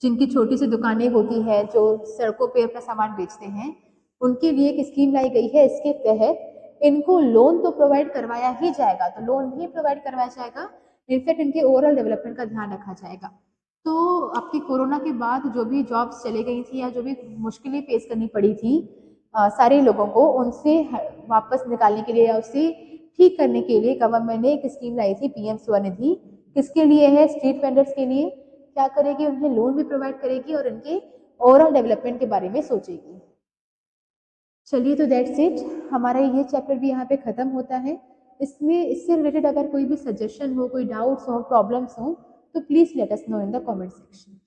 जिनकी छोटी सी दुकानें होती है, जो सड़कों पे अपना सामान बेचते हैं, उनके लिए एक स्कीम लाई गई है। इसके तहत इनको लोन तो प्रोवाइड करवाया ही जाएगा, तो लोन भी प्रोवाइड करवाया जाएगा, इनफैक्ट इनके ओवरऑल डेवलपमेंट का ध्यान रखा जाएगा। तो आपकी कोरोना के बाद जो भी जॉब्स चले गई थी या जो भी मुश्किलें फेस करनी पड़ी थी सारे लोगों को, उनसे वापस निकालने के लिए या उससे ठीक करने के लिए गवर्नमेंट ने एक स्कीम लाई थी PM स्वनिधि। किसके लिए है? स्ट्रीट वेंडर्स के लिए। क्या करेगी? उन्हें लोन भी प्रोवाइड करेगी और उनके ओवरऑल डेवलपमेंट के बारे में सोचेगी। चलिए, तो दैट्स इट, हमारा ये चैप्टर भी यहाँ पे खत्म होता है। इसमें इससे रिलेटेड अगर कोई भी सजेशन हो, कोई डाउट्स हो, प्रॉब्लम्स हो, तो please let us know in the comment section.